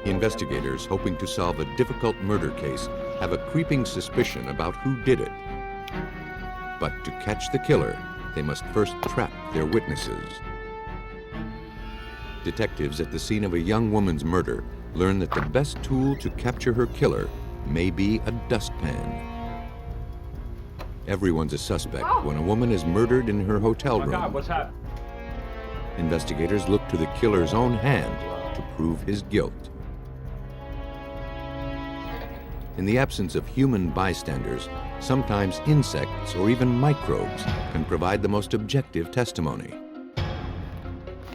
Investigators, hoping to solve a difficult murder case, have a creeping suspicion about who did it. But to catch the killer, they must first trap their witnesses. Detectives at the scene of a young woman's murder learn that the best tool to capture her killer may be a dustpan. Everyone's a suspect when a woman is murdered in her hotel room. Oh my God, what's happening? Investigators look to the killer's own hand to prove his guilt. In the absence of human bystanders, sometimes insects or even microbes can provide the most objective testimony.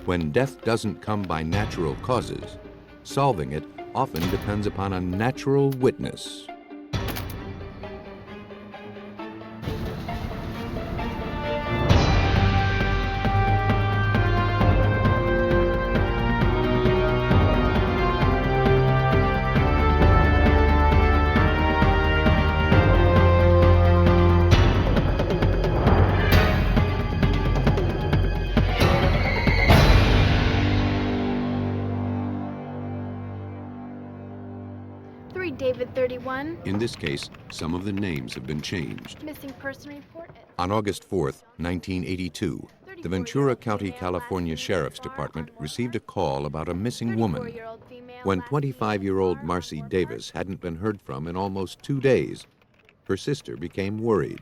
When death doesn't come by natural causes, solving it often depends upon a natural witness. David 31. In this case, some of the names have been changed. Missing person report. On August 4th, 1982, the Ventura County, California Sheriff's Department received a call about a missing woman. When 25-year-old Marcy Davis hadn't been heard from in almost 2 days, her sister became worried.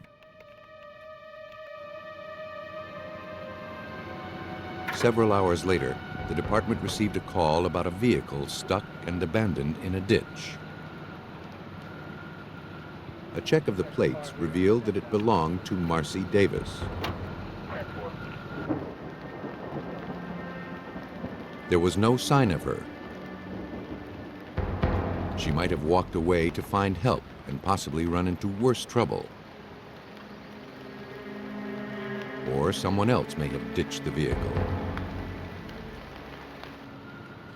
Several hours later, the department received a call about a vehicle stuck and abandoned in a ditch. A check of the plates revealed that it belonged to Marcy Davis. There was no sign of her. She might have walked away to find help and possibly run into worse trouble. Or someone else may have ditched the vehicle.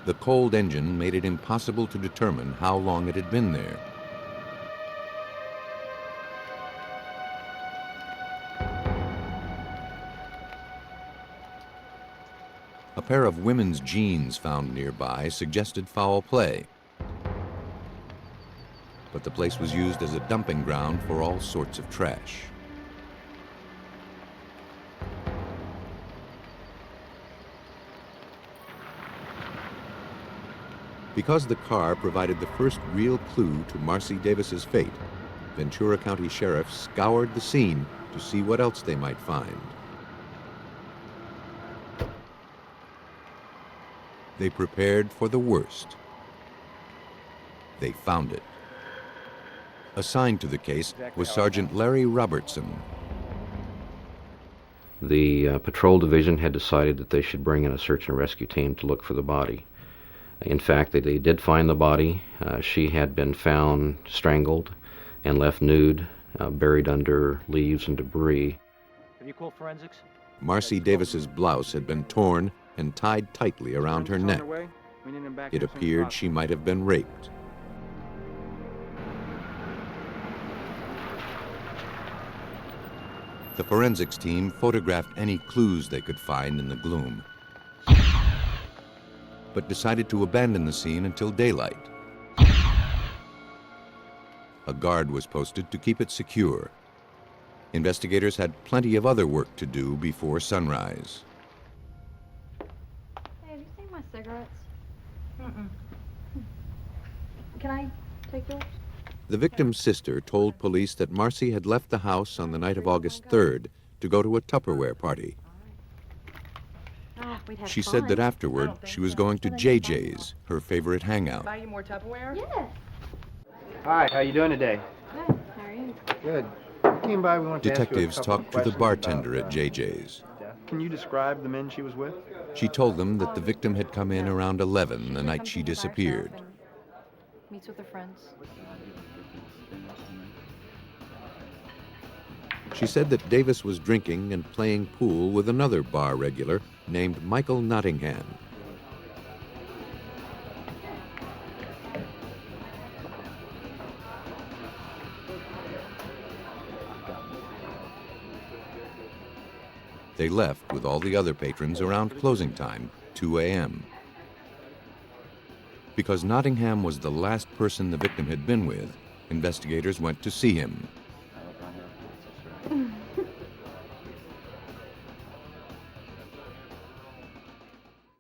The cold engine made it impossible to determine how long it had been there. A pair of women's jeans found nearby suggested foul play. But the place was used as a dumping ground for all sorts of trash. Because the car provided the first real clue to Marcy Davis's fate, Ventura County sheriffs scoured the scene to see what else they might find. They prepared for the worst. They found it. Assigned to the case was Sergeant Larry Robertson. The patrol division had decided that they should bring in a search and rescue team to look for the body. In fact, they did find the body. She had been found strangled and left nude, buried under leaves and debris. Have you called forensics? Marcy Davis's blouse had been torn and tied tightly around her neck. It appeared she might have been raped. The forensics team photographed any clues they could find in the gloom, but decided to abandon the scene until daylight. A guard was posted to keep it secure. Investigators had plenty of other work to do before sunrise. Hey, have you seen my cigarettes? Can I take yours? The victim's sister told police that Marcy had left the house on the night of August 3rd to go to a Tupperware party. She said that afterward she was going to JJ's, her favorite hangout. Buy you more Tupperware? Yes. Hi, how you doing today? Good. How are you? Good. Came by, we wanted to ask you a Detectives couple of talked to the questions bartender about, at JJ's. Can you describe the men she was with? She told them that the victim had come in around 11 the night she disappeared. Meets with her friends. She said that Davis was drinking and playing pool with another bar regular named Michael Nottingham. They left with all the other patrons around closing time, 2 a.m. Because Nottingham was the last person the victim had been with, investigators went to see him.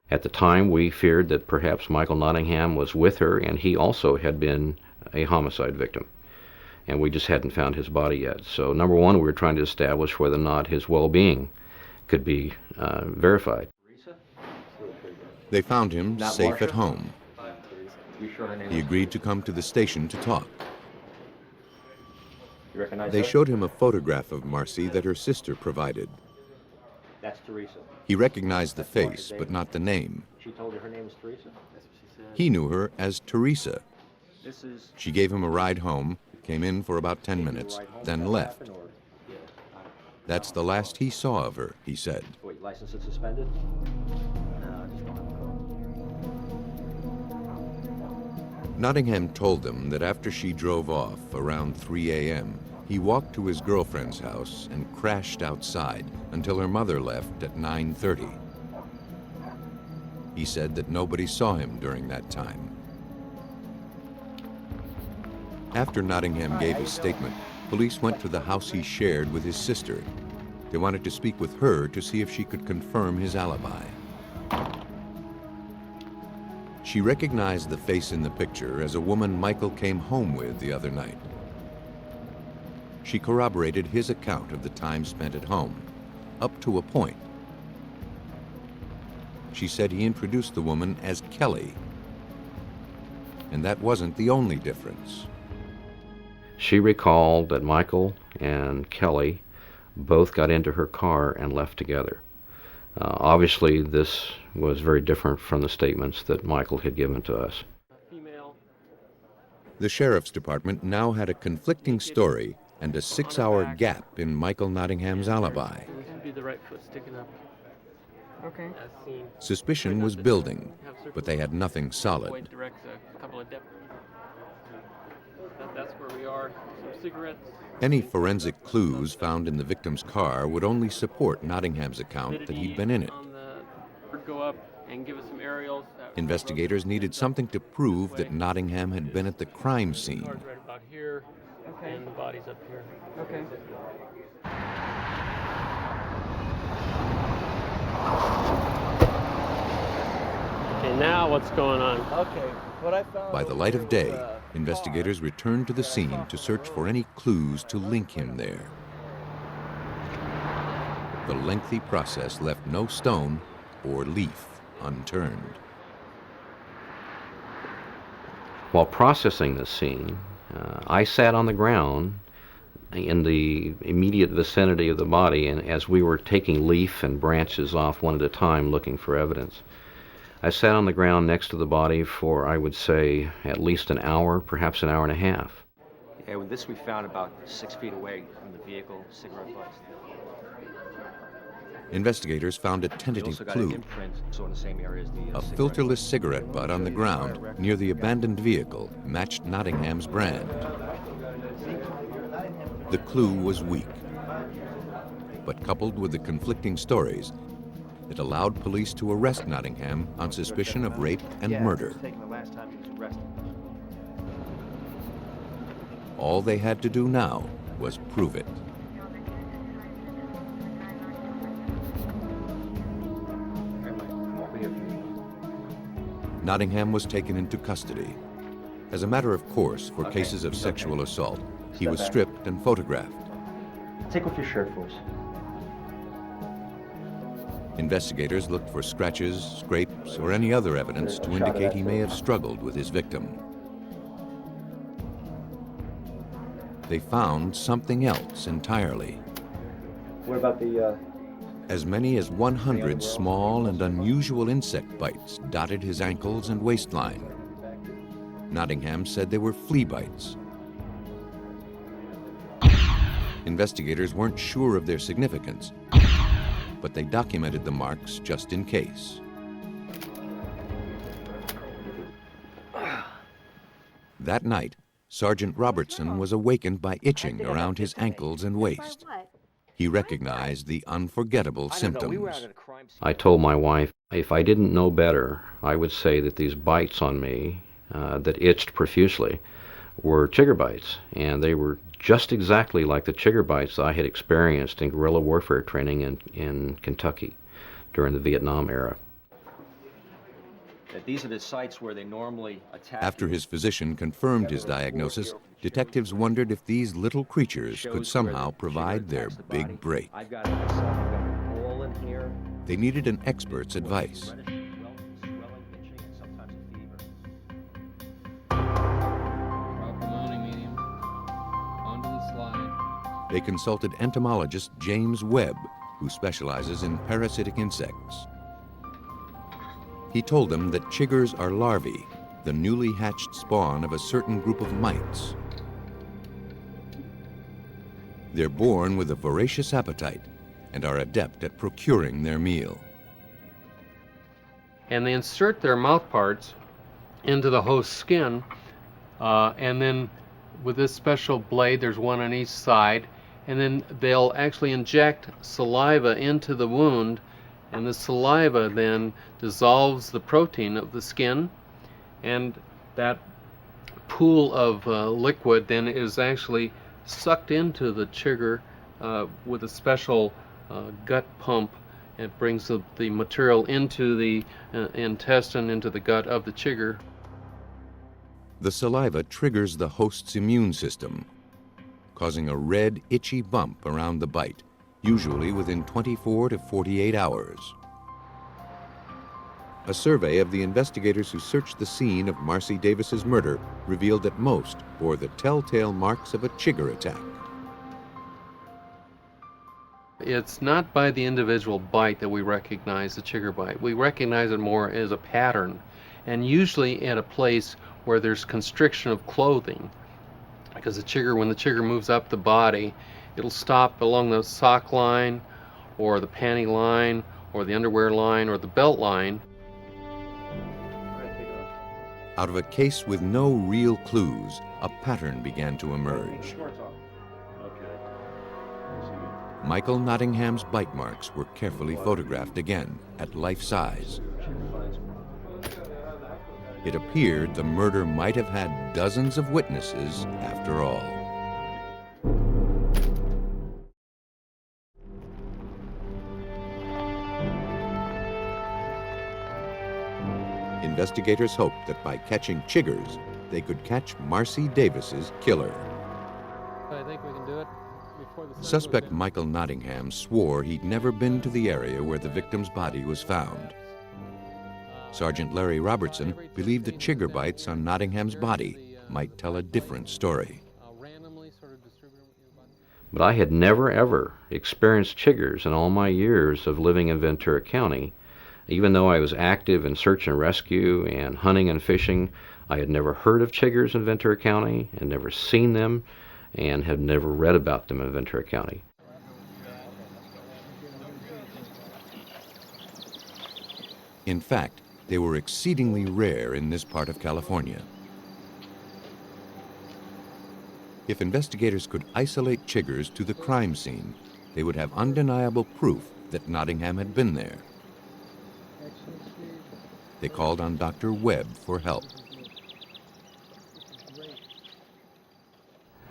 At the time, we feared that perhaps Michael Nottingham was with her, and he also had been a homicide victim. And we just hadn't found his body yet. So number one, we were trying to establish whether or not his well-being could be verified. They found him safe at home. He agreed to come to the station to talk. They showed him a photograph of Marcy that her sister provided. That's Teresa. He recognized the face, but not the name. She told you her name is Teresa? That's what she said. He knew her as Teresa. This is... She gave him a ride home, came in for about 10 minutes, then left. That's the last he saw of her, he said. Wait, license is suspended? No, I just don't have a call. Nottingham told them that after she drove off around 3 a.m., he walked to his girlfriend's house and crashed outside until her mother left at 9:30. He said that nobody saw him during that time. After Nottingham gave his statement, police went to the house he shared with his sister. They wanted to speak with her to see if she could confirm his alibi. She recognized the face in the picture as a woman Michael came home with the other night. She corroborated his account of the time spent at home, up to a point. She said he introduced the woman as Kelly, and that wasn't the only difference. She recalled that Michael and Kelly both got into her car and left together. Obviously, this was very different from the statements that Michael had given to us. The sheriff's department now had a conflicting story and a 6-hour gap in Michael Nottingham's alibi. Be the right foot sticking up. Okay. As seen. Suspicion was building, but they had nothing solid. Directs a couple of depth. That's where we are. Some cigarettes. Any forensic clues found in the victim's car would only support Nottingham's account that he'd been in it. Go up and give us some aerials. Investigators needed something to prove that Nottingham had been at the crime scene. Car's right about here, Okay. and the body's up here. Okay. Okay, now what's going on? Okay, what I found... By the light of day, investigators returned to the scene to search for any clues to link him there. The lengthy process left no stone or leaf unturned. While processing this scene, I sat on the ground in the immediate vicinity of the body, and as we were taking leaf and branches off one at a time looking for evidence, I sat on the ground next to the body for, I would say, at least an hour, perhaps an hour and a half. Yeah, with this we found about 6 feet away from the vehicle, cigarette butts. Investigators found a tentative clue, Imprint, so in the same area as the, a cigarette. filterless cigarette butt on the ground near the abandoned vehicle matched Nottingham's brand. The clue was weak, but coupled with the conflicting stories, it allowed police to arrest Nottingham on suspicion of rape and murder. Taken the last time he was arrested. All they had to do now was prove it. Nottingham was taken into custody. As a matter of course, for cases of sexual assault, he was stripped and photographed. Take off your shirt for us. Investigators looked for scratches, scrapes, or any other evidence to indicate he may have struggled with his victim. They found something else entirely. What about the, As many as 100 small and unusual insect bites dotted his ankles and waistline. Nottingham said they were flea bites. Investigators weren't sure of their significance, but they documented the marks just in case. That night, Sergeant Robertson was awakened by itching around his ankles and waist. He recognized the unforgettable symptoms. I told my wife if I didn't know better, I would say that these bites on me that itched profusely were chigger bites, and they were just exactly like the chigger bites I had experienced in guerrilla warfare training in Kentucky during the Vietnam era. That these are the sites where they normally attack. After his physician confirmed his diagnosis, detectives wondered if these little creatures could somehow provide their big break. I've got a hole in here. They needed an expert's advice. Swelling, itching, and sometimes a fever. Drop the moaning medium onto the slide. They consulted entomologist James Webb, who specializes in parasitic insects. He told them that chiggers are larvae, the newly hatched spawn of a certain group of mites. They're born with a voracious appetite and are adept at procuring their meal. And they insert their mouth parts into the host's skin, and then with this special blade, there's one on each side, and then they'll actually inject saliva into the wound, and the saliva then dissolves the protein of the skin, and that pool of liquid then is actually sucked into the chigger with a special gut pump. It brings the material into the intestine, into the gut of the chigger. The saliva triggers the host's immune system, causing a red, itchy bump around the bite, usually within 24 to 48 hours. A survey of the investigators who searched the scene of Marcy Davis's murder revealed that most bore the telltale marks of a chigger attack. It's not by the individual bite that we recognize the chigger bite. We recognize it more as a pattern, and usually at a place where there's constriction of clothing. Because when the chigger moves up the body, it'll stop along the sock line, or the panty line, or the underwear line, or the belt line. Out of a case with no real clues, a pattern began to emerge. Michael Nottingham's bite marks were carefully photographed again at life size. It appeared the murder might have had dozens of witnesses after all. Investigators hoped that by catching chiggers, they could catch Marcy Davis's killer. I think we can do it before the sun Suspect goes in. Michael Nottingham swore he'd never been to the area where the victim's body was found. Sergeant Larry Robertson believed the chigger bites on Nottingham's body might tell a different story. But I had never ever experienced chiggers in all my years of living in Ventura County. Even though I was active in search and rescue and hunting and fishing, I had never heard of chiggers in Ventura County, and never seen them, and had never read about them in Ventura County. In fact, they were exceedingly rare in this part of California. If investigators could isolate chiggers to the crime scene, they would have undeniable proof that Nottingham had been there. They called on Dr. Webb for help.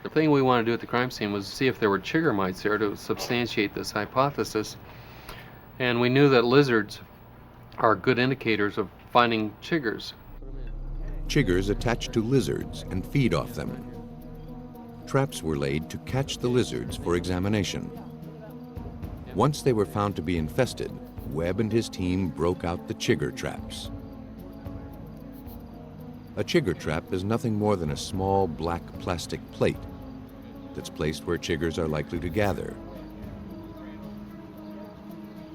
The thing we wanted to do at the crime scene was see if there were chigger mites there to substantiate this hypothesis. And we knew that lizards are good indicators of finding chiggers. Chiggers attach to lizards and feed off them. Traps were laid to catch the lizards for examination. Once they were found to be infested, Webb and his team broke out the chigger traps. A chigger trap is nothing more than a small black plastic plate that's placed where chiggers are likely to gather.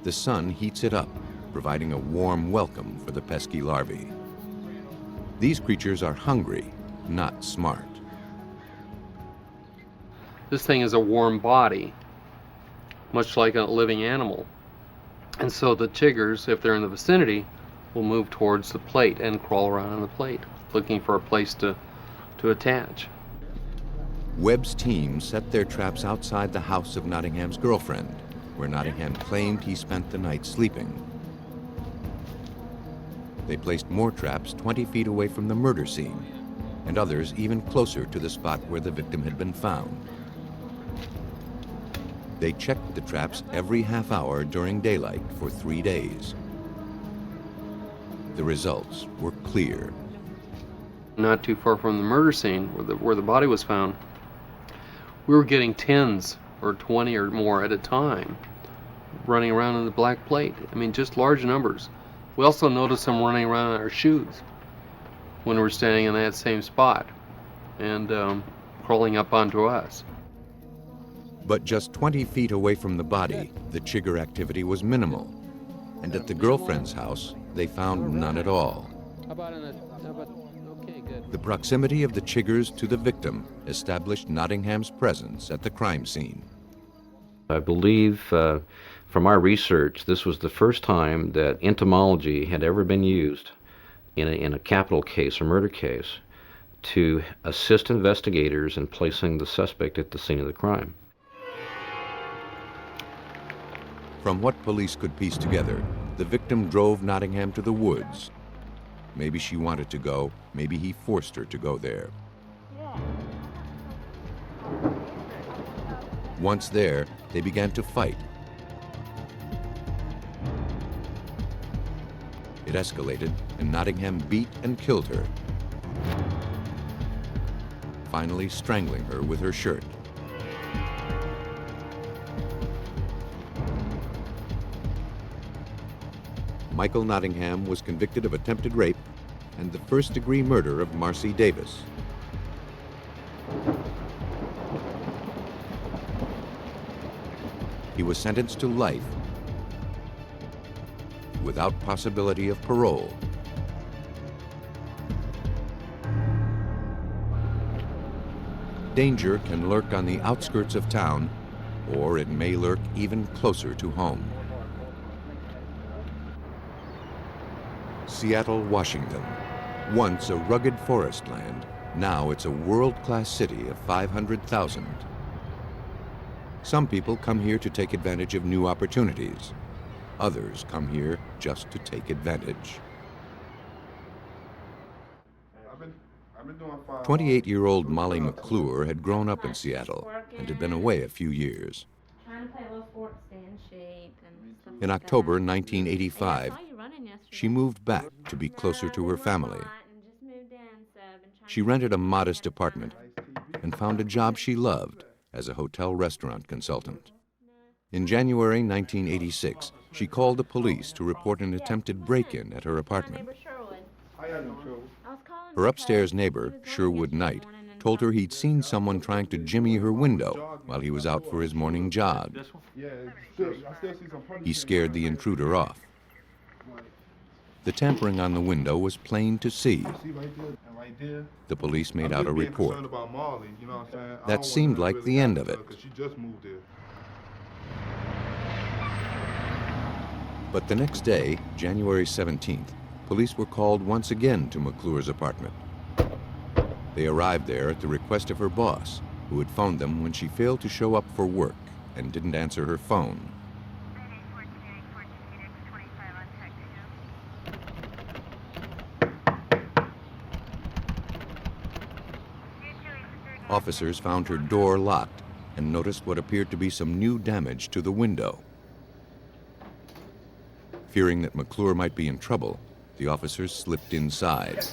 The sun heats it up, providing a warm welcome for the pesky larvae. These creatures are hungry, not smart. This thing is a warm body, much like a living animal. And so the chiggers, if they're in the vicinity, will move towards the plate and crawl around on the plate, looking for a place to attach. Webb's team set their traps outside the house of Nottingham's girlfriend, where Nottingham claimed he spent the night sleeping. They placed more traps 20 feet away from the murder scene, and others even closer to the spot where the victim had been found. They checked the traps every half hour during daylight for 3 days. The results were clear. Not too far from the murder scene, where the body was found, we were getting 10s or 20 or more at a time running around in the black plate. I mean, just large numbers. We also noticed them running around in our shoes when we were standing in that same spot and crawling up onto us. But just 20 feet away from the body, the chigger activity was minimal. And at the girlfriend's house, they found none at all. The proximity of the chiggers to the victim established Nottingham's presence at the crime scene. I believe from our research, this was the first time that entomology had ever been used in a capital case or murder case to assist investigators in placing the suspect at the scene of the crime. From what police could piece together, the victim drove Nottingham to the woods. Maybe she wanted to go, maybe he forced her to go there. Once there, they began to fight. It escalated, and Nottingham beat and killed her, finally strangling her with her shirt. Michael Nottingham was convicted of attempted rape and the first-degree murder of Marcy Davis. He was sentenced to life without possibility of parole. Danger can lurk on the outskirts of town, or it may lurk even closer to home. Seattle, Washington. Once a rugged forest land, now it's a world-class city of 500,000. Some people come here to take advantage of new opportunities. Others come here just to take advantage. 28-year-old Molly McClure had grown up in Seattle and had been away a few years. In October 1985, she moved back to be closer to her family. She rented a modest apartment and found a job she loved as a hotel restaurant consultant. In January 1986, she called the police to report an attempted break-in at her apartment. Her upstairs neighbor, Sherwood Knight, told her he'd seen someone trying to jimmy her window while he was out for his morning jog. He scared the intruder off. The tampering on the window was plain to see. The police made out a report. That seemed like the end of it. But the next day, January 17th, police were called once again to McClure's apartment. They arrived there at the request of her boss, who had phoned them when she failed to show up for work and didn't answer her phone. Officers found her door locked and noticed what appeared to be some new damage to the window. Fearing that McClure might be in trouble, the officers slipped inside.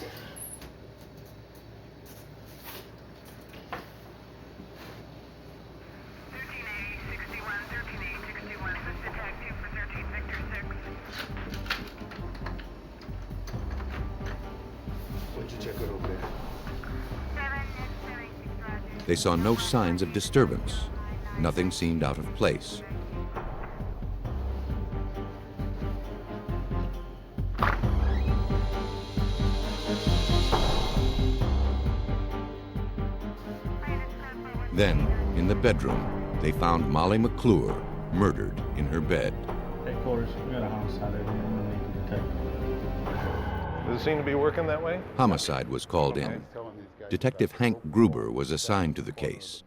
They saw no signs of disturbance. Nothing seemed out of place. Then, in the bedroom, they found Molly McClure murdered in her bed. Headquarters, we got a homicide over here. We need to detect. Does it seem to be working that way? Homicide was called in. Detective Hank Gruber was assigned to the case.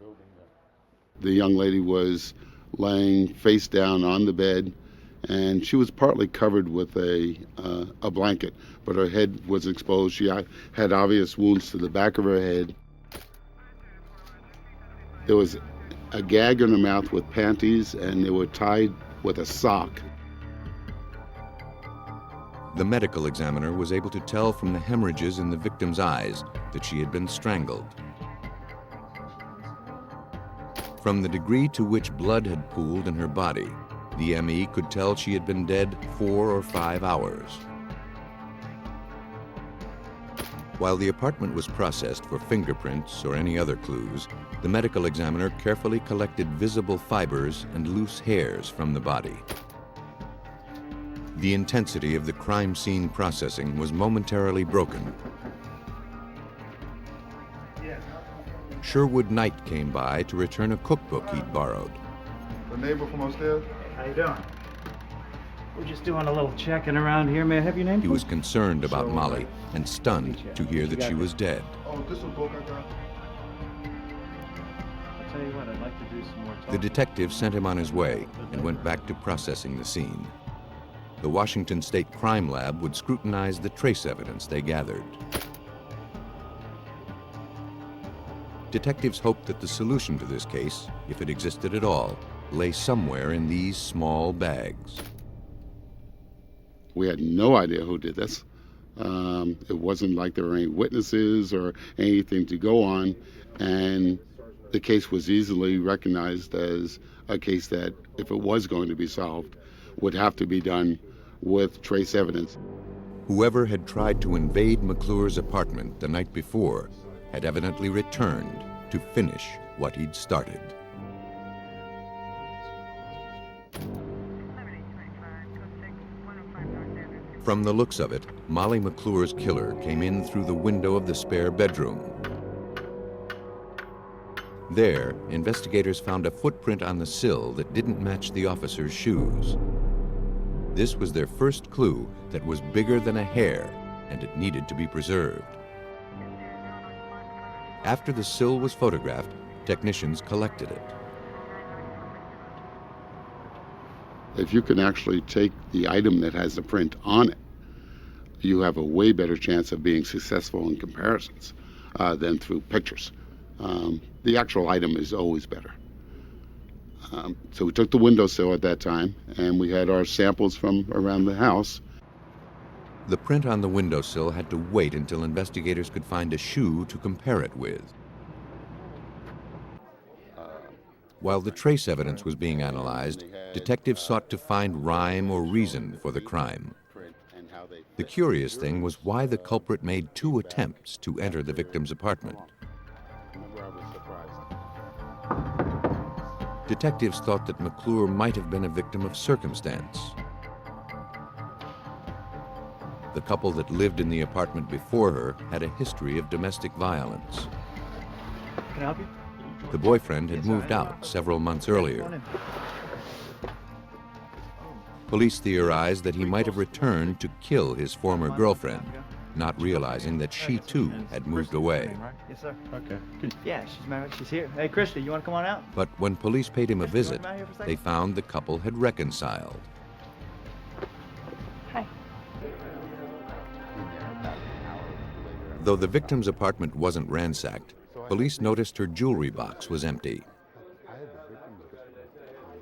The young lady was laying face down on the bed and she was partly covered with a blanket, but her head was exposed. She had obvious wounds to the back of her head. There was a gag in her mouth with panties, and they were tied with a sock. The medical examiner was able to tell from the hemorrhages in the victim's eyes that she had been strangled. From the degree to which blood had pooled in her body, the ME could tell she had been dead 4 or 5 hours. While the apartment was processed for fingerprints or any other clues, the medical examiner carefully collected visible fibers and loose hairs from the body. The intensity of the crime scene processing was momentarily broken. Sherwood Knight came by to return a cookbook he'd borrowed. The neighbor from upstairs? How you doing? We're just doing a little checking around here. May I have your name, He was concerned about Molly and stunned to hear that she was dead. Oh, this is book I got. I'll tell you what, I'd like to do some more talking. The detective sent him on his way and went back to processing the scene. The Washington State Crime Lab would scrutinize the trace evidence they gathered. Detectives hoped that the solution to this case, if it existed at all, lay somewhere in these small bags. We had no idea who did this. It wasn't like there were any witnesses or anything to go on, and the case was easily recognized as a case that, if it was going to be solved, would have to be done with trace evidence. Whoever had tried to invade McClure's apartment the night before had evidently returned to finish what he'd started. From the looks of it, Molly McClure's killer came in through the window of the spare bedroom. There, investigators found a footprint on the sill that didn't match the officer's shoes. This was their first clue that was bigger than a hair, and it needed to be preserved. After the sill was photographed, technicians collected it. If you can actually take the item that has the print on it, you have a way better chance of being successful in comparisons than through pictures. The actual item is always better. So we took the windowsill at that time, and we had our samples from around the house. The print on the windowsill had to wait until investigators could find a shoe to compare it with. While the trace evidence was being analyzed, detectives sought to find rhyme or reason for the crime. The curious thing was why the culprit made 2 attempts to enter the victim's apartment. Detectives thought that McClure might have been a victim of circumstance. The couple that lived in the apartment before her had a history of domestic violence. Can I help you? The boyfriend had moved out several months earlier. Police theorized that he might have returned to kill his former girlfriend, not realizing that she too had moved away. Yes, sir. Okay. Yeah, she's married. She's here. Hey, Christy, you want to come on out? But when police paid him a visit, they found the couple had reconciled. Hi. Though the victim's apartment wasn't ransacked, police noticed her jewelry box was empty.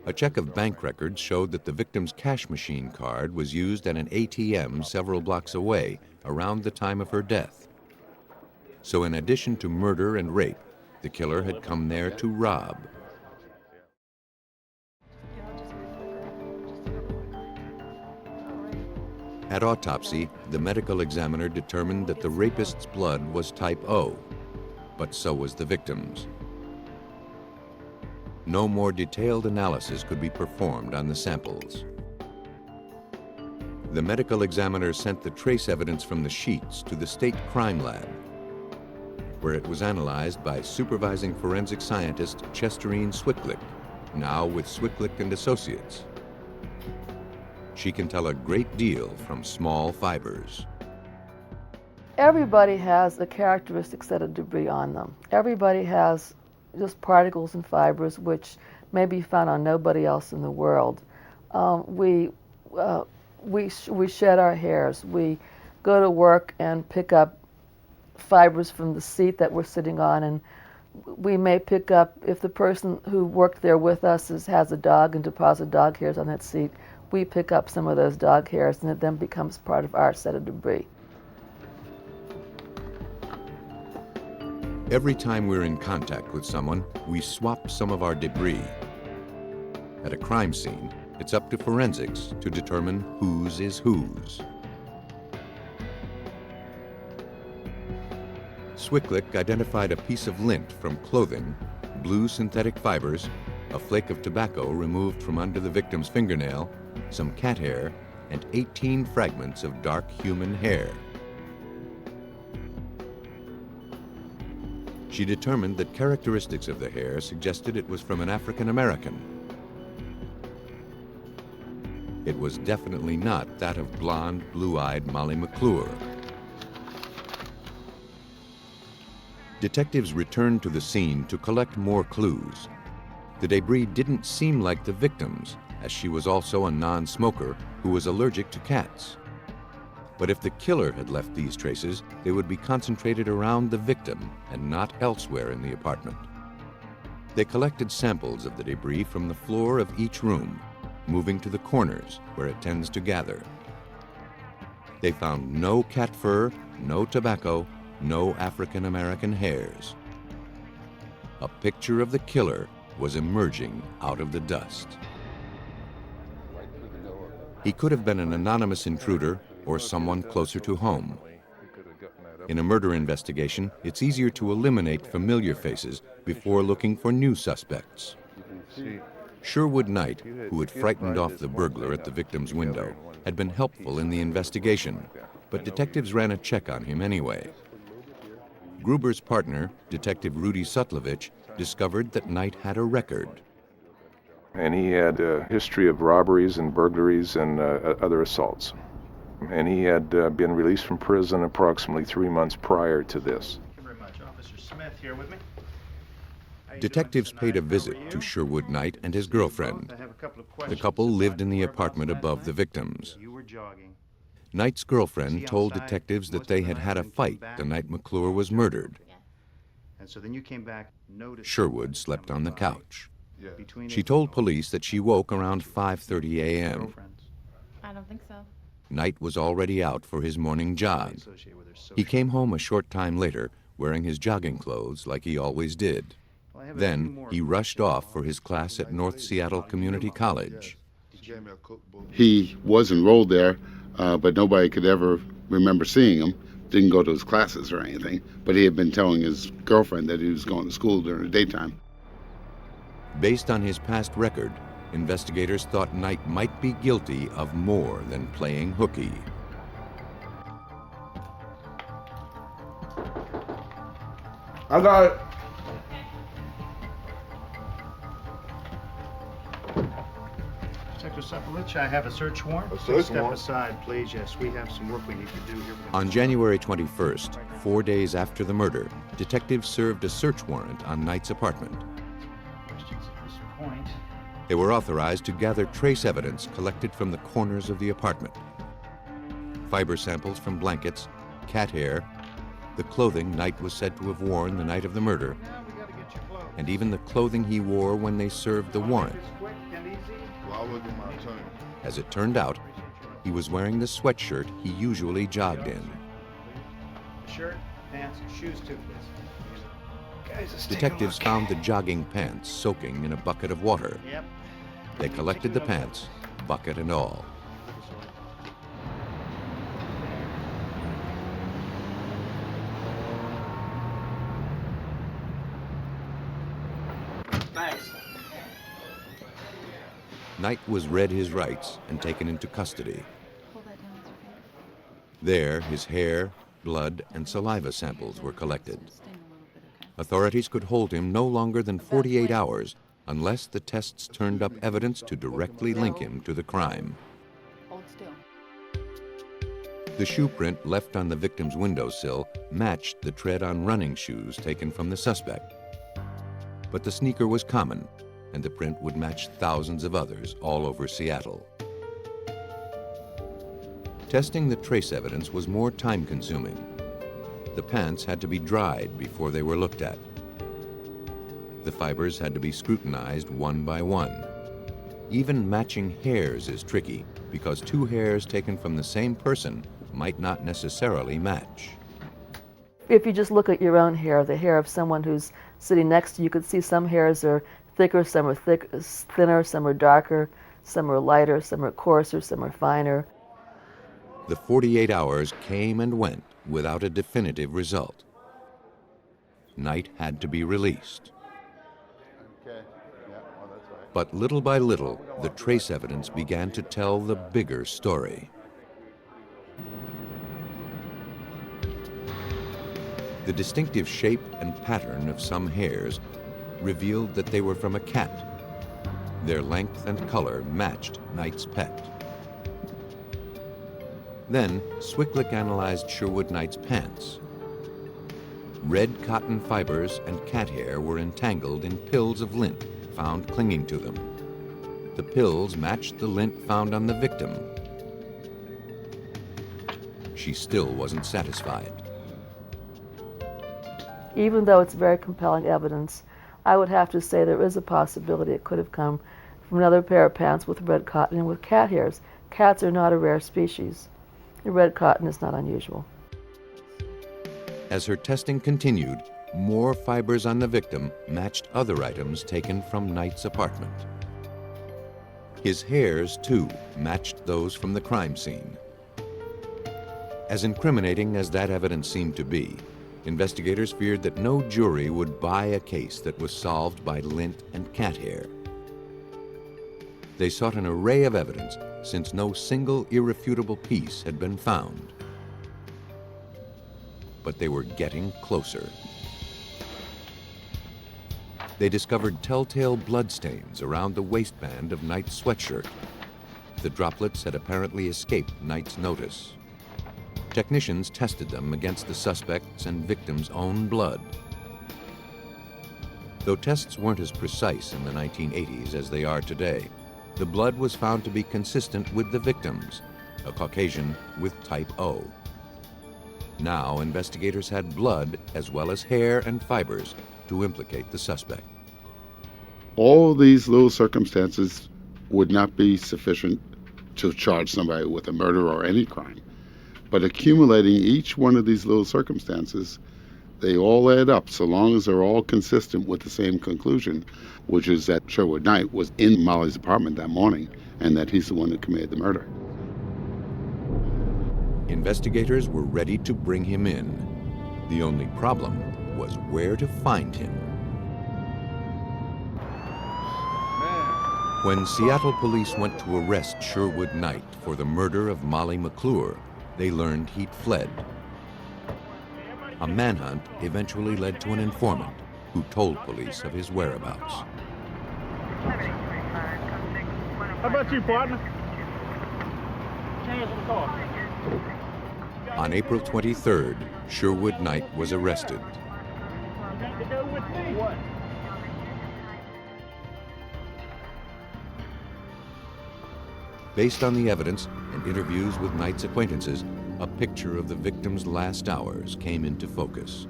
A check of bank records showed that the victim's cash machine card was used at an ATM several blocks away around the time of her death. So in addition to murder and rape, the killer had come there to rob. At autopsy, the medical examiner determined that the rapist's blood was type O, but so was the victim's. No more detailed analysis could be performed on the samples. The medical examiner sent the trace evidence from the sheets to the State Crime Lab, where it was analyzed by supervising forensic scientist Chesterine Swicklick, now with Swicklick and Associates. She can tell a great deal from small fibers. Everybody has the characteristics that are debris on them. Everybody has just particles and fibers which may be found on nobody else in the world. We we shed our hairs. We go to work and pick up fibers from the seat that we're sitting on, and we may pick up, if the person who worked there with us has a dog and deposited dog hairs on that seat, we pick up some of those dog hairs, and it then becomes part of our set of debris. Every time we're in contact with someone, we swap some of our debris. At a crime scene, it's up to forensics to determine whose is whose. Swicklick identified a piece of lint from clothing, blue synthetic fibers, a flake of tobacco removed from under the victim's fingernail, some cat hair, and 18 fragments of dark human hair. She determined that characteristics of the hair suggested it was from an African American. It was definitely not that of blonde, blue-eyed Molly McClure. Detectives returned to the scene to collect more clues. The debris didn't seem like the victim's, as she was also a non-smoker who was allergic to cats. But if the killer had left these traces, they would be concentrated around the victim and not elsewhere in the apartment. They collected samples of the debris from the floor of each room, moving to the corners where it tends to gather. They found no cat fur, no tobacco, no African American hairs. A picture of the killer was emerging out of the dust. He could have been an anonymous intruder or someone closer to home. In a murder investigation, it's easier to eliminate familiar faces before looking for new suspects. Sherwood Knight, who had frightened off the burglar at the victim's window, had been helpful in the investigation, but detectives ran a check on him anyway. Gruber's partner, Detective Rudy Sutlovich, discovered that Knight had a record. And he had a history of robberies and burglaries and other assaults. And he had been released from prison approximately 3 months prior to this. Thank you very much. Officer Smith here with me. Detectives paid a visit to Sherwood Knight and his girlfriend. The couple lived in the apartment above the victims. Knight's girlfriend told detectives that they had had a fight the night McClure was murdered. Sherwood slept on the couch. She told police that she woke around 5:30 a.m. I don't think so. Knight was already out for his morning jog. He came home a short time later wearing his jogging clothes like he always did. Then he rushed off for his class at North Seattle Community College. He was enrolled there, but nobody could ever remember seeing him. Didn't go to his classes or anything, but he had been telling his girlfriend that he was going to school during the daytime. Based on his past record, investigators thought Knight might be guilty of more than playing hooky. I got it. Detective Sutlovich, I have a search warrant. search Step warrant? aside, please. Yes, we have some work we need to do here. On January 21st, 4 days after the murder, detectives served a search warrant on Knight's apartment. Questions at this point. They were authorized to gather trace evidence collected from the corners of the apartment. Fiber samples from blankets, cat hair, the clothing Knight was said to have worn the night of the murder, Now we gotta get your clothes. and even the clothing he wore when they served the warrant. Quick and easy. As it turned out, he was wearing the sweatshirt he usually jogged in. Shirt, pants, shoes too, please. Guys, let's take a Detectives look. found the jogging pants soaking in a bucket of water. Yep. They collected the pants, bucket and all. Thanks. Knight was read his rights and taken into custody. Hold that down with your finger. There, his hair, blood, and saliva samples were collected. Sting a little bit, okay? Authorities could hold him no longer than 48 hours unless the tests turned up evidence to directly link him to the crime. Hold still. The shoe print left on the victim's windowsill matched the tread on running shoes taken from the suspect. But the sneaker was common, and the print would match thousands of others all over Seattle. Testing the trace evidence was more time-consuming. The pants had to be dried before they were looked at. The fibers had to be scrutinized one by one. Even matching hairs is tricky because two hairs taken from the same person might not necessarily match. If you just look at your own hair, the hair of someone who's sitting next to you, you could see some hairs are thicker, some are thinner, some are darker, some are lighter, some are coarser, some are finer. The 48 hours came and went without a definitive result. Knight had to be released. But little by little, the trace evidence began to tell the bigger story. The distinctive shape and pattern of some hairs revealed that they were from a cat. Their length and color matched Knight's pet. Then, Swicklick analyzed Sherwood Knight's pants. Red cotton fibers and cat hair were entangled in pills of lint found clinging to them. The pills matched the lint found on the victim. She still wasn't satisfied. Even though it's very compelling evidence, I would have to say there is a possibility it could have come from another pair of pants with red cotton and with cat hairs. Cats are not a rare species. The red cotton is not unusual. As her testing continued, more fibers on the victim matched other items taken from Knight's apartment. His hairs, too, matched those from the crime scene. As incriminating as that evidence seemed to be, investigators feared that no jury would buy a case that was solved by lint and cat hair. They sought an array of evidence, since no single irrefutable piece had been found. But they were getting closer. They discovered telltale bloodstains around the waistband of Knight's sweatshirt. The droplets had apparently escaped Knight's notice. Technicians tested them against the suspect's and victim's own blood. Though tests weren't as precise in the 1980s as they are today, the blood was found to be consistent with the victim's, a Caucasian with type O. Now investigators had blood as well as hair and fibers to implicate the suspect. All these little circumstances would not be sufficient to charge somebody with a murder or any crime. But accumulating each one of these little circumstances, they all add up so long as they're all consistent with the same conclusion, which is that Sherwood Knight was in Molly's apartment that morning and that he's the one who committed the murder. Investigators were ready to bring him in. The only problem was where to find him. When Seattle police went to arrest Sherwood Knight for the murder of Molly McClure, they learned he'd fled. A manhunt eventually led to an informant who told police of his whereabouts. How about you, partner? Change the car. On April 23rd, Sherwood Knight was arrested. What? Based on the evidence and interviews with Knight's acquaintances, a picture of the victim's last hours came into focus.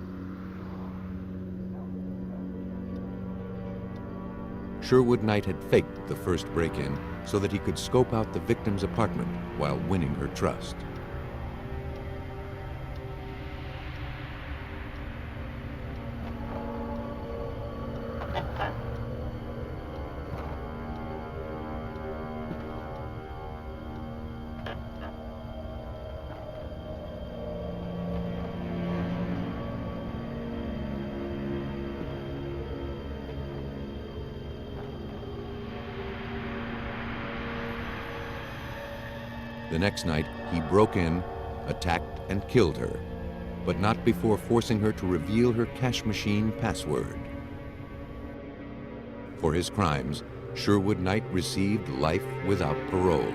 Sherwood Knight had faked the first break-in so that he could scope out the victim's apartment while winning her trust. The next night, he broke in, attacked, and killed her, but not before forcing her to reveal her cash machine password. For his crimes, Sherwood Knight received life without parole.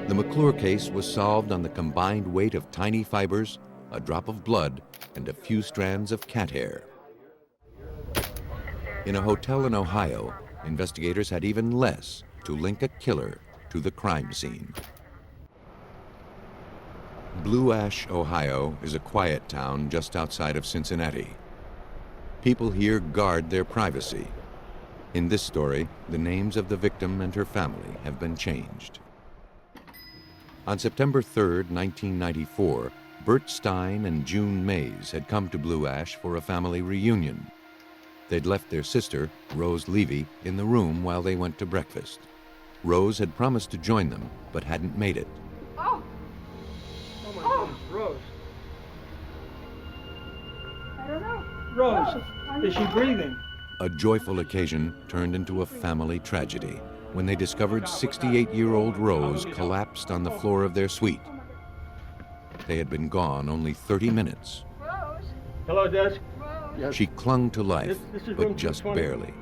The McClure case was solved on the combined weight of tiny fibers, a drop of blood, and a few strands of cat hair. In a hotel in Ohio, investigators had even less to link a killer to the crime scene. Blue Ash, Ohio is a quiet town just outside of Cincinnati. People here guard their privacy. In this story, the names of the victim and her family have been changed. On September 3, 1994, Bert Stein and June Mays had come to Blue Ash for a family reunion. They'd left their sister, Rose Levy, in the room while they went to breakfast. Rose had promised to join them, but hadn't made it. Oh! Oh my goodness, Rose. I don't know. Rose, is she breathing? A joyful occasion turned into a family tragedy when they discovered 68-year-old Rose collapsed on the floor of their suite. They had been gone only 30 minutes. Rose? Hello, desk. Rose? She clung to life, This is but room just 220. barely.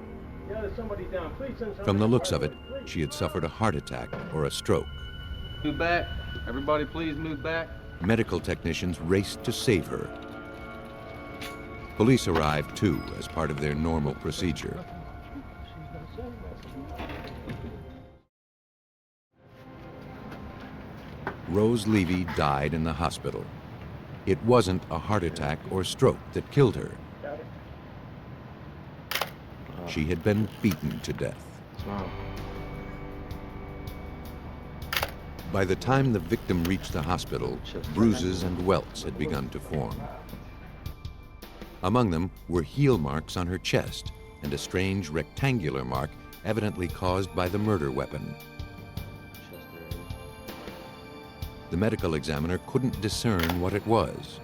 Yeah, there's somebody down. Please send somebody. From the looks of it, she had suffered a heart attack or a stroke. Move back. Everybody please move back. Medical technicians raced to save her. Police arrived too, as part of their normal procedure. Rose Levy died in the hospital. It wasn't a heart attack or stroke that killed her. She had been beaten to death. By the time the victim reached the hospital, bruises and welts had begun to form. Among them were heel marks on her chest and a strange rectangular mark evidently caused by the murder weapon. The medical examiner couldn't discern what it was.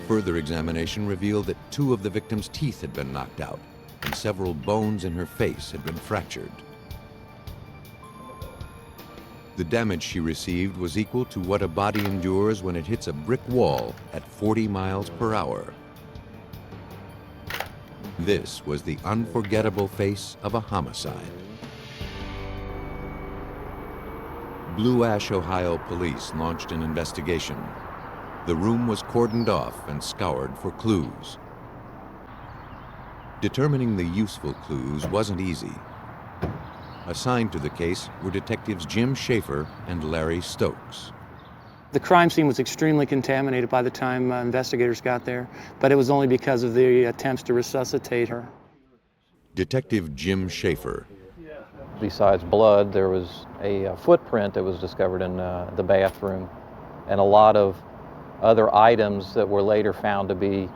Further examination revealed that 2 of the victim's teeth had been knocked out and several bones in her face had been fractured. The damage she received was equal to what a body endures when it hits a brick wall at 40 miles per hour. This was the unforgettable face of a homicide. Blue Ash, Ohio police launched an investigation. The room was cordoned off and scoured for clues. Determining the useful clues wasn't easy. Assigned to the case were detectives Jim Schaefer and Larry Stokes. The crime scene was extremely contaminated by the time investigators got there, but it was only because of the attempts to resuscitate her. Detective Jim Schaefer. Besides blood, there was a footprint that was discovered in the bathroom, and a lot of other items that were later found to be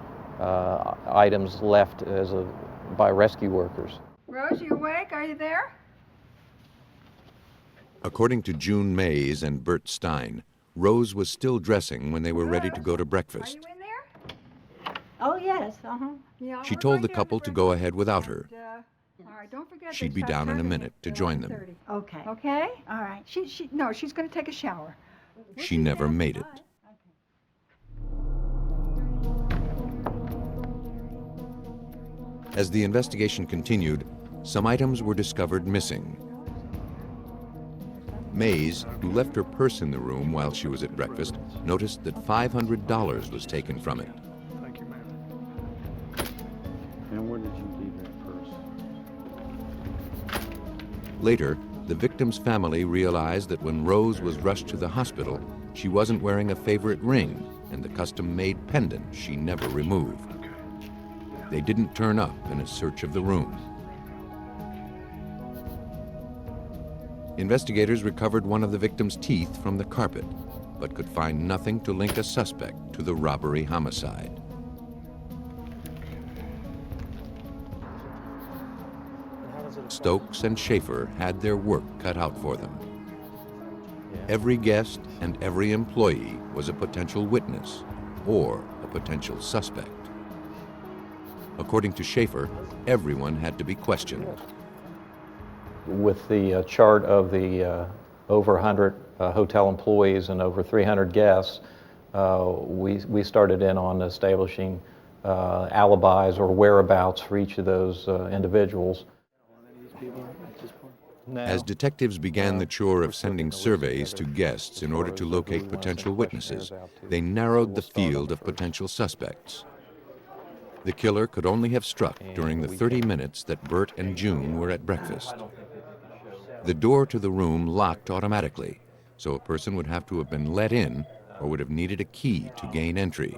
items left by rescue workers. Rose, you awake? Are you there? According to June Mays and Bert Stein, Rose was still dressing when they were ready to go to breakfast. Are you in there? Oh, yes, Yeah, She we're told going the down couple to breakfast. go ahead without her. All right, don't forget She'd they be start down in a serving minute to at join them. 1:30. okay. Okay? All right. No, she's going to take a shower. She never made it. As the investigation continued, some items were discovered missing. Mays, who left her purse in the room while she was at breakfast, noticed that $500 was taken from it. Thank you, ma'am. And where did you leave that purse? Later, the victim's family realized that when Rose was rushed to the hospital, she wasn't wearing a favorite ring and the custom-made pendant she never removed. They didn't turn up in a search of the room. Investigators recovered one of the victim's teeth from the carpet, but could find nothing to link a suspect to the robbery homicide. Stokes and Schaefer had their work cut out for them. Every guest and every employee was a potential witness or a potential suspect. According to Schaefer, everyone had to be questioned. With the chart of the over 100 hotel employees and over 300 guests, we started in on establishing alibis or whereabouts for each of those individuals. As detectives began the chore of sending surveys to guests in order to locate potential witnesses, they narrowed the field of potential suspects. The killer could only have struck during the 30 minutes that Bert and June were at breakfast. The door to the room locked automatically, so a person would have to have been let in or would have needed a key to gain entry.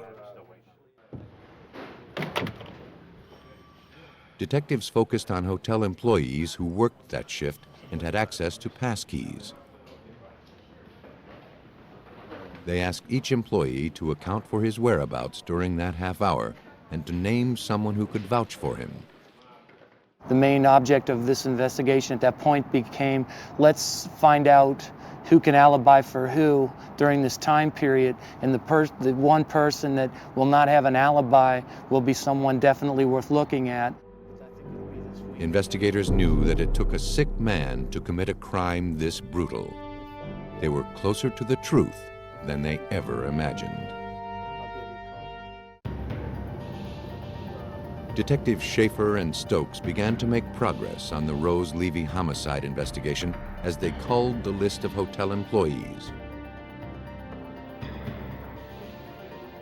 Detectives focused on hotel employees who worked that shift and had access to pass keys. They asked each employee to account for his whereabouts during that half hour and to name someone who could vouch for him. The main object of this investigation at that point became, let's find out who can alibi for who during this time period, and the one person that will not have an alibi will be someone definitely worth looking at. Investigators knew that it took a sick man to commit a crime this brutal. They were closer to the truth than they ever imagined. Detectives Schaefer and Stokes began to make progress on the Rose Levy homicide investigation as they culled the list of hotel employees.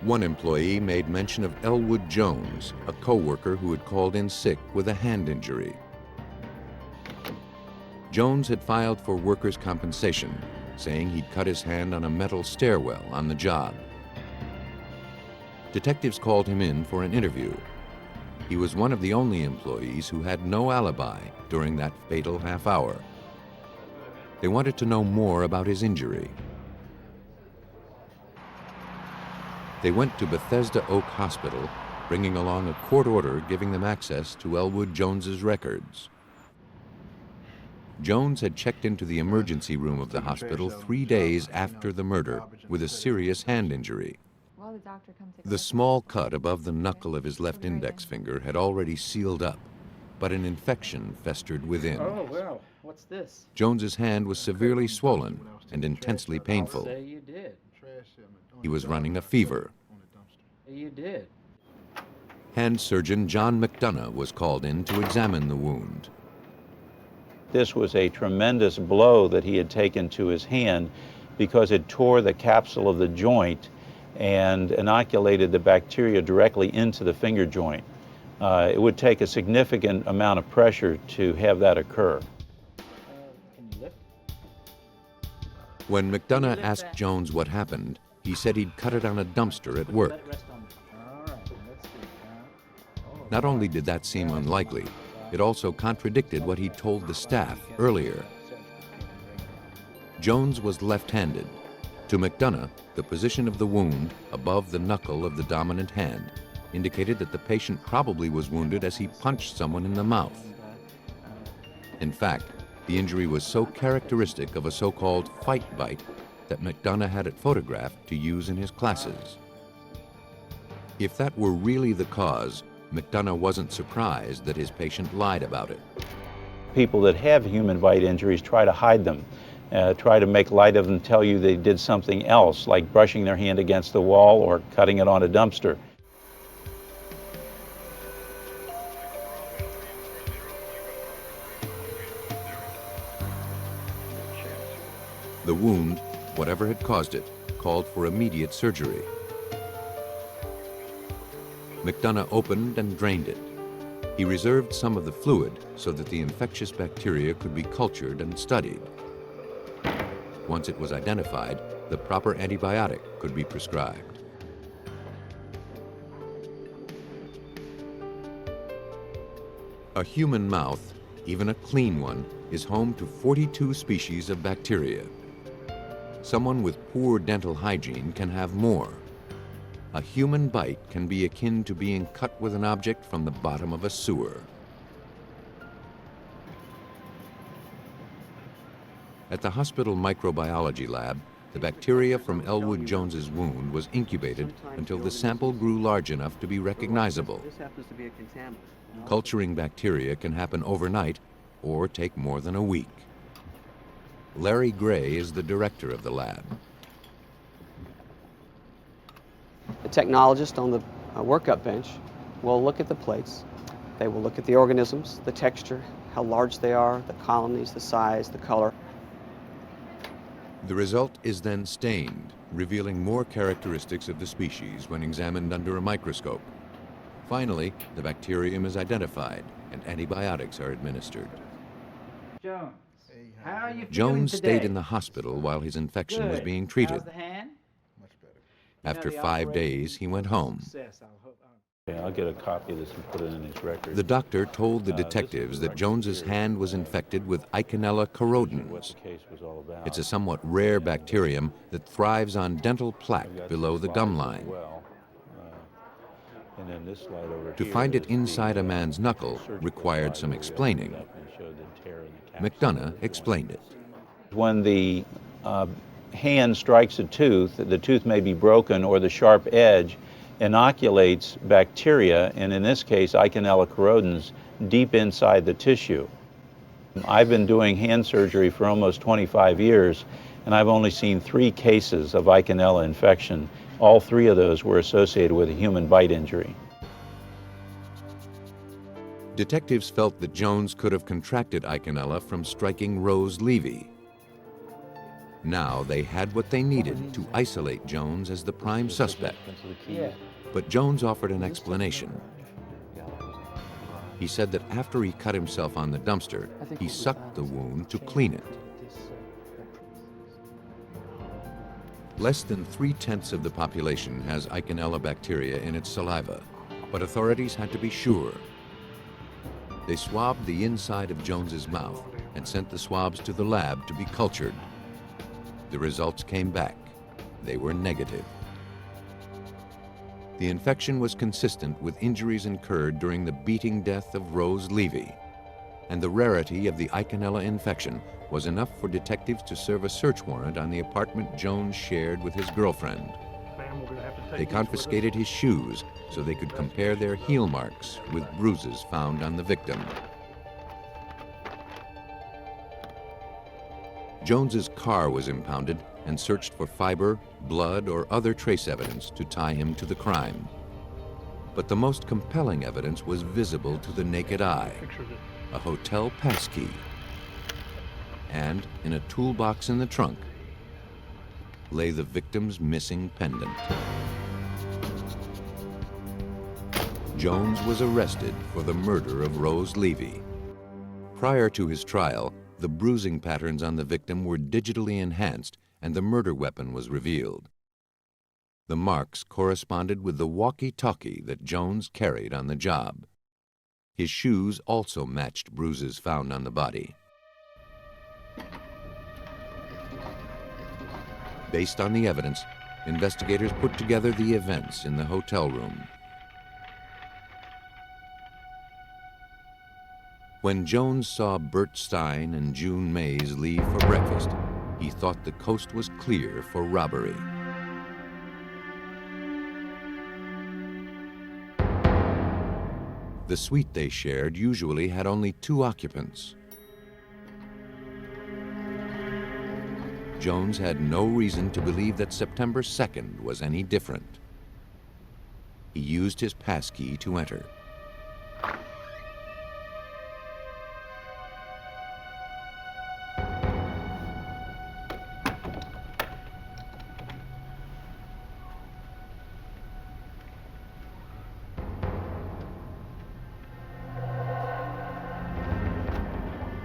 One employee made mention of Elwood Jones, a co-worker who had called in sick with a hand injury. Jones had filed for workers' compensation, saying he'd cut his hand on a metal stairwell on the job. Detectives called him in for an interview. He was one of the only employees who had no alibi during that fatal half hour. They wanted to know more about his injury. They went to Bethesda Oak Hospital, bringing along a court order giving them access to Elwood Jones's records. Jones had checked into the emergency room of the hospital 3 days after the murder with a serious hand injury. The small cut above the knuckle of his left index finger had already sealed up, but an infection festered within. Oh, well, what's this? Jones's hand was severely swollen and intensely painful. Say you did. He was running a fever. You did. Hand surgeon John McDonough was called in to examine the wound. This was a tremendous blow that he had taken to his hand because it tore the capsule of the joint and inoculated the bacteria directly into the finger joint. It would take a significant amount of pressure to have that occur. When McDonough asked Jones what happened, he said he'd cut it on a dumpster at work. Not only did that seem unlikely, it also contradicted what he'd told the staff earlier. Jones was left-handed. To McDonough, the position of the wound above the knuckle of the dominant hand indicated that the patient probably was wounded as he punched someone in the mouth. In fact, the injury was so characteristic of a so-called fight bite that McDonough had it photographed to use in his classes. If that were really the cause, McDonough wasn't surprised that his patient lied about it. People that have human bite injuries try to hide them, try to make light of them, tell you they did something else, like brushing their hand against the wall or cutting it on a dumpster. The wound, whatever had caused it, called for immediate surgery. McDonough opened and drained it. He reserved some of the fluid so that the infectious bacteria could be cultured and studied. Once it was identified, the proper antibiotic could be prescribed. A human mouth, even a clean one, is home to 42 species of bacteria. Someone with poor dental hygiene can have more. A human bite can be akin to being cut with an object from the bottom of a sewer. At the hospital microbiology lab, the bacteria from Elwood Jones's wound was incubated until the sample grew large enough to be recognizable. This happens to be a contaminant. Culturing bacteria can happen overnight or take more than a week. Larry Gray is the director of the lab. The technologist on the workup bench will look at the plates. They will look at the organisms, the texture, how large they are, the colonies, the size, the color. The result is then stained, revealing more characteristics of the species when examined under a microscope. Finally, the bacterium is identified and antibiotics are administered. Jones. How are you feeling Jones today? stayed in the hospital while his infection was Good. being treated. How's the hand? After the 5 operation days, he went home. Success, Yeah, I'll get a copy of this and put it in his record. The doctor told the This is detectives the that Jones's hand was infected with Eikenella corrodens. What the case was all about. It's a somewhat rare bacterium that thrives on dental plaque below the gum line. And then this slide over To here find it is inside the, a man's knuckle surgical required slide some where we explaining. opened it up and showed the tear in the McDonough explained it. When the hand strikes a tooth, the tooth may be broken or the sharp edge inoculates bacteria, and in this case, Eikenella corrodens, deep inside the tissue. I've been doing hand surgery for almost 25 years, and I've only seen 3 cases of Eikenella infection. All 3 of those were associated with a human bite injury. Detectives felt that Jones could have contracted Eikenella from striking Rose Levy. Now they had what they needed to isolate Jones as the prime suspect. But Jones offered an explanation. He said that after he cut himself on the dumpster, he sucked the wound to clean it. Less than 3/10 of the population has Eikenella bacteria in its saliva, but authorities had to be sure. They swabbed the inside of Jones's mouth and sent the swabs to the lab to be cultured. The results came back. They were negative. The infection was consistent with injuries incurred during the beating death of Rose Levy, and the rarity of the Eikenella infection was enough for detectives to serve a search warrant on the apartment Jones shared with his girlfriend. They confiscated his shoes so they could compare their heel marks with bruises found on the victim. Jones's car was impounded and searched for fiber, blood, or other trace evidence to tie him to the crime. But the most compelling evidence was visible to the naked eye: a hotel passkey. And in a toolbox in the trunk lay the victim's missing pendant. Jones was arrested for the murder of Rose Levy. Prior to his trial, the bruising patterns on the victim were digitally enhanced and the murder weapon was revealed. The marks corresponded with the walkie-talkie that Jones carried on the job. His shoes also matched bruises found on the body. Based on the evidence, investigators put together the events in the hotel room. When Jones saw Bert Stein and June Mays leave for breakfast, he thought the coast was clear for robbery. The suite they shared usually had only 2 occupants. Jones had no reason to believe that September 2nd was any different. He used his passkey to enter.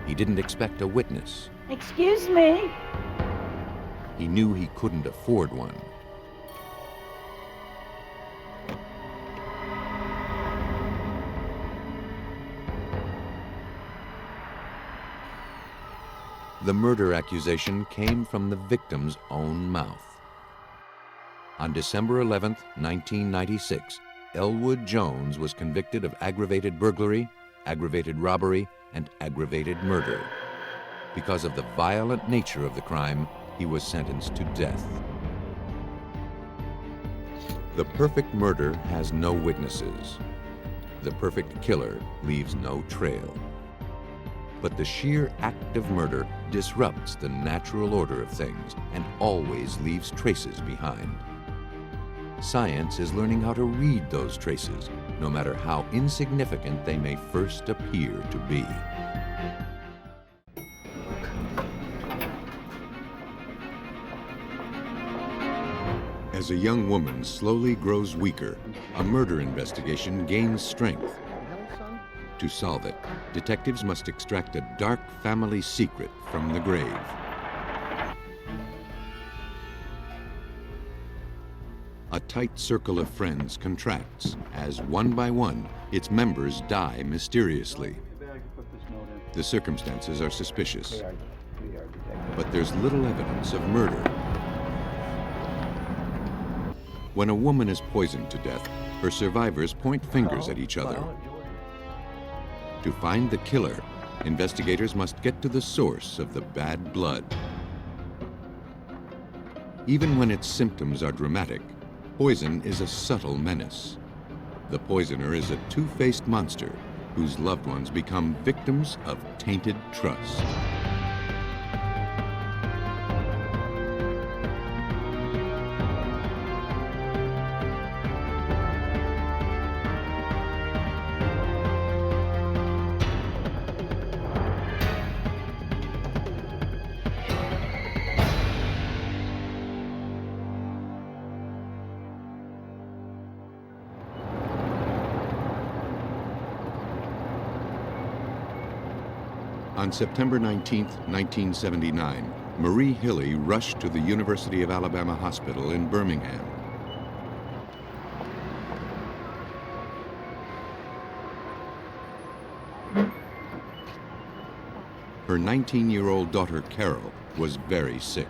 He didn't expect a witness. Excuse me. He knew he couldn't afford one. The murder accusation came from the victim's own mouth. On December 11, 1996, Elwood Jones was convicted of aggravated burglary, aggravated robbery, and aggravated murder. Because of the violent nature of the crime, he was sentenced to death. The perfect murder has no witnesses. The perfect killer leaves no trail. But the sheer act of murder disrupts the natural order of things and always leaves traces behind. Science is learning how to read those traces, no matter how insignificant they may first appear to be. As a young woman slowly grows weaker, a murder investigation gains strength. To solve it, detectives must extract a dark family secret from the grave. A tight circle of friends contracts as, one by one, its members die mysteriously. The circumstances are suspicious, but there's little evidence of murder. When a woman is poisoned to death, her survivors point fingers at each other. To find the killer, investigators must get to the source of the bad blood. Even when its symptoms are dramatic, poison is a subtle menace. The poisoner is a two-faced monster whose loved ones become victims of tainted trust. On September 19, 1979, Marie Hilley rushed to the University of Alabama Hospital in Birmingham. Her 19-year-old daughter, Carol, was very sick.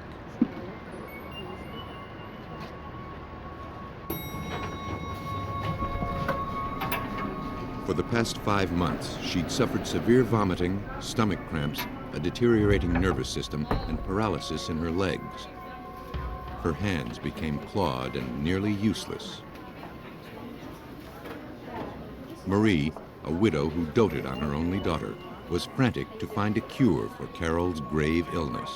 For the past 5 months, she'd suffered severe vomiting, stomach cramps, a deteriorating nervous system, and paralysis in her legs. Her hands became clawed and nearly useless. Marie, a widow who doted on her only daughter, was frantic to find a cure for Carol's grave illness.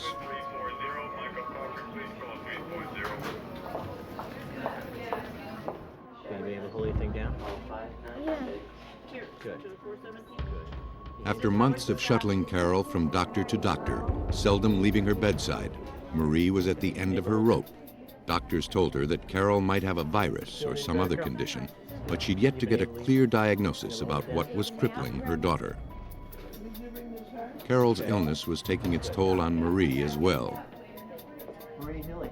Gonna be able to hold anything down? Yeah. Good. After months of shuttling Carol from doctor to doctor, seldom leaving her bedside, Marie was at the end of her rope. Doctors told her that Carol might have a virus or some other condition, but she'd yet to get a clear diagnosis about what was crippling her daughter. Carol's illness was taking its toll on Marie as well. Marie Hilley.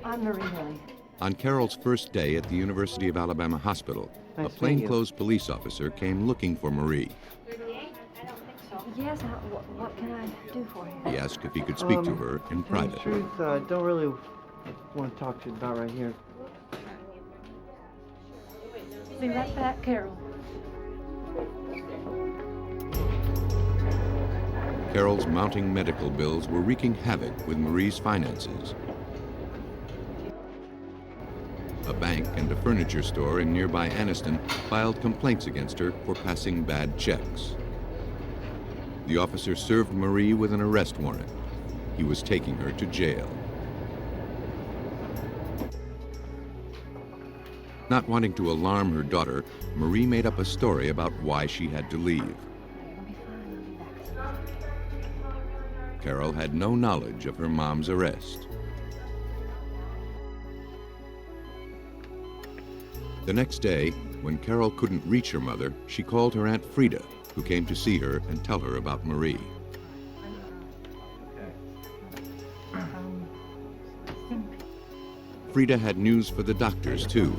I'm Marie Hilley. On Carol's first day at the University of Alabama Hospital, a plainclothes police officer came looking for Marie. Yes, what can I do for you? He asked if he could speak to her in private. The truth, I don't really want to talk to you about right here. Be right back, Carol. Carol's mounting medical bills were wreaking havoc with Marie's finances. A bank and a furniture store in nearby Anniston filed complaints against her for passing bad checks. The officer served Marie with an arrest warrant. He was taking her to jail. Not wanting to alarm her daughter, Marie made up a story about why she had to leave. Carol had no knowledge of her mom's arrest. The next day, when Carol couldn't reach her mother, she called her Aunt Frida, who came to see her and tell her about Marie. Frida had news for the doctors, too,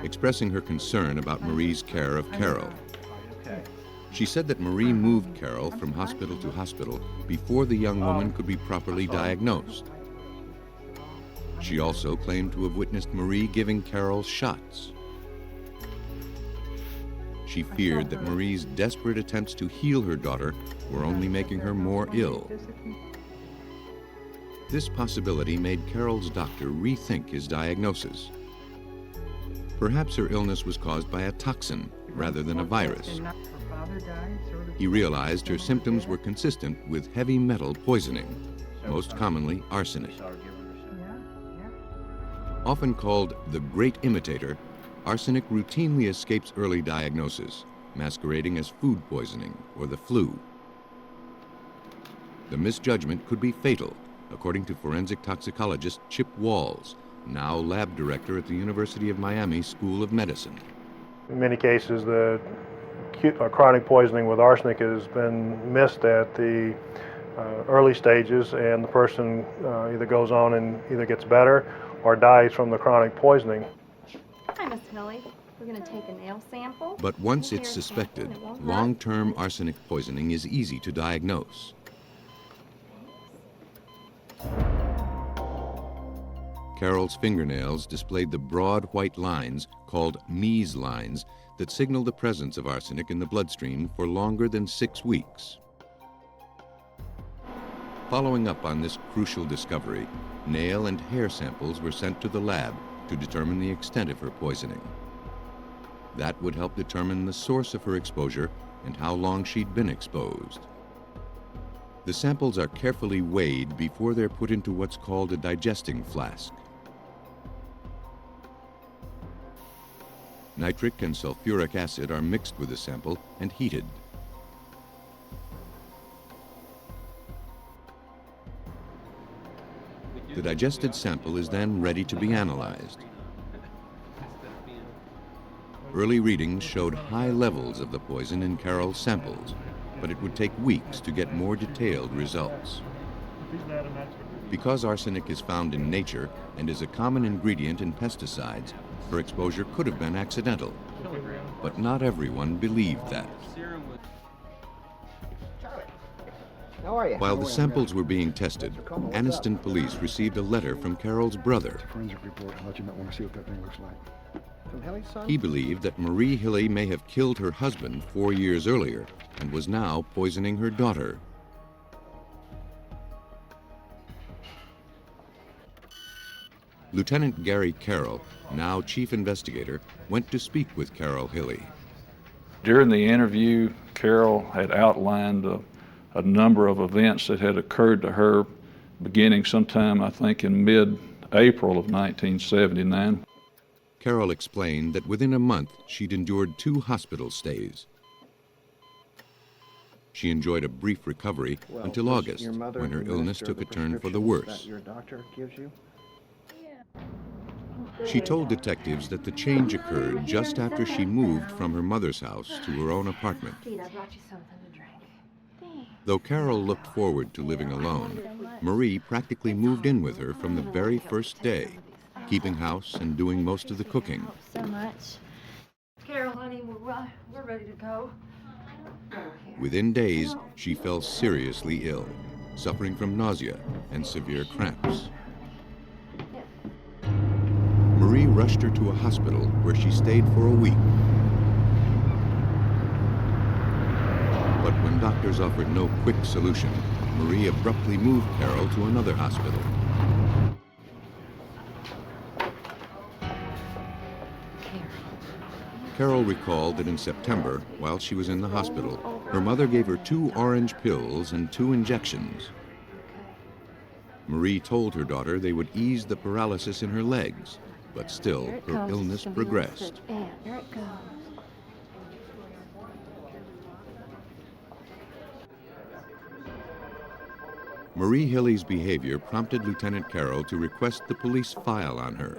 expressing her concern about Marie's care of Carol. She said that Marie moved Carol from hospital to hospital before the young woman could be properly diagnosed. She also claimed to have witnessed Marie giving Carol shots. She feared that Marie's desperate attempts to heal her daughter were only making her more ill. This possibility made Carol's doctor rethink his diagnosis. Perhaps her illness was caused by a toxin rather than a virus. He realized her symptoms were consistent with heavy metal poisoning, most commonly arsenic. Often called the great imitator, arsenic routinely escapes early diagnosis, masquerading as food poisoning or the flu. The misjudgment could be fatal, according to forensic toxicologist Chip Walls, now lab director at the University of Miami School of Medicine. In many cases, the chronic poisoning with arsenic has been missed at the early stages, and the person either goes on and either gets better or dies from the chronic poisoning. Hi, Miss Hilly. We're going to take a nail sample. But once it's suspected, long-term arsenic poisoning is easy to diagnose. Carol's fingernails displayed the broad white lines called Mees lines that signal the presence of arsenic in the bloodstream for longer than 6 weeks. Following up on this crucial discovery, nail and hair samples were sent to the lab to determine the extent of her poisoning. That would help determine the source of her exposure and how long she'd been exposed. The samples are carefully weighed before they're put into what's called a digesting flask. Nitric and sulfuric acid are mixed with the sample and heated. The digested sample is then ready to be analyzed. Early readings showed high levels of the poison in Carol's samples, but it would take weeks to get more detailed results. Because arsenic is found in nature and is a common ingredient in pesticides, her exposure could have been accidental. But not everyone believed that. How are you? While the samples were being tested, Anniston police received a letter from Carol's brother. Forensic report. I thought you might want to see what that thing looks like. From Hilly's son? He believed that Marie Hilly may have killed her husband 4 years earlier and was now poisoning her daughter. Lieutenant Gary Carroll, now chief investigator, went to speak with Carol Hilly. During the interview, Carol had outlined a number of events that had occurred to her beginning sometime, I think, in mid-April of 1979. Carol explained that within a month she'd endured 2 hospital stays. She enjoyed a brief recovery until August, when her illness took a turn for the worse. That your doctor gives you? She told detectives that the change occurred just after she moved from her mother's house to her own apartment. Pete, I brought you something to drink. Though Carol looked forward to living alone, Marie practically moved in with her from the very first day, keeping house and doing most of the cooking. So much. Carol, honey, we're ready to go. Within days, she fell seriously ill, suffering from nausea and severe cramps. Marie rushed her to a hospital where she stayed for a week. But when doctors offered no quick solution, Marie abruptly moved Carol to another hospital. Carol recalled that in September, while she was in the hospital, her mother gave her 2 orange pills and 2 injections. Marie told her daughter they would ease the paralysis in her legs, but still her illness progressed. Here it goes. Marie Hilly's behavior prompted Lieutenant Carroll to request the police file on her.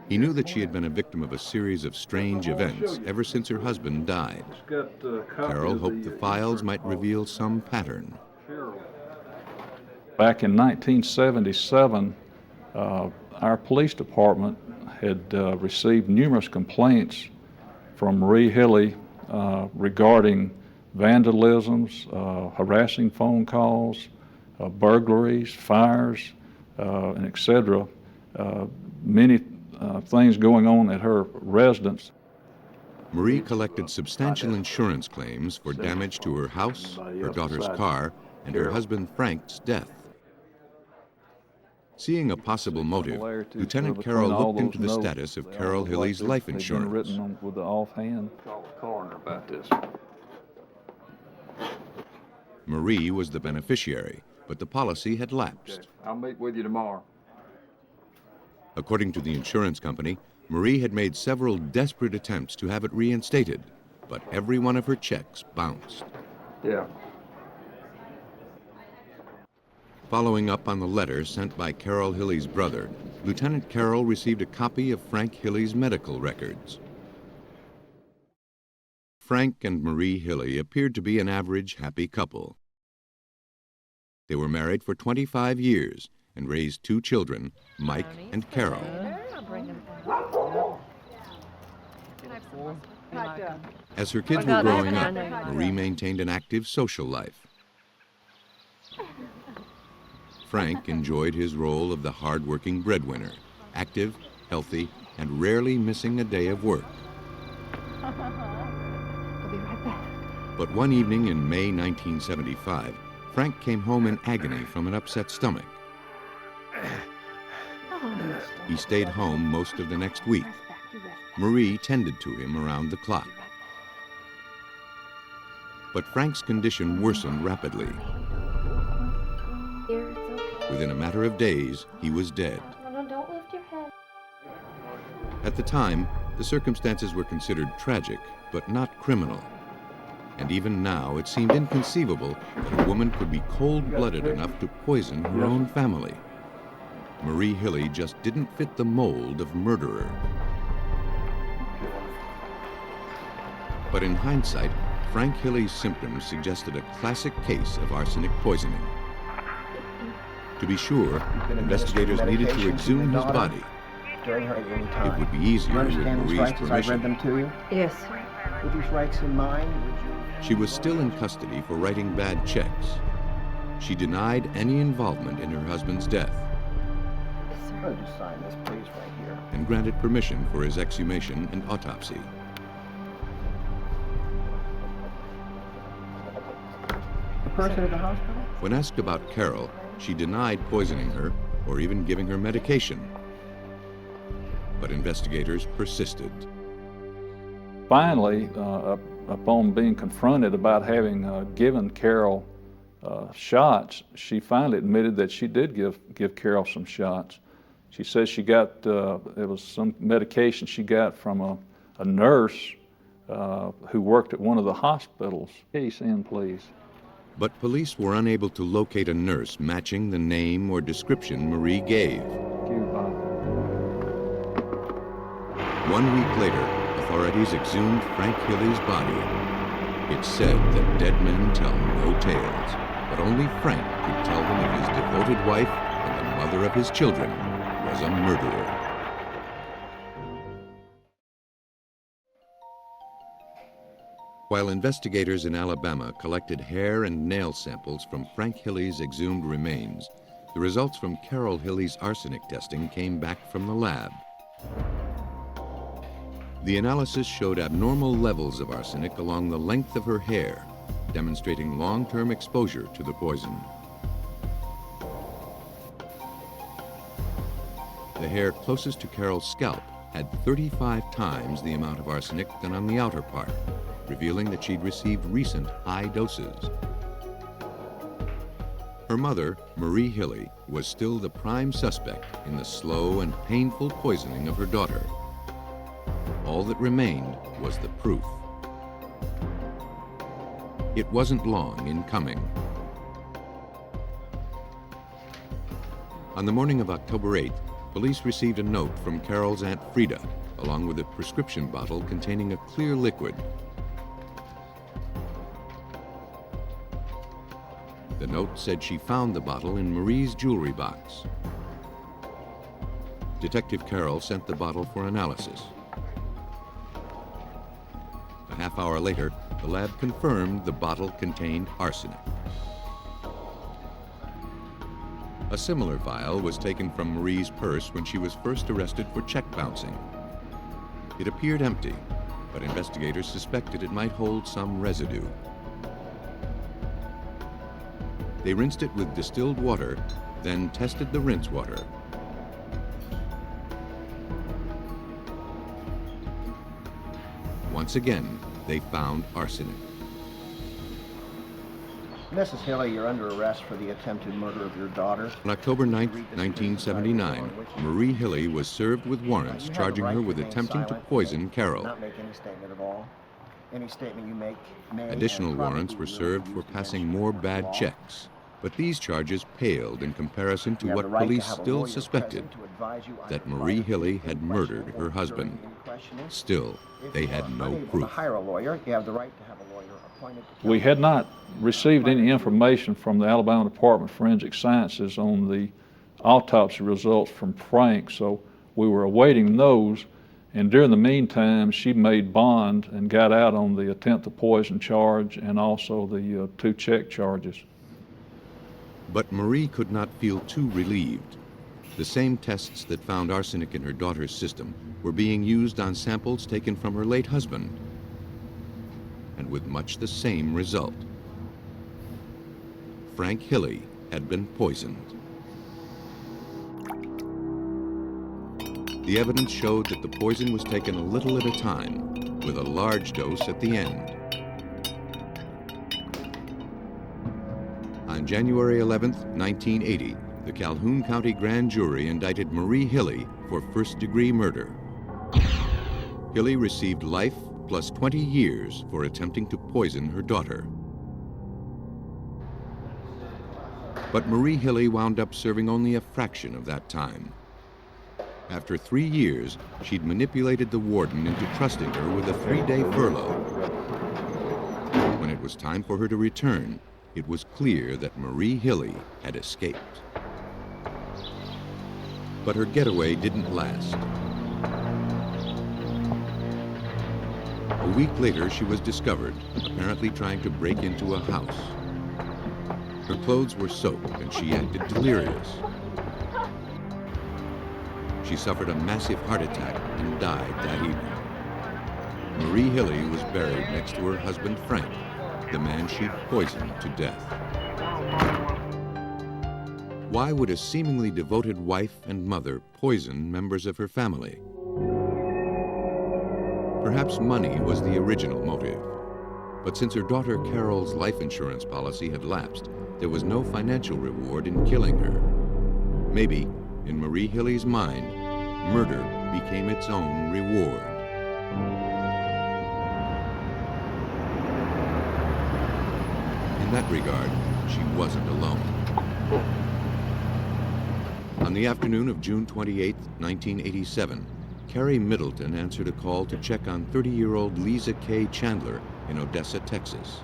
He knew that she had been a victim of a series of strange events ever since her husband died. Carroll hoped the files might reveal some pattern. Back in 1977, our police department had received numerous complaints from Marie Hilly regarding vandalisms, harassing phone calls, burglaries, fires, and etc. Many things going on at her residence. Marie collected substantial insurance claims for damage to her house, her daughter's car, and her husband Frank's death. Seeing a possible motive, Lieutenant Carroll looked into the status of Carol Hilly's life insurance. Written with the offhand. Call the coroner about this. Marie was the beneficiary, but the policy had lapsed. I'll meet with you tomorrow. According to the insurance company, Marie had made several desperate attempts to have it reinstated, but every one of her checks bounced. Yeah. Following up on the letter sent by Carol Hilly's brother, Lieutenant Carroll received a copy of Frank Hilly's medical records. Frank and Marie Hilly appeared to be an average happy couple. They were married for 25 years and raised 2 children, Mike and Carol. As her kids were growing up, Marie maintained an active social life. Frank enjoyed his role of the hard-working breadwinner, active, healthy, and rarely missing a day of work. But one evening in May 1975, Frank came home in agony from an upset stomach. He stayed home most of the next week. Marie tended to him around the clock. But Frank's condition worsened rapidly. Within a matter of days, he was dead. No, don't lift your head. At the time, the circumstances were considered tragic, but not criminal. And even now, it seemed inconceivable that a woman could be cold-blooded enough to poison her own family. Marie Hilly just didn't fit the mold of murderer. But in hindsight, Frank Hilly's symptoms suggested a classic case of arsenic poisoning. To be sure, investigators needed to exhume his body. It would be easier with Marie's permission. I read them to you? Yes. With these rights in mind, would you? She was still in custody for writing bad checks. She denied any involvement in her husband's death. Sir, just sign this, please, right here. And granted permission for his exhumation and autopsy. The person at the hospital? When asked about Carol, she denied poisoning her or even giving her medication. But investigators persisted. Finally, upon being confronted about having given Carol shots, she finally admitted that she did give Carol some shots. She says she got, it was some medication she got from a nurse who worked at one of the hospitals. Case in, please. But police were unable to locate a nurse matching the name or description Marie gave. 1 week later, authorities exhumed Frank Hilly's body. It's said that dead men tell no tales, but only Frank could tell them if his devoted wife and the mother of his children was a murderer. While investigators in Alabama collected hair and nail samples from Frank Hilly's exhumed remains, the results from Carol Hilly's arsenic testing came back from the lab. The analysis showed abnormal levels of arsenic along the length of her hair, demonstrating long-term exposure to the poison. The hair closest to Carol's scalp had 35 times the amount of arsenic than on the outer part, revealing that she'd received recent high doses. Her mother, Marie Hilly, was still the prime suspect in the slow and painful poisoning of her daughter. All that remained was the proof. It wasn't long in coming. On the morning of October 8th, police received a note from Carol's Aunt Frida, along with a prescription bottle containing a clear liquid. The note said she found the bottle in Marie's jewelry box. Detective Carroll sent the bottle for analysis. A half hour later, the lab confirmed the bottle contained arsenic. A similar vial was taken from Marie's purse when she was first arrested for check bouncing. It appeared empty, but investigators suspected it might hold some residue. They rinsed it with distilled water, then tested the rinse water. Once again, they found arsenic. Mrs. Hilly, you're under arrest for the attempted murder of your daughter. On October 9, 1979, Marie Hilly was served with warrants charging her with attempting to poison Carol. Not make any statement at all. Any statement you make may Additional warrants were served for passing more bad checks, but these charges paled in comparison to what police still suspected, that Marie Hilly had murdered her husband. questioning. Still, they had no unable to proof. hire a lawyer, you have the right to have a lawyer appointed to We had not received any information from the Alabama Department of Forensic Sciences on the autopsy results from Frank, so we were awaiting those. And during the meantime, she made bond and got out on the attempt to poison charge and also the 2 check charges. But Marie could not feel too relieved. The same tests that found arsenic in her daughter's system were being used on samples taken from her late husband, and with much the same result. Frank Hilly had been poisoned. The evidence showed that the poison was taken a little at a time, with a large dose at the end. On January 11, 1980, the Calhoun County Grand Jury indicted Marie Hilly for first-degree murder. Hilly received life plus 20 years for attempting to poison her daughter. But Marie Hilly wound up serving only a fraction of that time. After 3 years, she'd manipulated the warden into trusting her with a 3-day furlough. When it was time for her to return, it was clear that Marie Hilly had escaped. But her getaway didn't last. A week later, she was discovered, apparently trying to break into a house. Her clothes were soaked and she acted delirious. She suffered a massive heart attack and died that evening. Marie Hilly was buried next to her husband Frank, the man she'd poisoned to death. Why would a seemingly devoted wife and mother poison members of her family? Perhaps money was the original motive. But since her daughter Carol's life insurance policy had lapsed, there was no financial reward in killing her. Maybe, in Marie Hilly's mind, murder became its own reward. In that regard, she wasn't alone. On the afternoon of June 28, 1987, Carrie Middleton answered a call to check on 30-year-old Lisa K. Chandler in Odessa, Texas.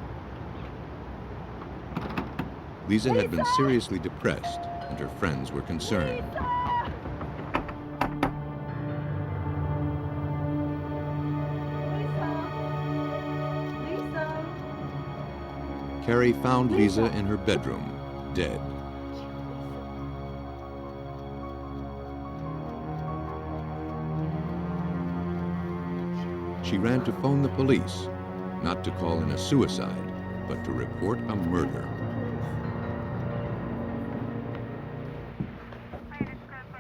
Lisa had been seriously depressed, and her friends were concerned. Carrie found Lisa in her bedroom, dead. She ran to phone the police, not to call in a suicide, but to report a murder.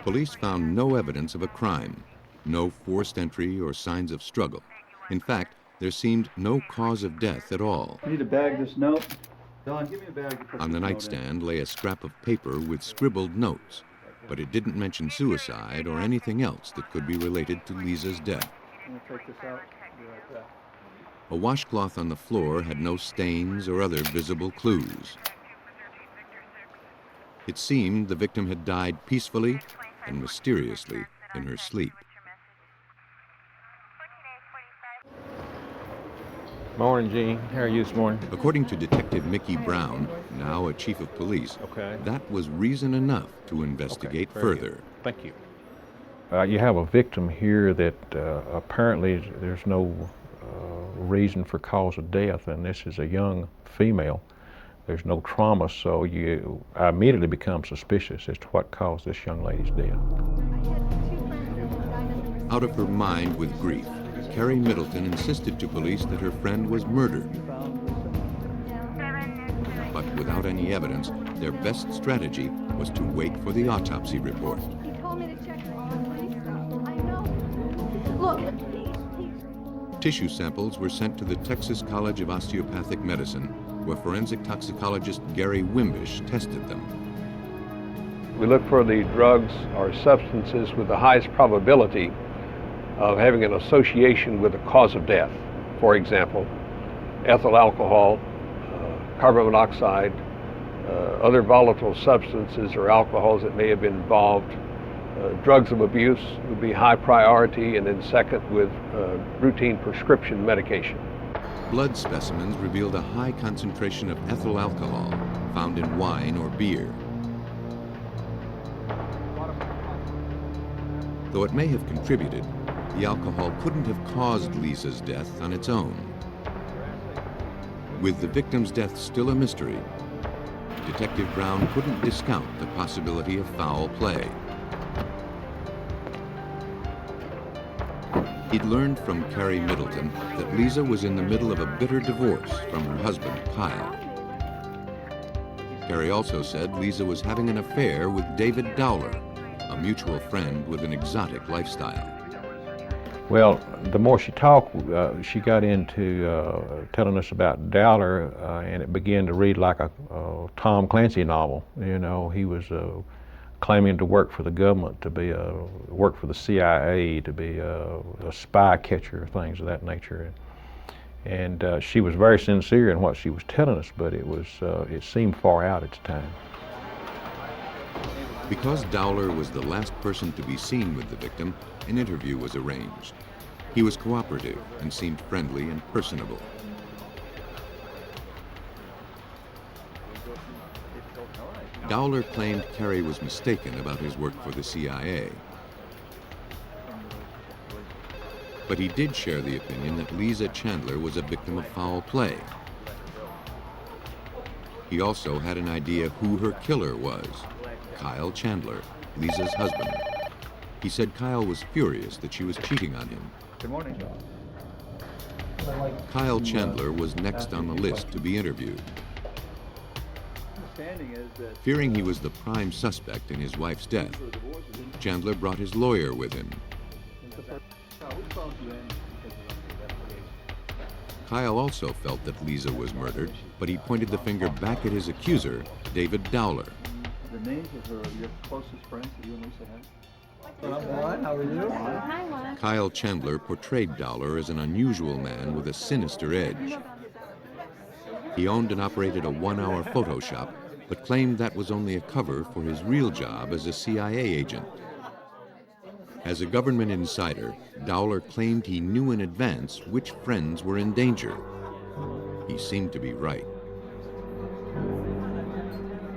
Police found no evidence of a crime, no forced entry or signs of struggle. In fact, there seemed no cause of death at all. I need to bag this note. Don, give me a bag to put On the this note nightstand lay a scrap of paper with scribbled notes, but it didn't mention suicide or anything else that could be related to Lisa's death. in. I'm gonna take this out. Be right back. A washcloth on the floor had no stains or other visible clues. It seemed the victim had died peacefully and mysteriously in her sleep. Morning, Gene. How are you this morning? According to Detective Mickey Brown, now a chief of police, that was reason enough to investigate further. Thank you. You have a victim here that apparently there's no reason for cause of death, and this is a young female. There's no trauma, so I immediately become suspicious as to what caused this young lady's death. Out of her mind with grief, Carrie Middleton insisted to police that her friend was murdered. But without any evidence, their best strategy was to wait for the autopsy report. He told me to check all the police stuff. I know. Look. Tissue samples were sent to the Texas College of Osteopathic Medicine, where forensic toxicologist Gary Wimbish tested them. We look for the drugs or substances with the highest probability of having an association with the cause of death. For example, ethyl alcohol, carbon monoxide, other volatile substances or alcohols that may have been involved drugs of abuse would be high priority, and then second with routine prescription medication. Blood specimens revealed a high concentration of ethyl alcohol found in wine or beer. Though it may have contributed, the alcohol couldn't have caused Lisa's death on its own. With the victim's death still a mystery, Detective Brown couldn't discount the possibility of foul play. He'd learned from Carrie Middleton that Lisa was in the middle of a bitter divorce from her husband, Kyle. Carrie also said Lisa was having an affair with David Dowler, a mutual friend with an exotic lifestyle. Well, the more she talked, she got into telling us about Dowler, and it began to read like a Tom Clancy novel. You know, he was claiming to work for the government, to be work for the CIA, to be a spy catcher, things of that nature. And she was very sincere in what she was telling us, but it seemed far out at the time. Because Dowler was the last person to be seen with the victim, an interview was arranged. He was cooperative and seemed friendly and personable. Dowler claimed Carrie was mistaken about his work for the CIA. But he did share the opinion that Lisa Chandler was a victim of foul play. He also had an idea who her killer was, Kyle Chandler, Lisa's husband. He said Kyle was furious that she was cheating on him. Good morning. Kyle Chandler was next on the list to be interviewed. Fearing he was the prime suspect in his wife's death, Chandler brought his lawyer with him. Kyle also felt that Lisa was murdered, but he pointed the finger back at his accuser, David Dowler. The names of your closest friends that you and Lisa had? I'm Juan. How are you? Hi, Juan. Kyle Chandler portrayed Dowler as an unusual man with a sinister edge. He owned and operated a one-hour photo shop, but claimed that was only a cover for his real job as a CIA agent. As a government insider, Dowler claimed he knew in advance which friends were in danger. He seemed to be right.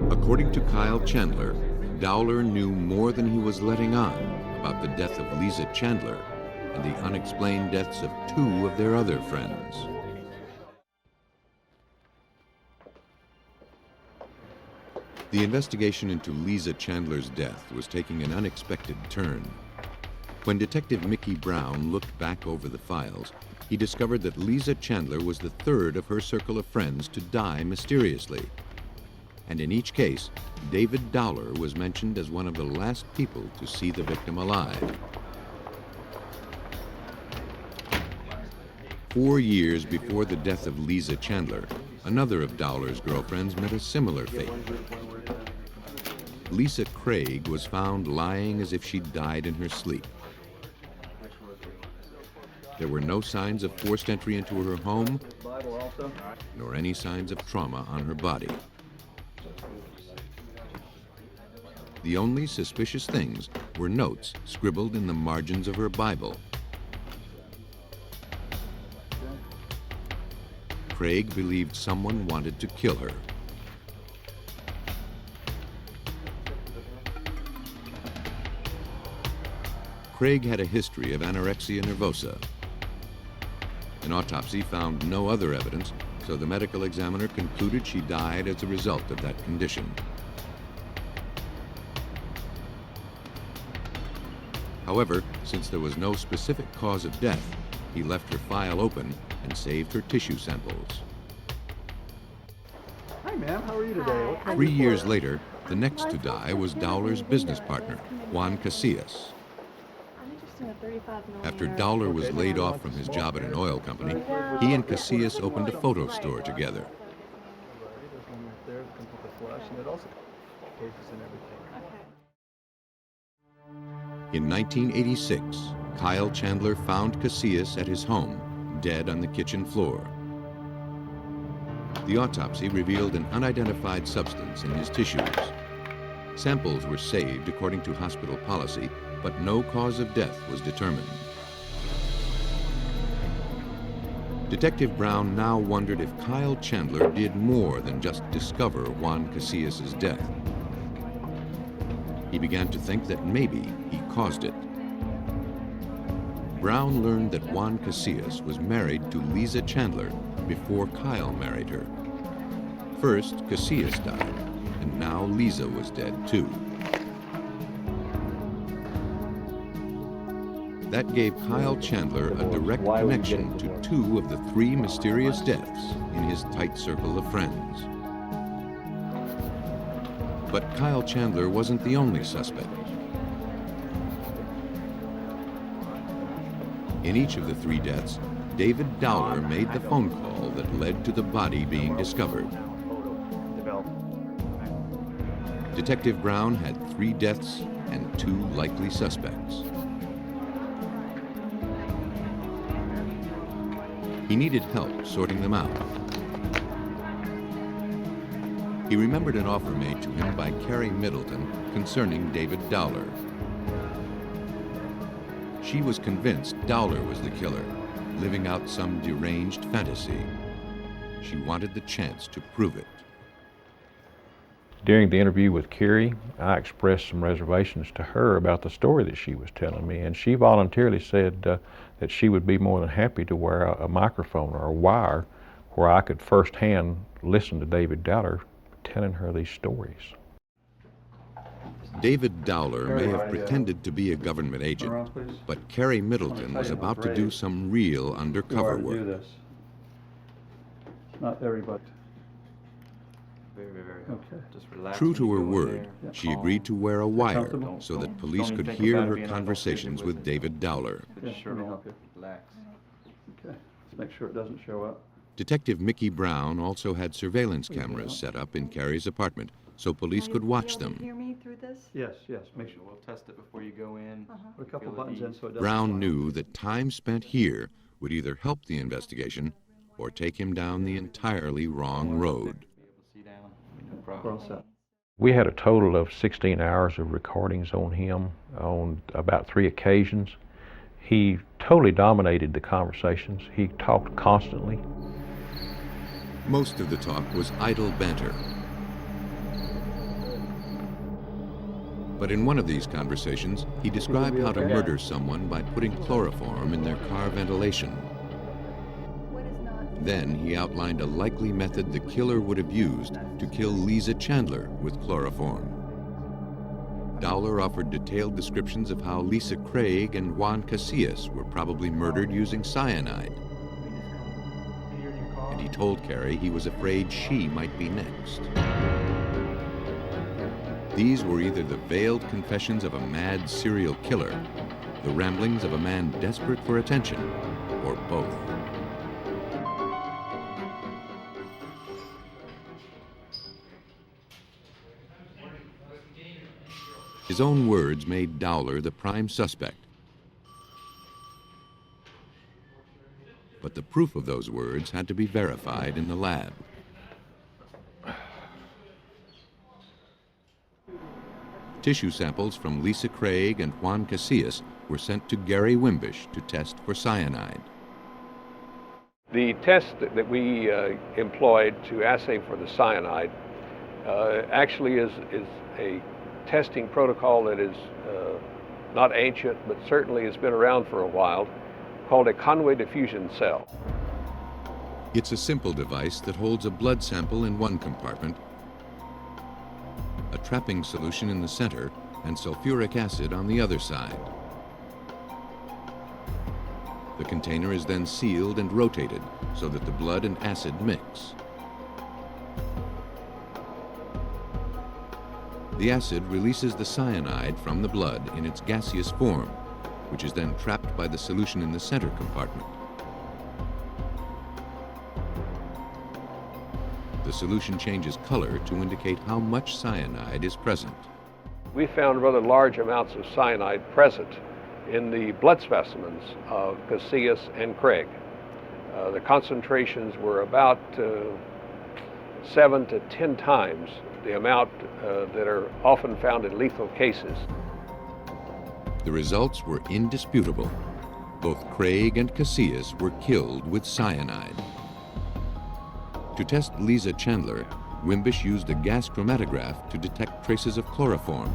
According to Kyle Chandler, Dowler knew more than he was letting on about the death of Lisa Chandler and the unexplained deaths of two of their other friends. The investigation into Lisa Chandler's death was taking an unexpected turn. When Detective Mickey Brown looked back over the files, he discovered that Lisa Chandler was the third of her circle of friends to die mysteriously. And in each case, David Dowler was mentioned as one of the last people to see the victim alive. 4 years before the death of Lisa Chandler, another of Dowler's girlfriends met a similar fate. Lisa Craig was found lying as if she'd died in her sleep. There were no signs of forced entry into her home, nor any signs of trauma on her body. The only suspicious things were notes scribbled in the margins of her Bible. Craig believed someone wanted to kill her. Craig had a history of anorexia nervosa. An autopsy found no other evidence, so the medical examiner concluded she died as a result of that condition. However, since there was no specific cause of death, he left her file open and saved her tissue samples. Hi, ma'am. How are you today? What can I 3 do for years you? later, the next to die was Dowler's business partner, Juan Casillas. After Dowler was laid off from his job at an oil company, he and Casillas opened a photo store together. In 1986, Kyle Chandler found Casillas at his home, dead on the kitchen floor. The autopsy revealed an unidentified substance in his tissues. Samples were saved according to hospital policy, but no cause of death was determined. Detective Brown now wondered if Kyle Chandler did more than just discover Juan Casillas' death. He began to think that maybe he caused it. Brown learned that Juan Casillas was married to Lisa Chandler before Kyle married her. First, Casillas died, and now Lisa was dead too. That gave Kyle Chandler a direct connection to two of the three mysterious deaths in his tight circle of friends. But Kyle Chandler wasn't the only suspect. In each of the three deaths, David Dowler made the phone call that led to the body being discovered. Detective Brown had 3 deaths and 2 likely suspects. He needed help sorting them out. He remembered an offer made to him by Carrie Middleton concerning David Dowler. She was convinced Dowler was the killer, living out some deranged fantasy. She wanted the chance to prove it. During the interview with Carrie, I expressed some reservations to her about the story that she was telling me, and she voluntarily said that she would be more than happy to wear a microphone or a wire where I could firsthand listen to David Dowler telling her these stories. David Dowler may have pretended to be a government agent, but Carrie Middleton was about to do some real undercover work. Not everybody. Very okay. Just relax. True to her word, she agreed to wear a wire so that police could hear her conversations with David Dowler. Sure, help you. Relax. Okay, let's make sure it doesn't show up. Detective Mickey Brown also had surveillance cameras set up in Carrie's apartment so police could watch them. Hear me through this? Yes, make sure. We'll test it before you go in. Put a couple buttons in so it doesn't. Brown knew that time spent here would either help the investigation or take him down the entirely wrong road. We had a total of 16 hours of recordings on him on about 3 occasions. He totally dominated the conversations. He talked constantly. Most of the talk was idle banter. But in one of these conversations, he described how to murder someone by putting chloroform in their car ventilation. Then he outlined a likely method the killer would have used to kill Lisa Chandler with chloroform. Dowler offered detailed descriptions of how Lisa Craig and Juan Casillas were probably murdered using cyanide. And he told Carrie he was afraid she might be next. These were either the veiled confessions of a mad serial killer, the ramblings of a man desperate for attention, or both. His own words made Dowler the prime suspect. But the proof of those words had to be verified in the lab. Tissue samples from Lisa Craig and Juan Casillas were sent to Gary Wimbish to test for cyanide. The test that we employed to assay for the cyanide actually is a testing protocol that is not ancient, but certainly has been around for a while, called a Conway diffusion cell. It's a simple device that holds a blood sample in one compartment, a trapping solution in the center, and sulfuric acid on the other side. The container is then sealed and rotated so that the blood and acid mix. The acid releases the cyanide from the blood in its gaseous form, which is then trapped by the solution in the center compartment. The solution changes color to indicate how much cyanide is present. We found rather large amounts of cyanide present in the blood specimens of Casillas and Craig. The concentrations were about 7 to 10 times the amount that are often found in lethal cases. The results were indisputable. Both Craig and Casillas were killed with cyanide. To test Lisa Chandler, Wimbish used a gas chromatograph to detect traces of chloroform.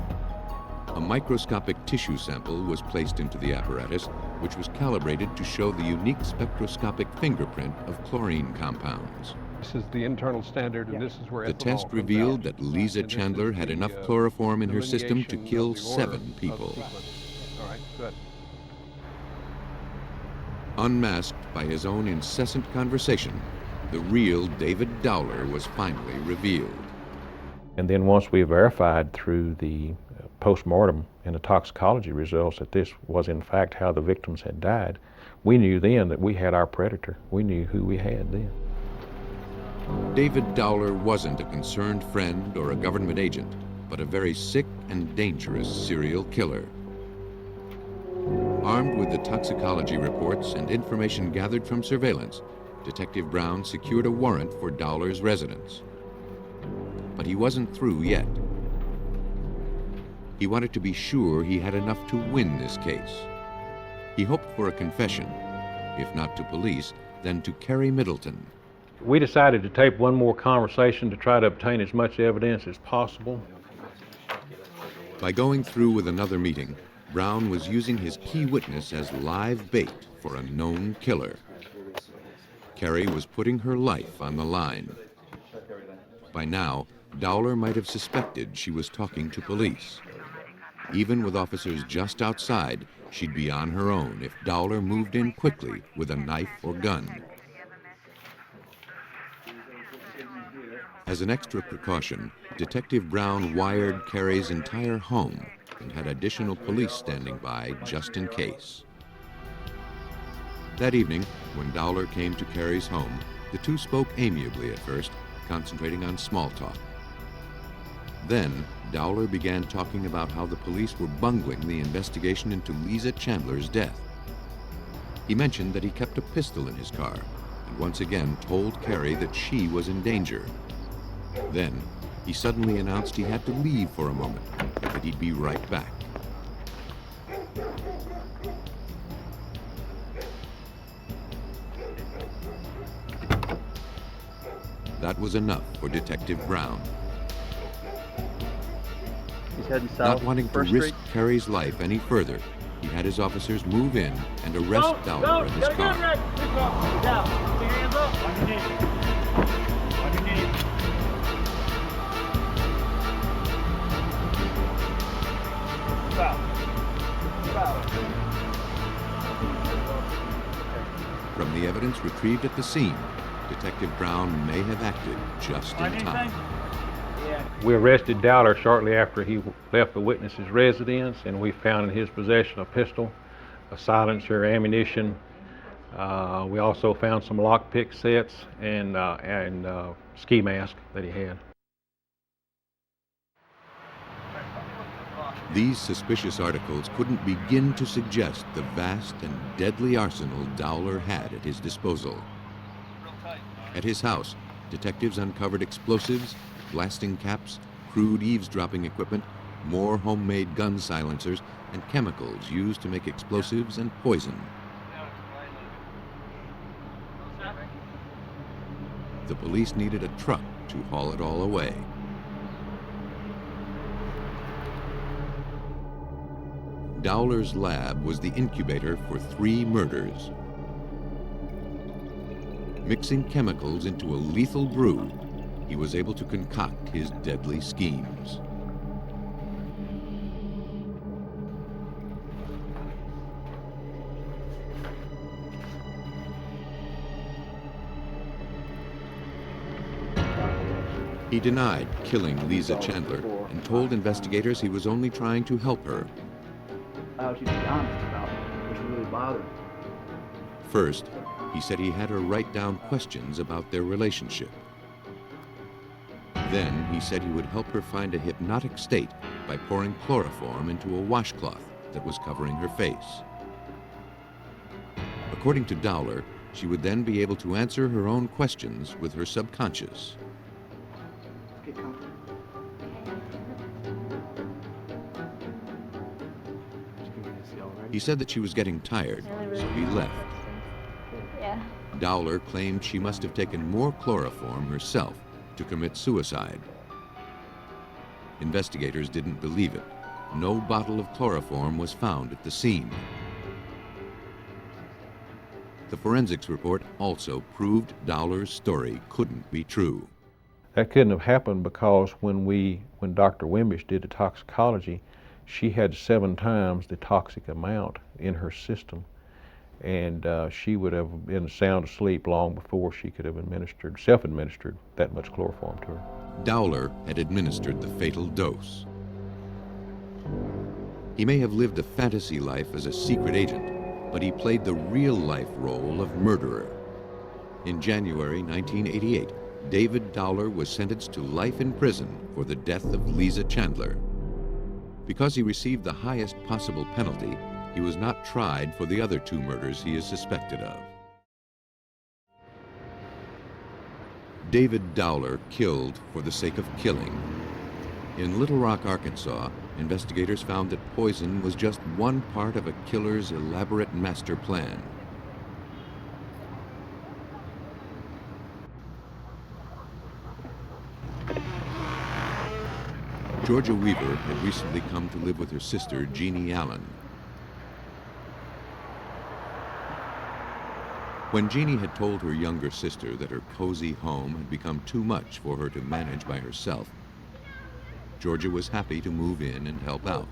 A microscopic tissue sample was placed into the apparatus, which was calibrated to show the unique spectroscopic fingerprint of chlorine compounds. This is the internal standard, and this is where The test revealed that Lisa Chandler had enough chloroform in her system to kill 7 people. All right, good. Unmasked by his own incessant conversation, the real David Dowler was finally revealed. And then once we verified through the post-mortem and the toxicology results that this was in fact how the victims had died, we knew then that we had our predator. We knew who we had then. David Dowler wasn't a concerned friend or a government agent, but a very sick and dangerous serial killer. Armed with the toxicology reports and information gathered from surveillance, Detective Brown secured a warrant for Dowler's residence. But he wasn't through yet. He wanted to be sure he had enough to win this case. He hoped for a confession, if not to police, then to Carrie Middleton. We decided to tape one more conversation to try to obtain as much evidence as possible. By going through with another meeting, Brown was using his key witness as live bait for a known killer. Carrie was putting her life on the line. By now, Dowler might have suspected she was talking to police. Even with officers just outside, she'd be on her own if Dowler moved in quickly with a knife or gun. As an extra precaution, Detective Brown wired Carrie's entire home and had additional police standing by just in case. That evening, when Dowler came to Carrie's home, the two spoke amiably at first, concentrating on small talk. Then, Dowler began talking about how the police were bungling the investigation into Lisa Chandler's death. He mentioned that he kept a pistol in his car, and once again told Carrie that she was in danger. Then, he suddenly announced he had to leave for a moment, but that he'd be right back. That was enough for Detective Brown. He's heading south. Not wanting to First risk Street. Carrie's life any further, he had his officers move in and arrest Dowler in his car. Down. Put your hands up. On your knees. On your knees. From the evidence retrieved at the scene, Detective Brown may have acted just in time. We arrested Dowler shortly after he left the witness's residence, and we found in his possession a pistol, a silencer, ammunition. We also found some lockpick sets and ski mask that he had. These suspicious articles couldn't begin to suggest the vast and deadly arsenal Dowler had at his disposal. At his house, detectives uncovered explosives, blasting caps, crude eavesdropping equipment, more homemade gun silencers, and chemicals used to make explosives and poison. The police needed a truck to haul it all away. Dowler's lab was the incubator for 3 murders. Mixing chemicals into a lethal brew, he was able to concoct his deadly schemes. He denied killing Lisa Chandler and told investigators he was only trying to help her. I was just be honest about what's really bothering me. First, he said he had her write down questions about their relationship. Then he said he would help her find a hypnotic state by pouring chloroform into a washcloth that was covering her face. According to Dowler, she would then be able to answer her own questions with her subconscious. Get comfortable. He said that she was getting tired, so he left. Yeah. Dowler claimed she must have taken more chloroform herself to commit suicide. Investigators didn't believe it. No bottle of chloroform was found at the scene. The forensics report also proved Dowler's story couldn't be true. That couldn't have happened because when Dr. Wimbish did the toxicology, she had 7 times the toxic amount in her system, and she would have been sound asleep long before she could have self-administered that much chloroform to her. Dowler had administered the fatal dose. He may have lived a fantasy life as a secret agent, but he played the real-life role of murderer. In January 1988, David Dowler was sentenced to life in prison for the death of Lisa Chandler. Because he received the highest possible penalty, he was not tried for the other 2 murders he is suspected of. David Dowler killed for the sake of killing. In Little Rock, Arkansas, investigators found that poison was just one part of a killer's elaborate master plan. Georgia Weaver had recently come to live with her sister, Jeannie Allen. When Jeannie had told her younger sister that her cozy home had become too much for her to manage by herself, Georgia was happy to move in and help out.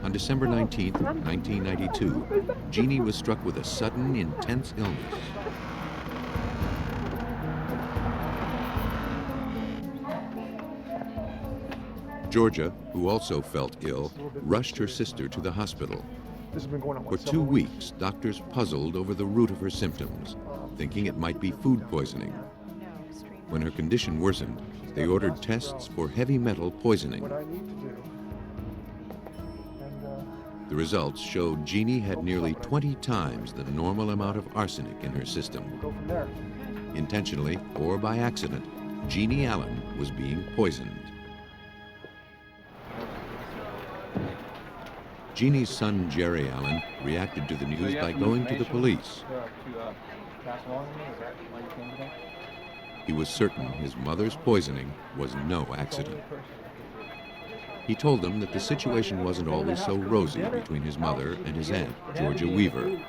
On December 19, 1992, Jeannie was struck with a sudden, intense illness. Georgia, who also felt ill, rushed her sister to the hospital. For 2 weeks, doctors puzzled over the root of her symptoms, thinking it might be food poisoning. When her condition worsened, they ordered tests for heavy metal poisoning. The results showed Jeannie had nearly 20 times the normal amount of arsenic in her system. Intentionally or by accident, Jeannie Allen was being poisoned. Jeannie's son, Jerry Allen, reacted to the news by going to the police. He was certain his mother's poisoning was no accident. He told them that the situation wasn't always so rosy between his mother and his aunt, Georgia Weaver.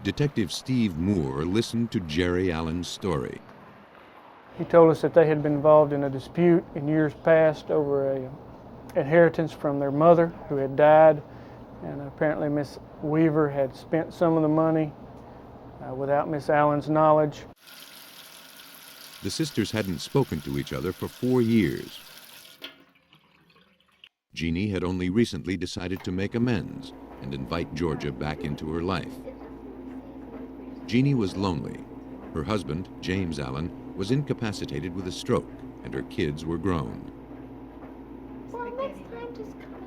Detective Steve Moore listened to Jerry Allen's story. He told us that they had been involved in a dispute in years past over a inheritance from their mother who had died, and apparently Miss Weaver had spent some of the money without Miss Allen's knowledge. The sisters hadn't spoken to each other for 4 years. Jeannie had only recently decided to make amends and invite Georgia back into her life. Jeannie was lonely. Her husband, James Allen, was incapacitated with a stroke, and her kids were grown.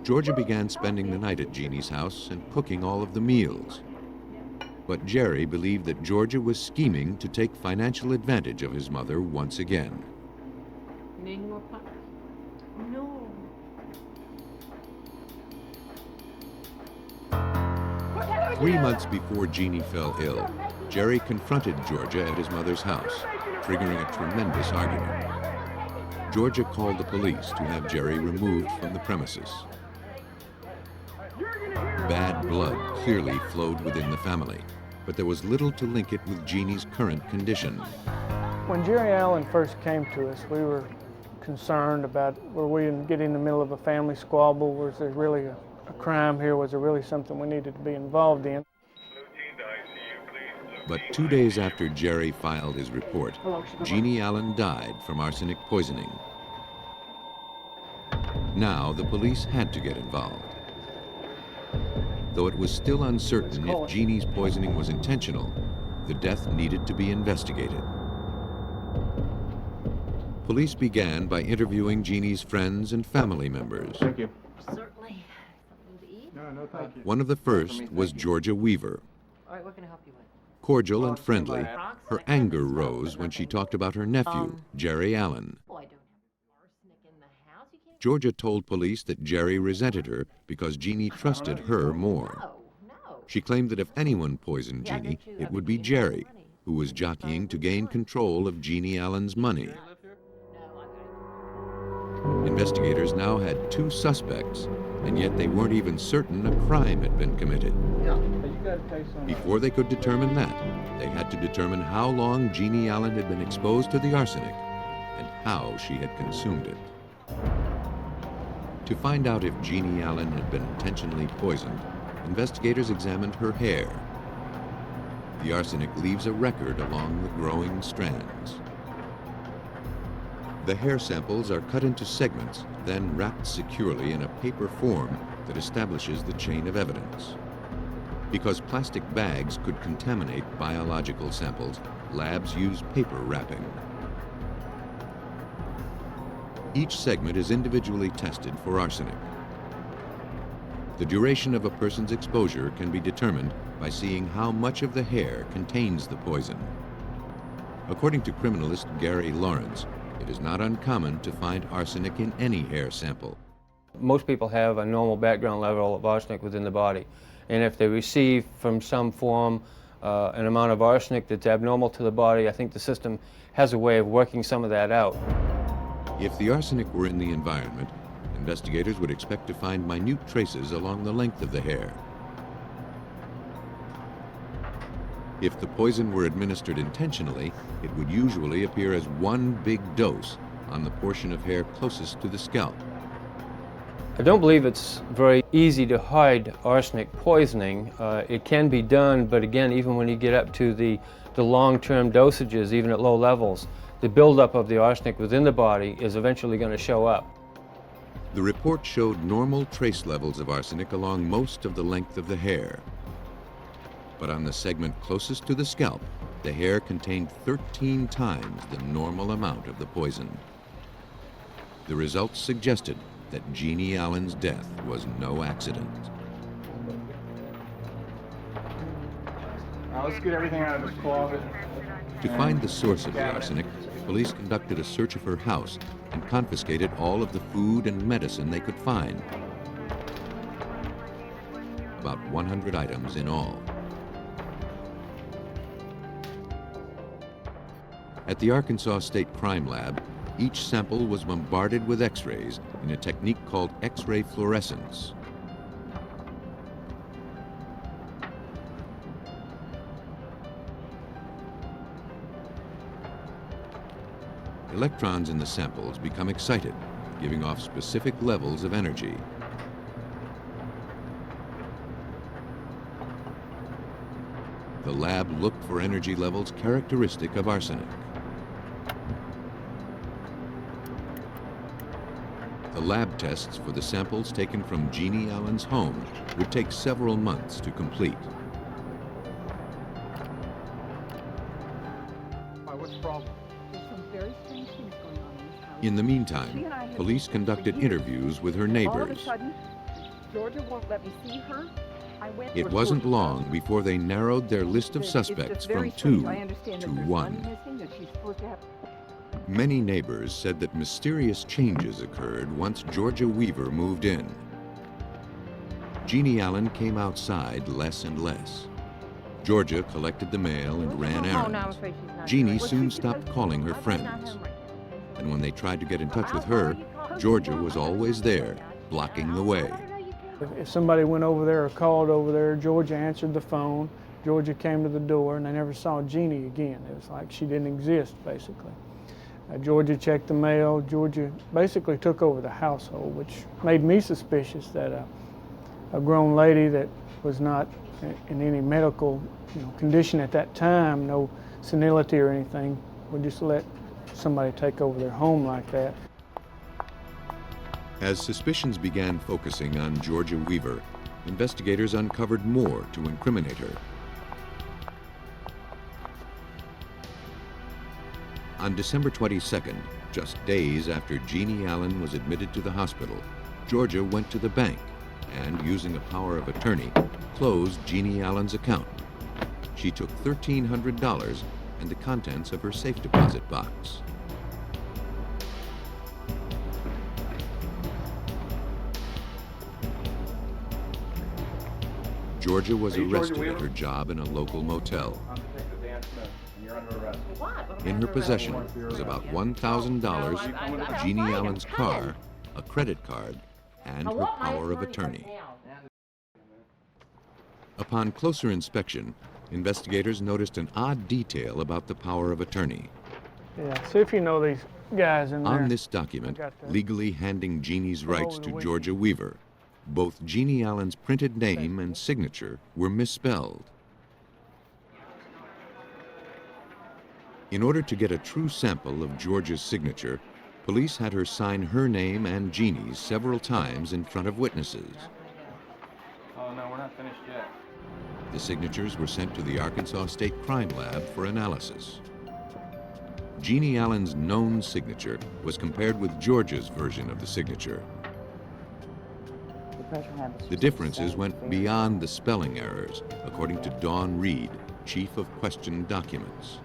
Georgia began spending the night at Jeannie's house and cooking all of the meals. But Jerry believed that Georgia was scheming to take financial advantage of his mother once again. Need more pop? No. 3 months before Jeannie fell ill, Jerry confronted Georgia at his mother's house, triggering a tremendous argument. Georgia called the police to have Jerry removed from the premises. Bad blood clearly flowed within the family, but there was little to link it with Jeannie's current condition. When Jerry Allen first came to us, we were concerned about, were we getting in the middle of a family squabble? Was there really a crime here? Was there really something we needed to be involved in? But 2 days after Jerry filed his report, Jeannie Allen died from arsenic poisoning. Now the police had to get involved. Though it was still uncertain if Jeannie's poisoning was intentional, the death needed to be investigated. Police began by interviewing Jeannie's friends and family members. Thank you. Certainly. Something to eat? No, thank you. One of the first was Georgia Weaver. All right, what can I help you with? Cordial and friendly, her anger rose when she talked about her nephew, Jerry Allen. Oh, I don't have arsenic in the house. You can't... Georgia told police that Jerry resented her because Jeannie trusted her more. She claimed that if anyone poisoned Jeannie, it would be Jerry, who was jockeying to gain control of Jeannie Allen's money. Investigators now had 2 suspects, and yet they weren't even certain a crime had been committed. Before they could determine that, they had to determine how long Jeannie Allen had been exposed to the arsenic and how she had consumed it. To find out if Jeannie Allen had been intentionally poisoned, investigators examined her hair. The arsenic leaves a record along the growing strands. The hair samples are cut into segments, then wrapped securely in a paper form that establishes the chain of evidence. Because plastic bags could contaminate biological samples, labs use paper wrapping. Each segment is individually tested for arsenic. The duration of a person's exposure can be determined by seeing how much of the hair contains the poison. According to criminalist Gary Lawrence, it is not uncommon to find arsenic in any hair sample. Most people have a normal background level of arsenic within the body, and if they receive from some form an amount of arsenic that's abnormal to the body, I think the system has a way of working some of that out. If the arsenic were in the environment, investigators would expect to find minute traces along the length of the hair. If the poison were administered intentionally, it would usually appear as one big dose on the portion of hair closest to the scalp. I don't believe it's very easy to hide arsenic poisoning. It can be done, but again, even when you get up to the long-term dosages, even at low levels, the buildup of the arsenic within the body is eventually going to show up. The report showed normal trace levels of arsenic along most of the length of the hair. But on the segment closest to the scalp, the hair contained 13 times the normal amount of the poison. The results suggested that Jeannie Allen's death was no accident. Now let's get everything out of this closet. To find the source of the arsenic, police conducted a search of her house and confiscated all of the food and medicine they could find. About 100 items in all. At the Arkansas State Crime Lab, each sample was bombarded with X-rays in a technique called X-ray fluorescence. Electrons in the samples become excited, giving off specific levels of energy. The lab looked for energy levels characteristic of arsenic. The lab tests for the samples taken from Jeannie Allen's home would take several months to complete. What's the problem? There's some very strange things going on in this house. In the meantime, police conducted interviews with her All of a neighbors. sudden, Georgia won't let me see her. I went It for wasn't Georgia's long house. before they narrowed their list of It's just suspects very from strange. 2 I understand to that there's 1. missing, that she's supposed to have. Many neighbors said that mysterious changes occurred once Georgia Weaver moved in. Jeannie Allen came outside less and less. Georgia collected the mail and ran errands. Jeannie soon stopped calling her friends. And when they tried to get in touch with her, Georgia was always there, blocking the way. If somebody went over there or called over there, Georgia answered the phone, Georgia came to the door, and they never saw Jeannie again. It was like she didn't exist, basically. Georgia checked the mail. Georgia basically took over the household, which made me suspicious that a grown lady that was not in any medical condition at that time, no senility or anything, would just let somebody take over their home like that. As suspicions began focusing on Georgia Weaver, investigators uncovered more to incriminate her. On December 22nd, just days after Jeannie Allen was admitted to the hospital, Georgia went to the bank and, using a power of attorney, closed Jeannie Allen's account. she took $1,300 and the contents of her safe deposit box. Georgia was arrested at her job in a local motel. In her possession was about $1,000, Jeannie Allen's car, a credit card, and her power of attorney. Upon closer inspection, investigators noticed an odd detail about the power of attorney. Yeah, see if you know these guys in there. On this document, legally handing Jeannie's rights to Georgia Weaver, both Jeannie Allen's printed name and signature were misspelled. In order to get a true sample of Georgia's signature, police had her sign her name and Jeannie's several times in front of witnesses. Oh, no, we're not finished yet. The signatures were sent to the Arkansas State Crime Lab for analysis. Jeannie Allen's known signature was compared with Georgia's version of the signature. The differences went beyond the spelling errors, according to Dawn Reed, Chief of Questioned Documents.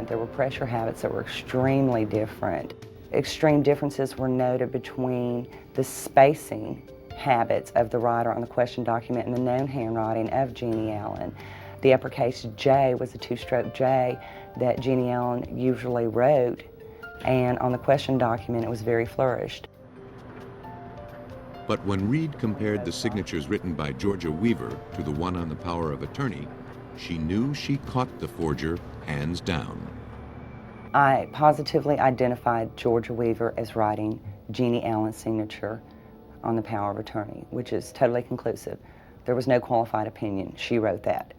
There were pressure habits that were extremely different. Extreme differences were noted between the spacing habits of the writer on the question document and the known handwriting of Jeannie Allen. The uppercase J was a two-stroke J that Jeannie Allen usually wrote, and on the question document it was very flourished. But when Reed compared the signatures written by Georgia Weaver to the one on the power of attorney, she knew she caught the forger hands down. I positively identified Georgia Weaver as writing Jeannie Allen's signature on the power of attorney, which is totally conclusive. There was no qualified opinion. She wrote that.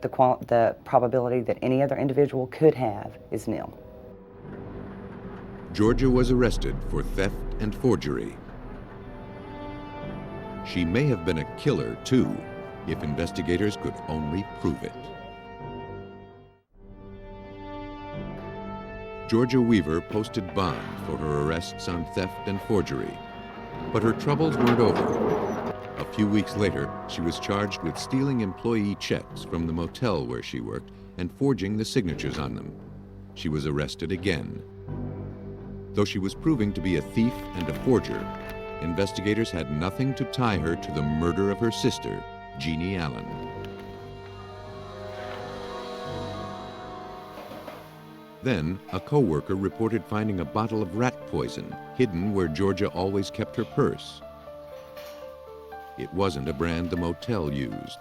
The probability that any other individual could have is nil. Georgia was arrested for theft and forgery. She may have been a killer, too, if investigators could only prove it. Georgia Weaver posted bond for her arrests on theft and forgery, but her troubles weren't over. A few weeks later, she was charged with stealing employee checks from the motel where she worked and forging the signatures on them. She was arrested again. Though she was proving to be a thief and a forger, investigators had nothing to tie her to the murder of her sister, Jeannie Allen. Then, a co-worker reported finding a bottle of rat poison hidden where Georgia always kept her purse. It wasn't a brand the motel used.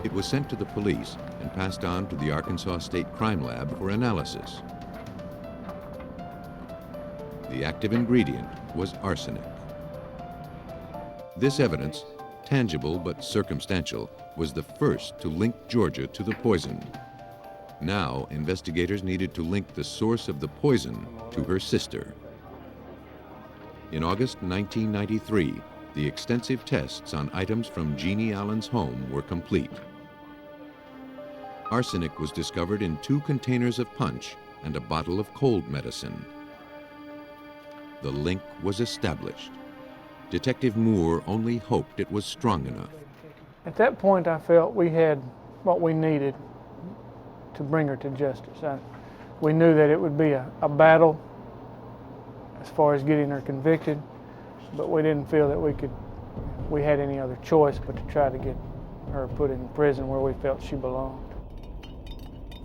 It was sent to the police and passed on to the Arkansas State Crime Lab for analysis. The active ingredient was arsenic. This evidence, tangible but circumstantial, was the first to link Georgia to the poison. Now, investigators needed to link the source of the poison to her sister. In August 1993, the extensive tests on items from Jeannie Allen's home were complete. Arsenic was discovered in 2 containers of punch and a bottle of cold medicine. The link was established. Detective Moore only hoped it was strong enough. At that point, I felt we had what we needed to bring her to justice. We knew that it would be a battle as far as getting her convicted, but we didn't feel that we had any other choice but to try to get her put in prison where we felt she belonged.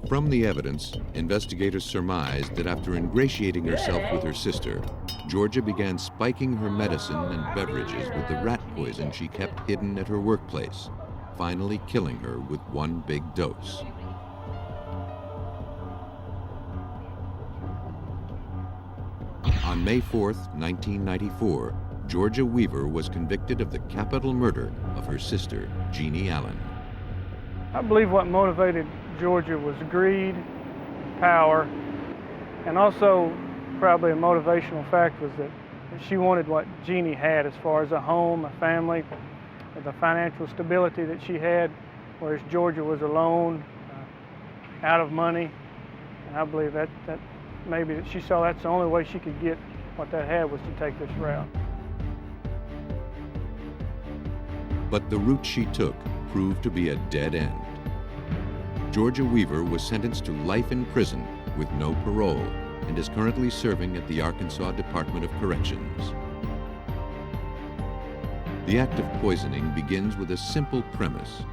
From the evidence, investigators surmised that after ingratiating herself with her sister, Georgia began spiking her medicine and beverages with the rat poison she kept hidden at her workplace, finally killing her with one big dose. On May 4th, 1994, Georgia Weaver was convicted of the capital murder of her sister, Jeannie Allen. I believe what motivated Georgia was greed, power, and also probably a motivational fact was that she wanted what Jeannie had as far as a home, a family, the financial stability that she had, whereas Georgia was alone, out of money. And I believe that maybe that she saw that's the only way she could get what that had was to take this route. But the route she took proved to be a dead end. Georgia Weaver was sentenced to life in prison with no parole and is currently serving at the Arkansas Department of Corrections. The act of poisoning begins with a simple premise.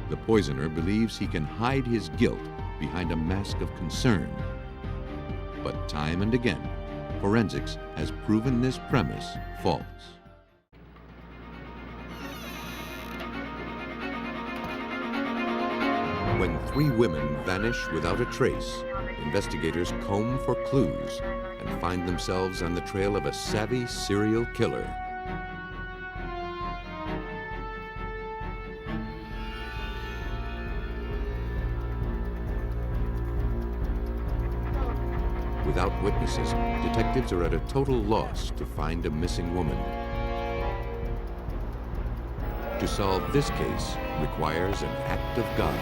The poisoner believes he can hide his guilt behind a mask of concern. But time and again, forensics has proven this premise false. When 3 women vanish without a trace, investigators comb for clues and find themselves on the trail of a savvy serial killer. Without witnesses, detectives are at a total loss to find a missing woman. To solve this case requires an act of God.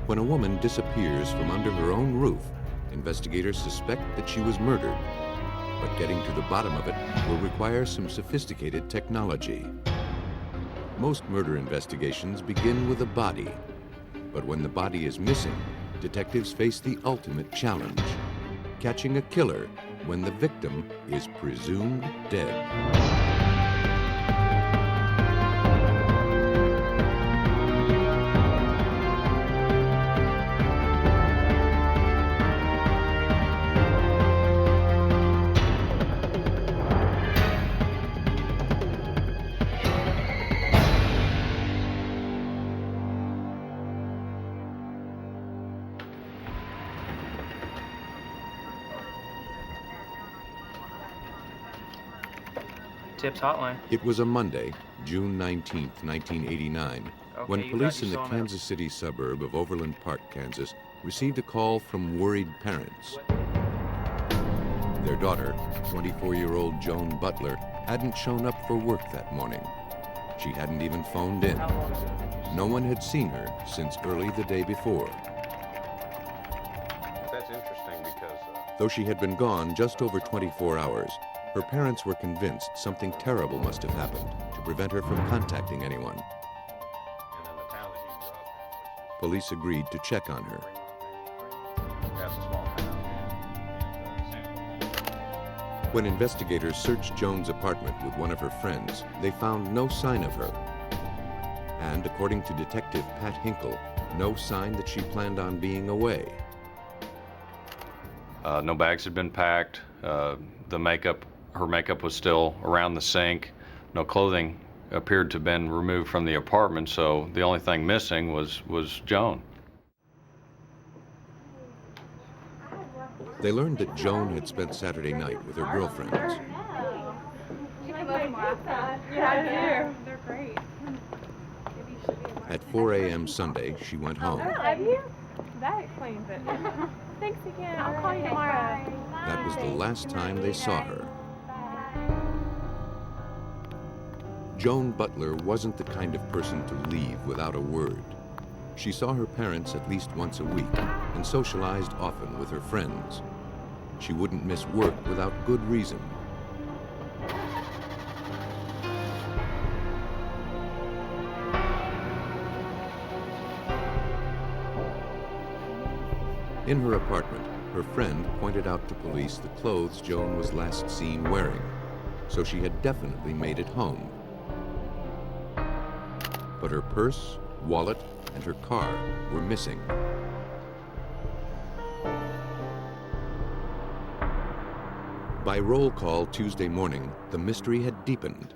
When a woman disappears from under her own roof, investigators suspect that she was murdered. But getting to the bottom of it will require some sophisticated technology. Most murder investigations begin with a body. But when the body is missing, detectives face the ultimate challenge: catching a killer when the victim is presumed dead. Tips hotline. It was a Monday, June 19, 1989, when you police got in the your Kansas City suburb of Overland Park, Kansas, received a call from worried parents. Their daughter, 24-year-old Joan Butler, hadn't shown up for work that morning. She hadn't even phoned in. No one had seen her since early the day before. That's interesting because... Though she had been gone just over 24 hours, her parents were convinced something terrible must have happened to prevent her from contacting anyone. Police agreed to check on her. When investigators searched Joan's apartment with one of her friends, they found no sign of her. And according to Detective Pat Hinkle, no sign that she planned on being away. No bags had been packed. Her makeup was still around the sink. No clothing appeared to have been removed from the apartment, so the only thing missing was Joan. They learned that Joan had spent Saturday night with her girlfriends. Yeah, they're great. At 4 a.m. Sunday, she went home. I love you. That explains it. Thanks again. I'll call you tomorrow. That was the last time they saw her. Joan Butler wasn't the kind of person to leave without a word. She saw her parents at least once a week and socialized often with her friends. She wouldn't miss work without good reason. In her apartment, her friend pointed out to police the clothes Joan was last seen wearing, so she had definitely made it home. But her purse, wallet, and her car were missing. By roll call Tuesday morning, the mystery had deepened.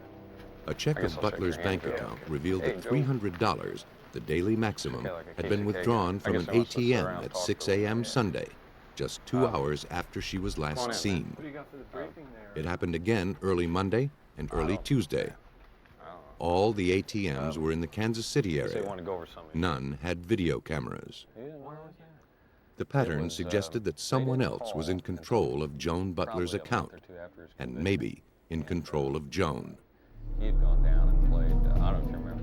A check of Butler's bank account revealed that $300, the daily maximum, had been withdrawn from an ATM at 6 a.m. Sunday, just 2 hours after she was last seen. It happened again early Monday and early Tuesday. All the ATMs were in the Kansas City area. None had video cameras. The pattern suggested that someone else was in control of Joan Butler's account, and maybe in control of Joan. He had gone down and played, I don't remember.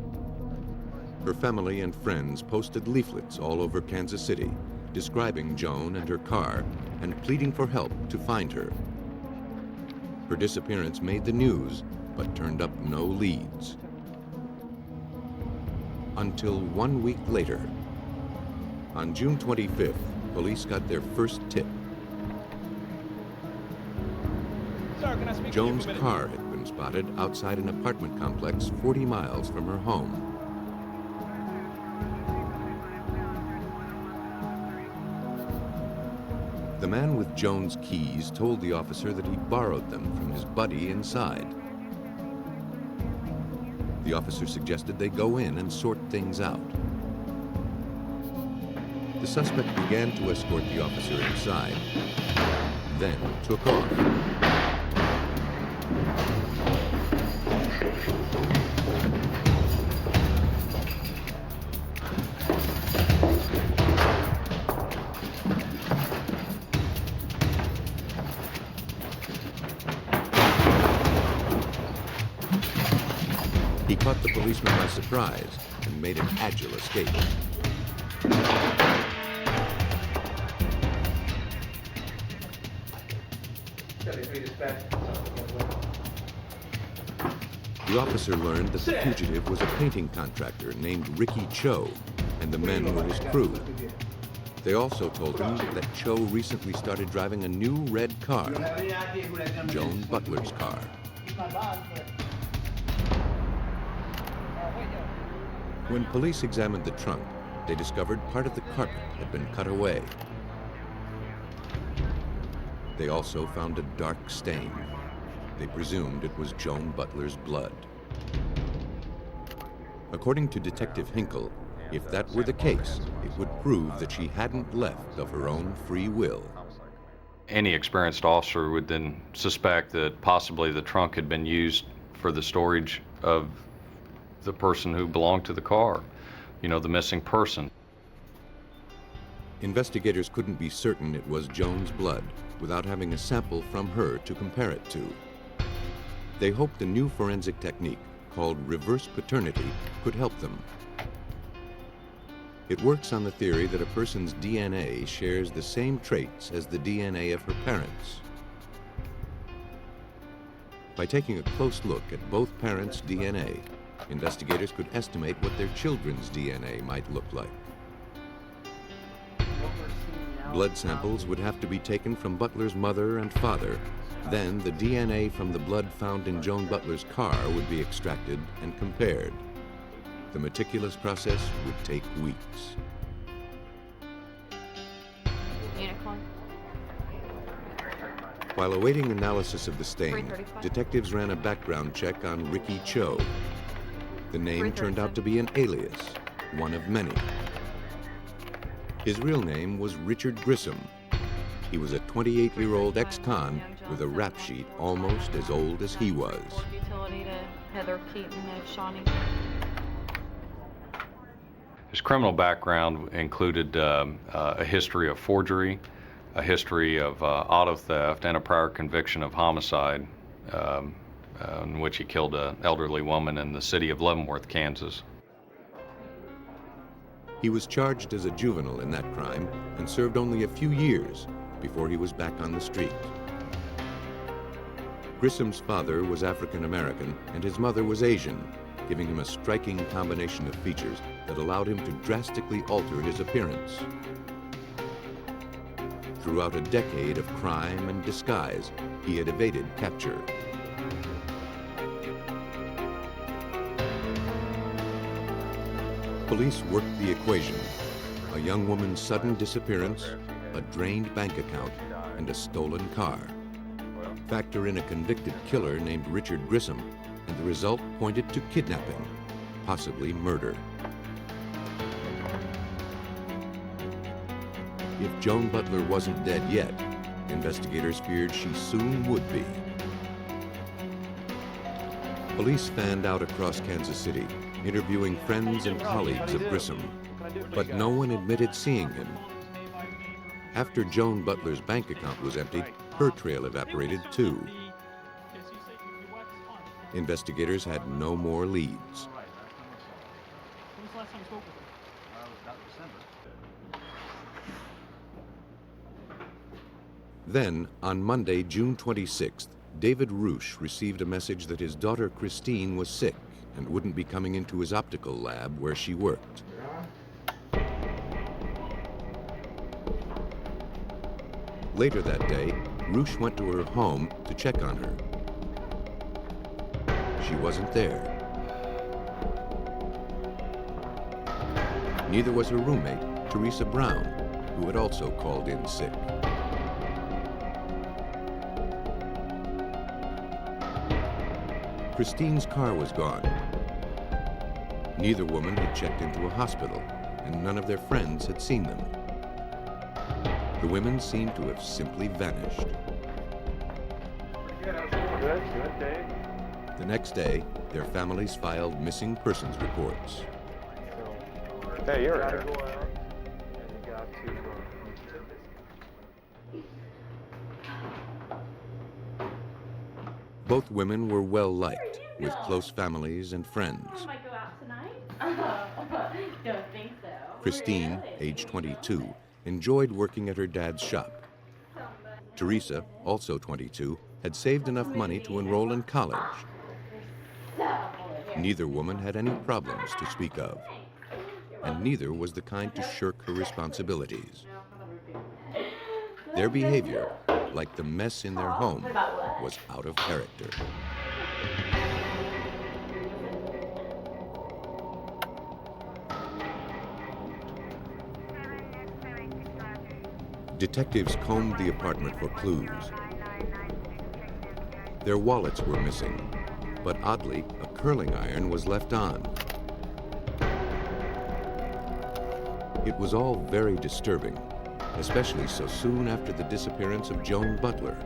Her family and friends posted leaflets all over Kansas City, describing Joan and her car and pleading for help to find her. Her disappearance made the news, but turned up no leads. Until 1 week later. On June 25th, police got their first tip. Sir, can I speak Joan's to you for a minute? car had been spotted outside an apartment complex 40 miles from her home. The man with Joan's keys told the officer that he borrowed them from his buddy inside. The officer suggested they go in and sort things out. The suspect began to escort the officer inside, then took off. He caught the policeman by surprise and made an agile escape. The officer learned that the fugitive was a painting contractor named Ricky Cho, and the men were his crew. They also told him that Cho recently started driving a new red car, Joan Butler's car. When police examined the trunk, they discovered part of the carpet had been cut away. They also found a dark stain. They presumed it was Joan Butler's blood. According to Detective Hinkle, if that were the case, it would prove that she hadn't left of her own free will. Any experienced officer would then suspect that possibly the trunk had been used for the storage of the person who belonged to the car, you know, the missing person. Investigators couldn't be certain it was Joan's blood without having a sample from her to compare it to. They hoped a new forensic technique called reverse paternity could help them. It works on the theory that a person's DNA shares the same traits as the DNA of her parents. By taking a close look at both parents' DNA, investigators could estimate what their children's DNA might look like. Blood samples would have to be taken from Butler's mother and father. Then the DNA from the blood found in Joan Butler's car would be extracted and compared. The meticulous process would take weeks. Unicorn. While awaiting analysis of the stain, 335. detectives ran a background check on Ricky Cho. The name turned out to be an alias, one of many. His real name was Richard Grissom. He was a 28-year-old ex-con with a rap sheet almost as old as he was. Utility to Heather Keaton of Shawnee. His criminal background included a history of forgery, a history of auto theft, and a prior conviction of homicide in which he killed an elderly woman in the city of Leavenworth, Kansas. He was charged as a juvenile in that crime and served only a few years before he was back on the street. Grissom's father was African American and his mother was Asian, giving him a striking combination of features that allowed him to drastically alter his appearance. Throughout a decade of crime and disguise, he had evaded capture. Police worked the equation: a young woman's sudden disappearance, a drained bank account, and a stolen car. Factor in a convicted killer named Richard Grissom, and the result pointed to kidnapping, possibly murder. If Joan Butler wasn't dead yet, investigators feared she soon would be. Police fanned out across Kansas City, interviewing friends and colleagues of Grissom, but no one admitted seeing him. After Joan Butler's bank account was emptied, her trail evaporated too. Investigators had no more leads. Then, on Monday, June 26th, David Roosh received a message that his daughter Christine was sick and wouldn't be coming into his optical lab where she worked. Later that day, Roosh went to her home to check on her. She wasn't there. Neither was her roommate, Teresa Brown, who had also called in sick. Christine's car was gone. Neither woman had checked into a hospital, and none of their friends had seen them. The women seemed to have simply vanished. Good day. The next day, their families filed missing persons reports. Hey, you're here. Both women were well liked, with close families and friends. I might go out tonight. Don't think so. Christine, age 22, enjoyed working at her dad's shop. Teresa, also 22, had saved enough money to enroll in college. Neither woman had any problems to speak of, and neither was the kind to shirk her responsibilities. Their behavior, like the mess in their home, was out of character. Detectives combed the apartment for clues. Their wallets were missing, but oddly, a curling iron was left on. It was all very disturbing, especially so soon after the disappearance of Joan Butler.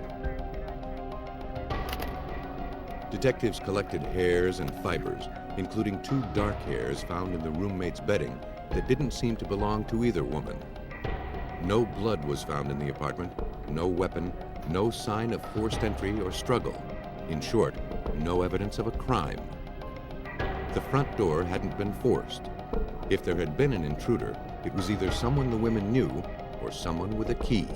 Detectives collected hairs and fibers, including 2 dark hairs found in the roommate's bedding that didn't seem to belong to either woman. No blood was found in the apartment, no weapon, no sign of forced entry or struggle. In short, no evidence of a crime. The front door hadn't been forced. If there had been an intruder, it was either someone the women knew or someone with a key.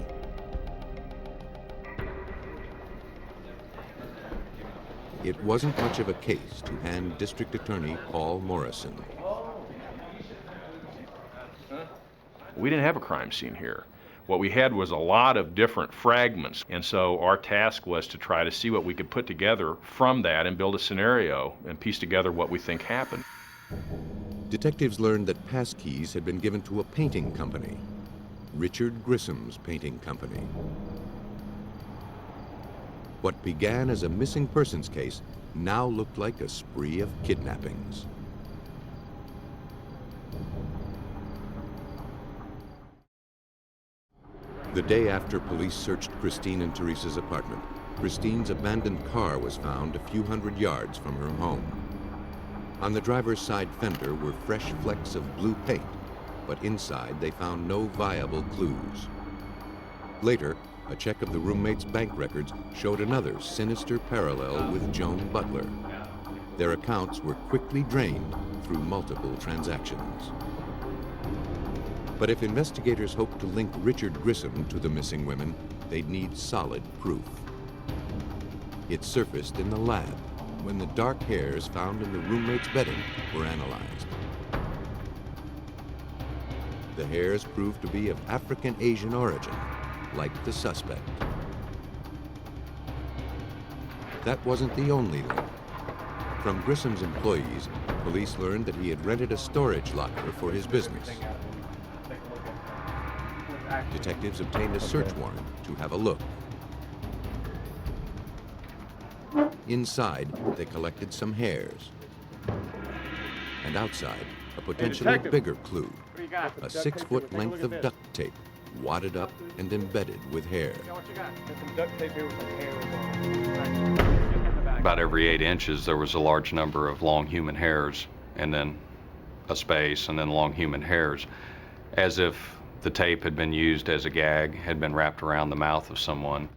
It wasn't much of a case to hand District Attorney Paul Morrison. We didn't have a crime scene here. What we had was a lot of different fragments, and so our task was to try to see what we could put together from that and build a scenario and piece together what we think happened. Detectives learned that passkeys had been given to a painting company, Richard Grissom's painting company. What began as a missing persons case now looked like a spree of kidnappings. The day after police searched Christine and Teresa's apartment, Christine's abandoned car was found a few hundred yards from her home. On the driver's side fender were fresh flecks of blue paint, but inside they found no viable clues. Later, a check of the roommates' bank records showed another sinister parallel with Joan Butler. Their accounts were quickly drained through multiple transactions. But if investigators hoped to link Richard Grissom to the missing women, they'd need solid proof. It surfaced in the lab when the dark hairs found in the roommate's bedding were analyzed. The hairs proved to be of African Asian origin, like the suspect. That wasn't the only link. From Grissom's employees, police learned that he had rented a storage locker for his business. Detectives obtained a search warrant to have a look. Inside, they collected some hairs. And outside, a potentially bigger clue, a 6-foot length of duct tape, wadded up and embedded with hair. About every 8 inches, there was a large number of long human hairs, and then a space, and then long human hairs, as if the tape had been used as a gag, had been wrapped around the mouth of someone.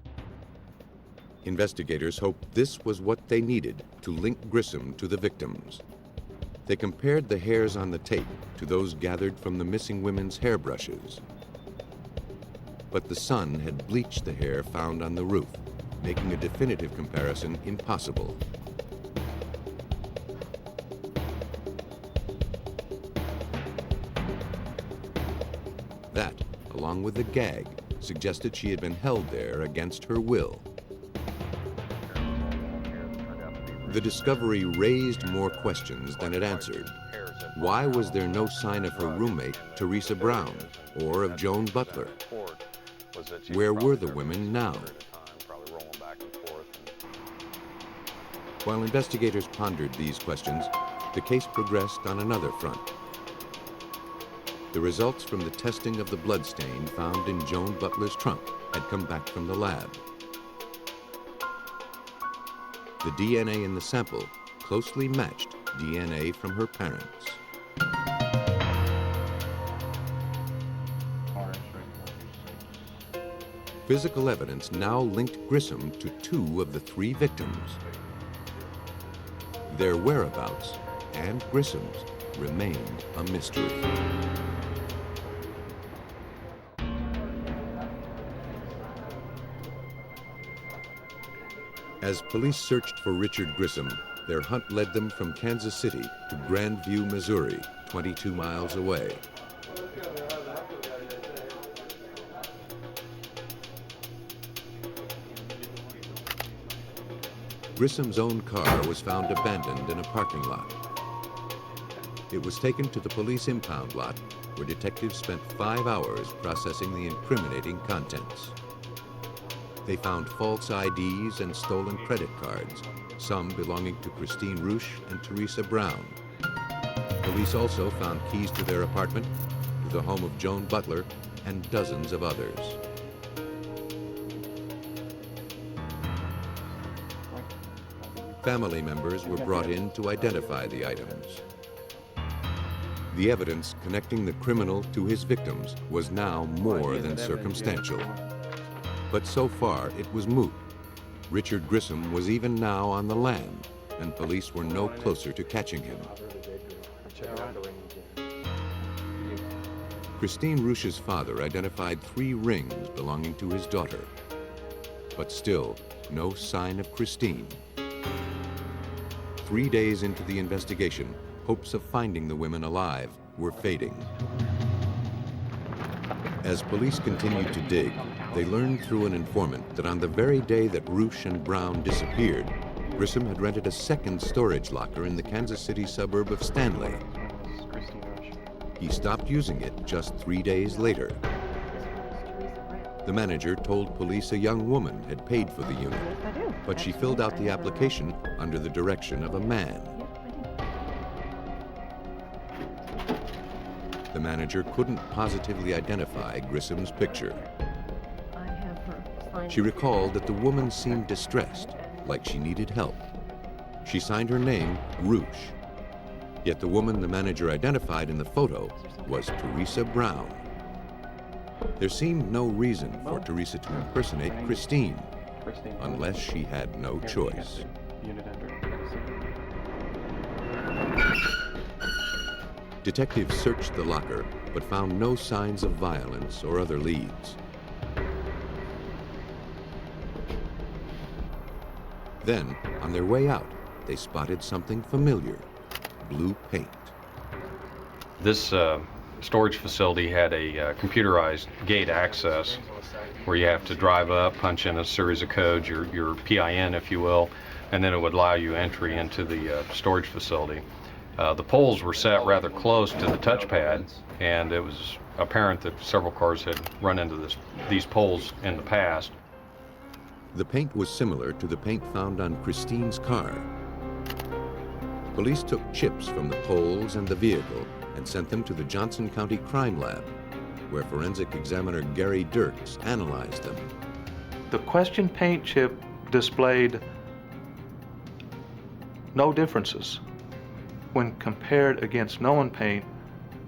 Investigators hoped this was what they needed to link Grissom to the victims. They compared the hairs on the tape to those gathered from the missing women's hairbrushes. But the sun had bleached the hair found on the roof, making a definitive comparison impossible. That, along with the gag, suggested she had been held there against her will. The discovery raised more questions than it answered. Why was there no sign of her roommate, Teresa Brown, or of Joan Butler? Where were the women now? While investigators pondered these questions, the case progressed on another front. The results from the testing of the bloodstain found in Joan Butler's trunk had come back from the lab. The DNA in the sample closely matched DNA from her parents. Physical evidence now linked Grissom to 2 of the 3 victims. Their whereabouts and Grissom's remained a mystery. As police searched for Richard Grissom, their hunt led them from Kansas City to Grandview, Missouri, 22 miles away. Grissom's own car was found abandoned in a parking lot. It was taken to the police impound lot, where detectives spent 5 hours processing the incriminating contents. They found false IDs and stolen credit cards, some belonging to Christine Rusch and Teresa Brown. Police also found keys to their apartment, to the home of Joan Butler, and dozens of others. Family members were brought in to identify the items. The evidence connecting the criminal to his victims was now more than circumstantial. But so far, it was moot. Richard Grissom was even now on the lam, and police were no closer to catching him. Christine Rusch's father identified 3 rings belonging to his daughter. But still, no sign of Christine. 3 days into the investigation, hopes of finding the women alive were fading. As police continued to dig, they learned through an informant that on the very day that Rusch and Brown disappeared, Grissom had rented a second storage locker in the Kansas City suburb of Stanley. He stopped using it just 3 days later. The manager told police a young woman had paid for the unit, but she filled out the application under the direction of a man. The manager couldn't positively identify Grissom's picture. She recalled that the woman seemed distressed, like she needed help. She signed her name Rusch. Yet the woman the manager identified in the photo was Teresa Brown. There seemed no reason for Teresa to impersonate Christine, unless she had no choice. Detectives searched the locker, but found no signs of violence or other leads. Then, on their way out, they spotted something familiar: blue paint. This storage facility had a computerized gate access where you have to drive up, punch in a series of codes, your PIN, if you will, and then it would allow you entry into the storage facility. The poles were set rather close to the touchpad, and it was apparent that several cars had run into these poles in the past. The paint was similar to the paint found on Christine's car. Police took chips from the poles and the vehicle and sent them to the Johnson County Crime Lab, where forensic examiner Gary Dirks analyzed them. The question paint chip displayed no differences when compared against known paint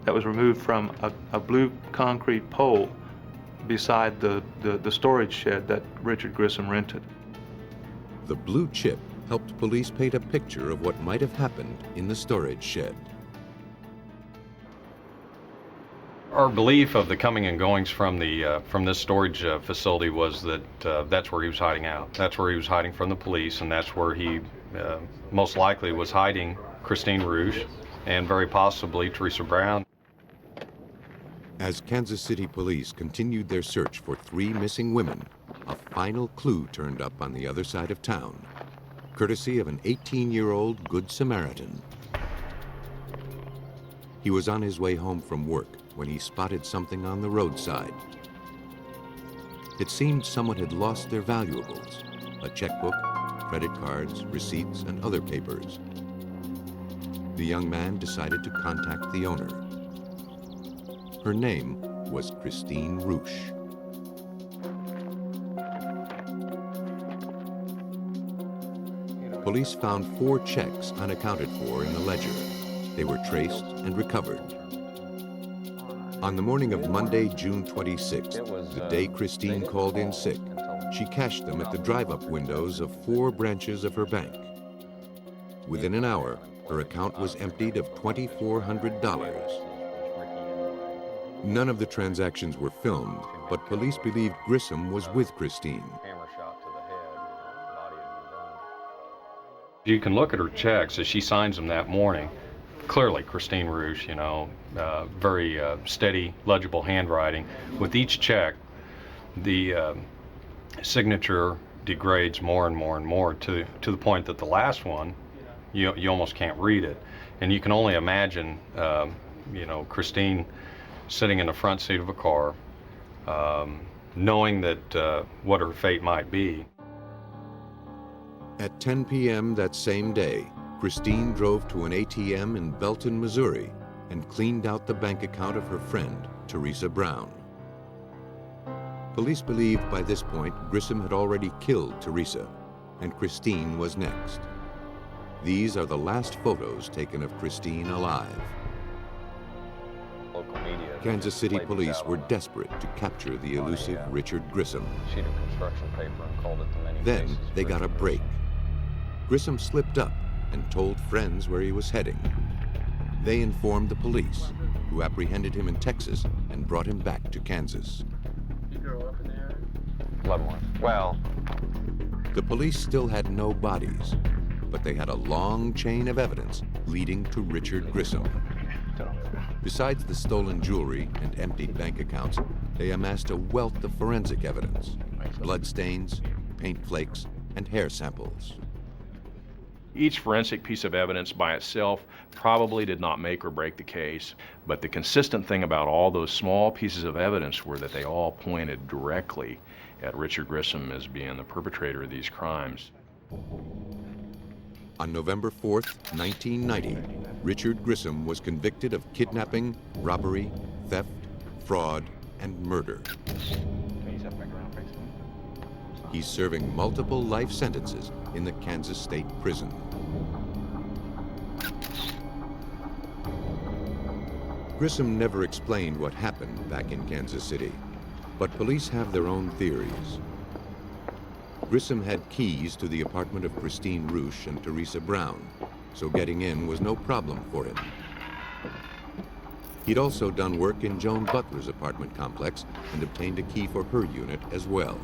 that was removed from a blue concrete pole beside the storage shed that Richard Grissom rented. The blue chip helped police paint a picture of what might have happened in the storage shed. Our belief of the coming and goings from this storage facility was that that's where he was hiding out. That's where he was hiding from the police, and that's where he most likely was hiding Christine Rouge and very possibly Teresa Brown. As Kansas City police continued their search for 3 missing women, a final clue turned up on the other side of town, courtesy of an 18-year-old Good Samaritan. He was on his way home from work when he spotted something on the roadside. It seemed someone had lost their valuables, a checkbook, credit cards, receipts, and other papers. The young man decided to contact the owner. Her name was Christine Rouge. Police found 4 checks unaccounted for in the ledger. They were traced and recovered. On the morning of Monday, June 26th, the day Christine called in sick, she cashed them at the drive-up windows of 4 branches of her bank. Within an hour, her account was emptied of $2,400. None of the transactions were filmed, but police believed Grissom was with Christine. You can look at her checks as she signs them that morning. Clearly, Christine Rouge, very steady, legible handwriting. With each check, the signature degrades more and more and more to the point that the last one, you almost can't read it. And you can only imagine, Christine sitting in the front seat of a car, knowing that what her fate might be. At 10 p.m. that same day, Christine drove to an ATM in Belton, Missouri, and cleaned out the bank account of her friend, Teresa Brown. Police believed by this point Grissom had already killed Teresa, and Christine was next. These are the last photos taken of Christine alive. Kansas City police were desperate to capture the elusive Richard Grissom. Then they got a break. Grissom slipped up and told friends where he was heading. They informed the police, who apprehended him in Texas and brought him back to Kansas. You grow up in the area? Leavenworth. Well, the police still had no bodies, but they had a long chain of evidence leading to Richard Grissom. Besides the stolen jewelry and emptied bank accounts, they amassed a wealth of forensic evidence: bloodstains, paint flakes, and hair samples. Each forensic piece of evidence by itself probably did not make or break the case, but the consistent thing about all those small pieces of evidence were that they all pointed directly at Richard Grissom as being the perpetrator of these crimes. On November 4th, 1990, Richard Grissom was convicted of kidnapping, robbery, theft, fraud, and murder. He's serving multiple life sentences in the Kansas State Prison. Grissom never explained what happened back in Kansas City, but police have their own theories. Grissom had keys to the apartment of Christine Rouge and Teresa Brown, so getting in was no problem for him. He'd also done work in Joan Butler's apartment complex and obtained a key for her unit as well.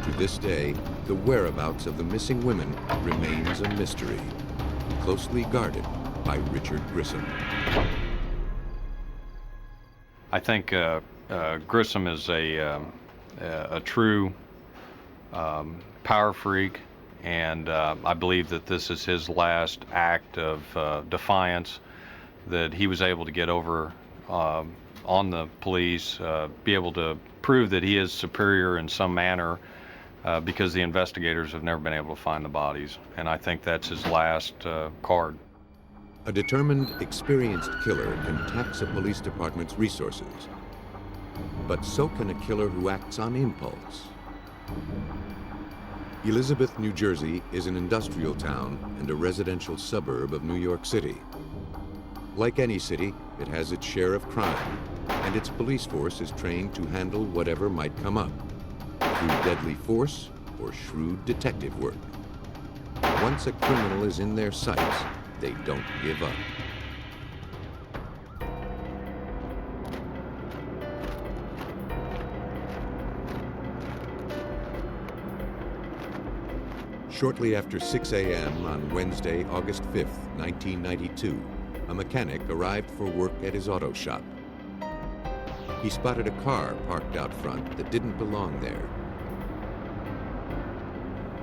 To this day, the whereabouts of the missing women remains a mystery, closely guarded by Richard Grissom. I think Grissom is a true power freak, and I believe that this is his last act of defiance, that he was able to get over on the police, be able to prove that he is superior in some manner, because the investigators have never been able to find the bodies, and I think that's his last card. A determined, experienced killer can tax a police department's resources, but so can a killer who acts on impulse. Elizabeth, New Jersey is an industrial town and a residential suburb of New York City. Like any city, it has its share of crime, and its police force is trained to handle whatever might come up, through deadly force or shrewd detective work. Once a criminal is in their sights, they don't give up. Shortly after 6 a.m. on Wednesday, August 5th, 1992, a mechanic arrived for work at his auto shop. He spotted a car parked out front that didn't belong there.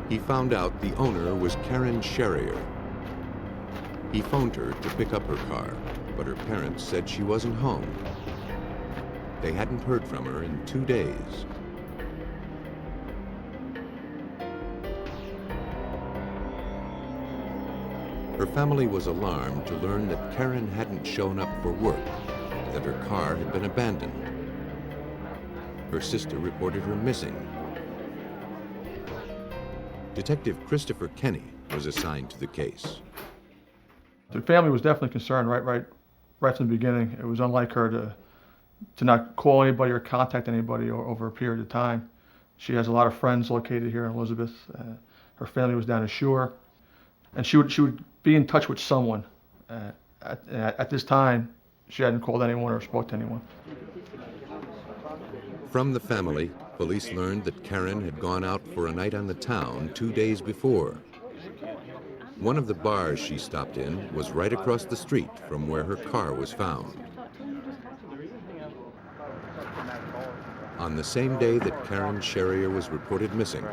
He found out the owner was Karen Sherrier. He phoned her to pick up her car, but her parents said she wasn't home. They hadn't heard from her in 2 days. Her family was alarmed to learn that Karen hadn't shown up for work, that her car had been abandoned. Her sister reported her missing. Detective Christopher Kenny was assigned to the case. The family was definitely concerned right from the beginning. It was unlike her to not call anybody or contact anybody over a period of time. She has a lot of friends located here in Elizabeth. Her family was down ashore, and she would be in touch with someone. At this time, she hadn't called anyone or spoke to anyone. From the family, police learned that Karen had gone out for a night on the town 2 days before. One of the bars she stopped in was right across the street from where her car was found. On the same day that Karen Sherrier was reported missing,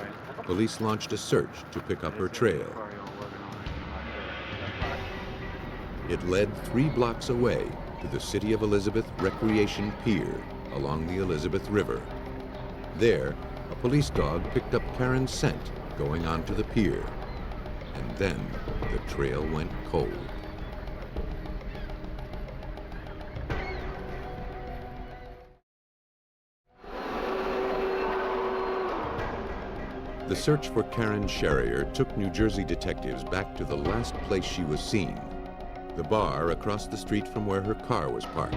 police launched a search to pick up her trail. It led 3 blocks away to the City of Elizabeth Recreation Pier along the Elizabeth River. There, a police dog picked up Karen's scent going onto the pier. And then the trail went cold. The search for Karen Sherrier took New Jersey detectives back to the last place she was seen, the bar across the street from where her car was parked.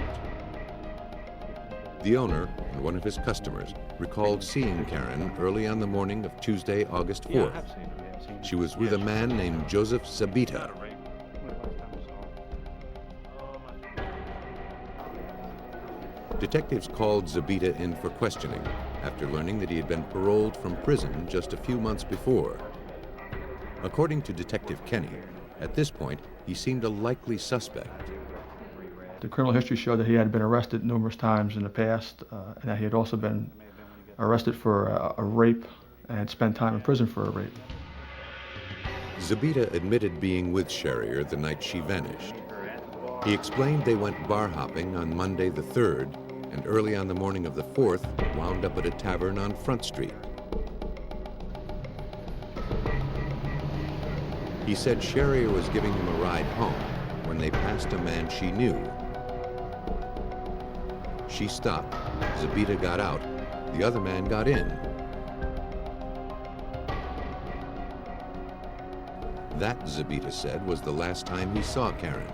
The owner and one of his customers recalled seeing Karen early on the morning of Tuesday, August 4th. She was with a man named Joseph Zabita. Detectives called Zabita in for questioning after learning that he had been paroled from prison just a few months before. According to Detective Kenny, at this point, he seemed a likely suspect. The criminal history showed that he had been arrested numerous times in the past, and that he had also been arrested for a rape and had spent time in prison for a rape. Zabita admitted being with Sherrier the night she vanished. He explained they went bar hopping on Monday the 3rd, and early on the morning of the 4th wound up at a tavern on Front Street. He said Sherrier was giving him a ride home when they passed a man she knew. She stopped, Zabita got out, the other man got in. That, Zabita said, was the last time he saw Karen.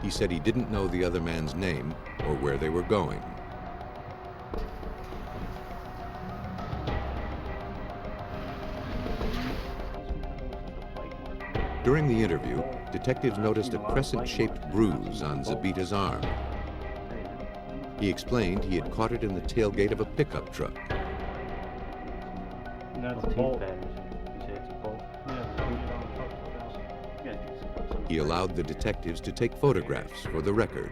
He said he didn't know the other man's name or where they were going. During the interview, detectives noticed a crescent-shaped bruise on Zabita's arm. He explained he had caught it in the tailgate of a pickup truck. That's a bolt. He allowed the detectives to take photographs for the record.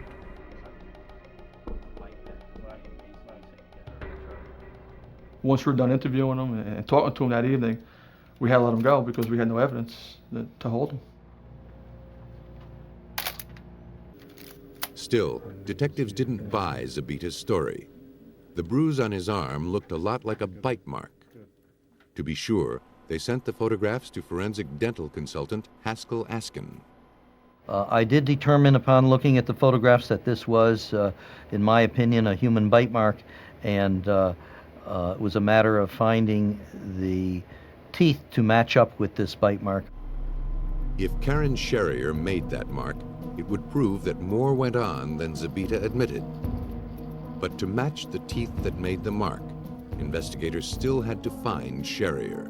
Once we were done interviewing him and talking to him that evening, we had to let him go because we had no evidence to hold him. Still, detectives didn't buy Zabita's story. The bruise on his arm looked a lot like a bite mark. To be sure, they sent the photographs to forensic dental consultant Haskell Askin. I did determine upon looking at the photographs that this was, in my opinion, a human bite mark, and it was a matter of finding the teeth to match up with this bite mark. If Karen Sherrier made that mark, it would prove that more went on than Zabita admitted. But to match the teeth that made the mark, investigators still had to find Sherrier.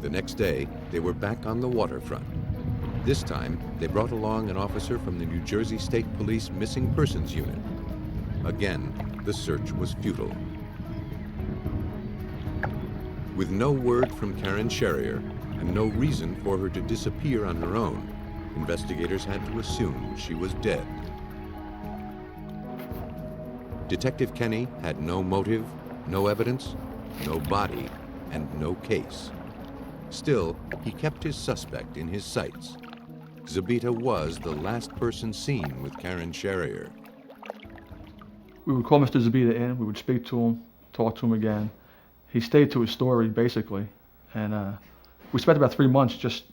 The next day, they were back on the waterfront. This time, they brought along an officer from the New Jersey State Police Missing Persons Unit. Again, the search was futile. With no word from Karen Sherrier and no reason for her to disappear on her own, investigators had to assume she was dead. Detective Kenny had no motive, no evidence, no body, and no case. Still, he kept his suspect in his sights. Zabita was the last person seen with Karen Sherrier. We would call Mr. Zabita in, we would speak to him, talk to him again. He stayed to his story, basically. And we spent about 3 months just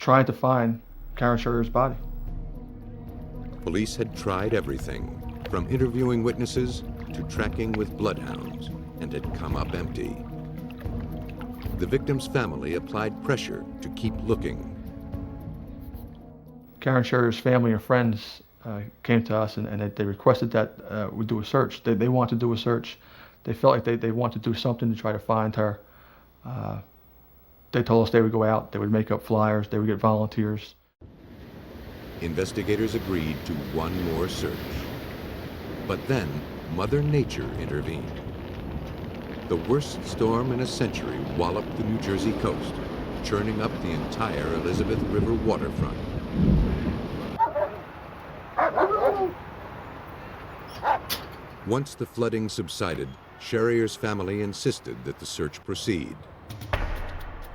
trying to find Karen Sherrier's body. Police had tried everything, from interviewing witnesses to tracking with bloodhounds, and had come up empty. The victim's family applied pressure to keep looking. Karen Sherrier's family and friends came to us and they requested that we do a search. They wanted to do a search. They felt like they wanted to do something to try to find her. They told us they would go out, they would make up flyers, they would get volunteers. Investigators agreed to one more search. But then, Mother Nature intervened. The worst storm in a century walloped the New Jersey coast, churning up the entire Elizabeth River waterfront. Once the flooding subsided, Sherrier's family insisted that the search proceed.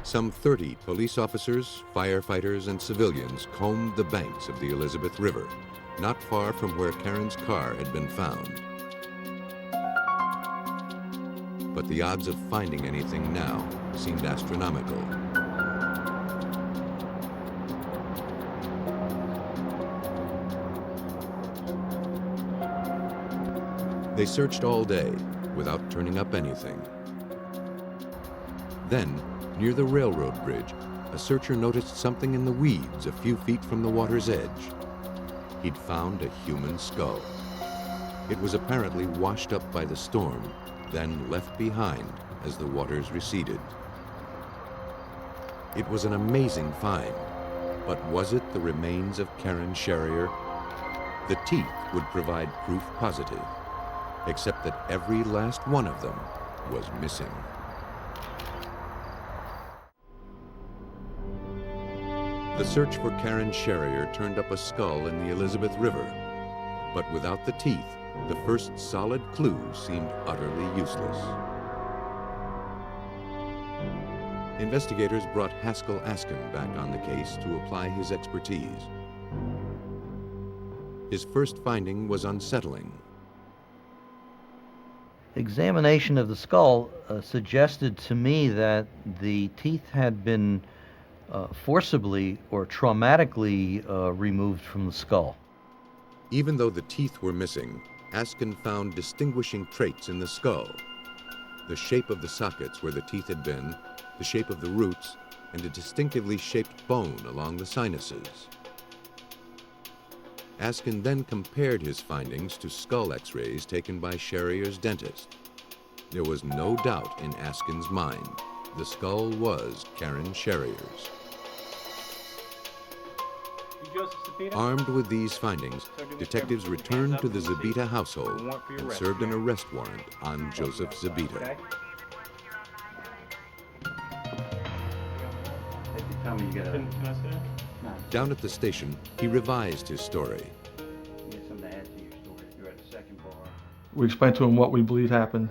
Some 30 police officers, firefighters, and civilians combed the banks of the Elizabeth River, not far from where Karen's car had been found. But the odds of finding anything now seemed astronomical. They searched all day without turning up anything. Then, near the railroad bridge, a searcher noticed something in the weeds a few feet from the water's edge. He'd found a human skull. It was apparently washed up by the storm, then left behind as the waters receded. It was an amazing find, but was it the remains of Karen Sherrier? The teeth would provide proof positive, except that every last one of them was missing. The search for Karen Sherrier turned up a skull in the Elizabeth River, but without the teeth, the first solid clue seemed utterly useless. Investigators brought Haskell Askin back on the case to apply his expertise. His first finding was unsettling. Examination of the skull suggested to me that the teeth had been forcibly or traumatically removed from the skull. Even though the teeth were missing, Askin found distinguishing traits in the skull. The shape of the sockets where the teeth had been, the shape of the roots, and a distinctively shaped bone along the sinuses. Askin then compared his findings to skull x-rays taken by Sherrier's dentist. There was no doubt in Askin's mind. The skull was Karen Sherrier's. Armed with these findings, detectives returned to the Zabita household and served an arrest warrant on Joseph Zabita. Down at the station, he revised his story. We explained to him what we believe happened.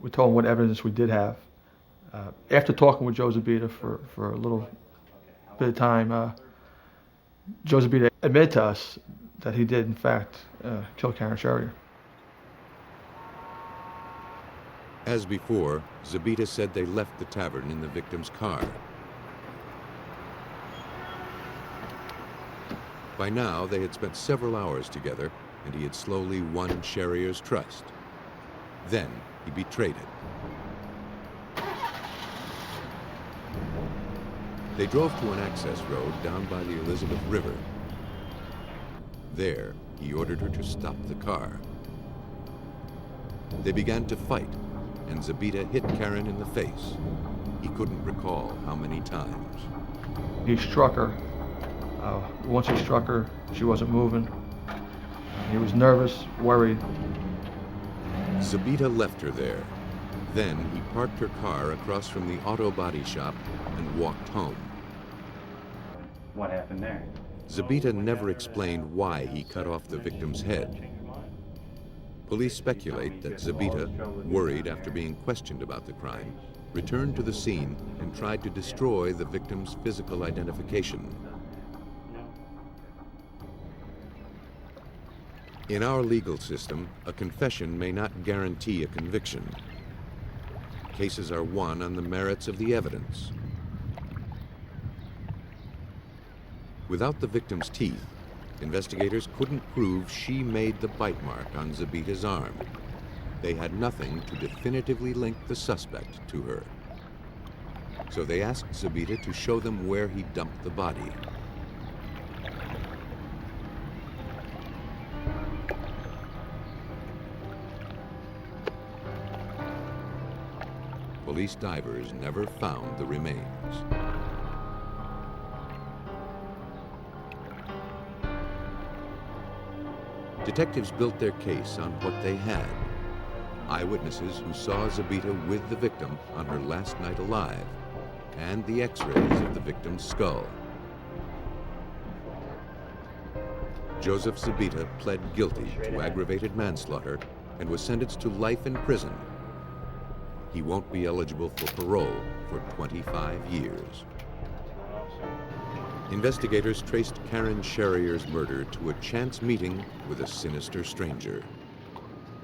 We told him what evidence we did have. After talking with Joe Zabita for a little bit of time, Joe Zabita admitted to us that he did, in fact, kill Karen Sherrier. As before, Zabita said they left the tavern in the victim's car. By now, they had spent several hours together, and he had slowly won Sherrier's trust. Then, he betrayed it. They drove to an access road down by the Elizabeth River. There, he ordered her to stop the car. They began to fight, and Zabita hit Karen in the face. He couldn't recall how many times. He struck her. Once he struck her, she wasn't moving. He was nervous, worried. Zabita left her there. Then he parked her car across from the auto body shop and walked home. What happened there? Zabita never explained why he cut off the victim's head. Police speculate that Zabita, worried after being questioned about the crime, returned to the scene and tried to destroy the victim's physical identification. In our legal system, a confession may not guarantee a conviction. Cases are won on the merits of the evidence. Without the victim's teeth, investigators couldn't prove she made the bite mark on Zabita's arm. They had nothing to definitively link the suspect to her. So they asked Zabita to show them where he dumped the body. Police divers never found the remains. Detectives built their case on what they had. Eyewitnesses who saw Zabita with the victim on her last night alive, and the x-rays of the victim's skull. Joseph Zabita pled guilty to aggravated manslaughter and was sentenced to life in prison. He won't be eligible for parole for 25 years. Investigators traced Karen Sherrier's murder to a chance meeting with a sinister stranger.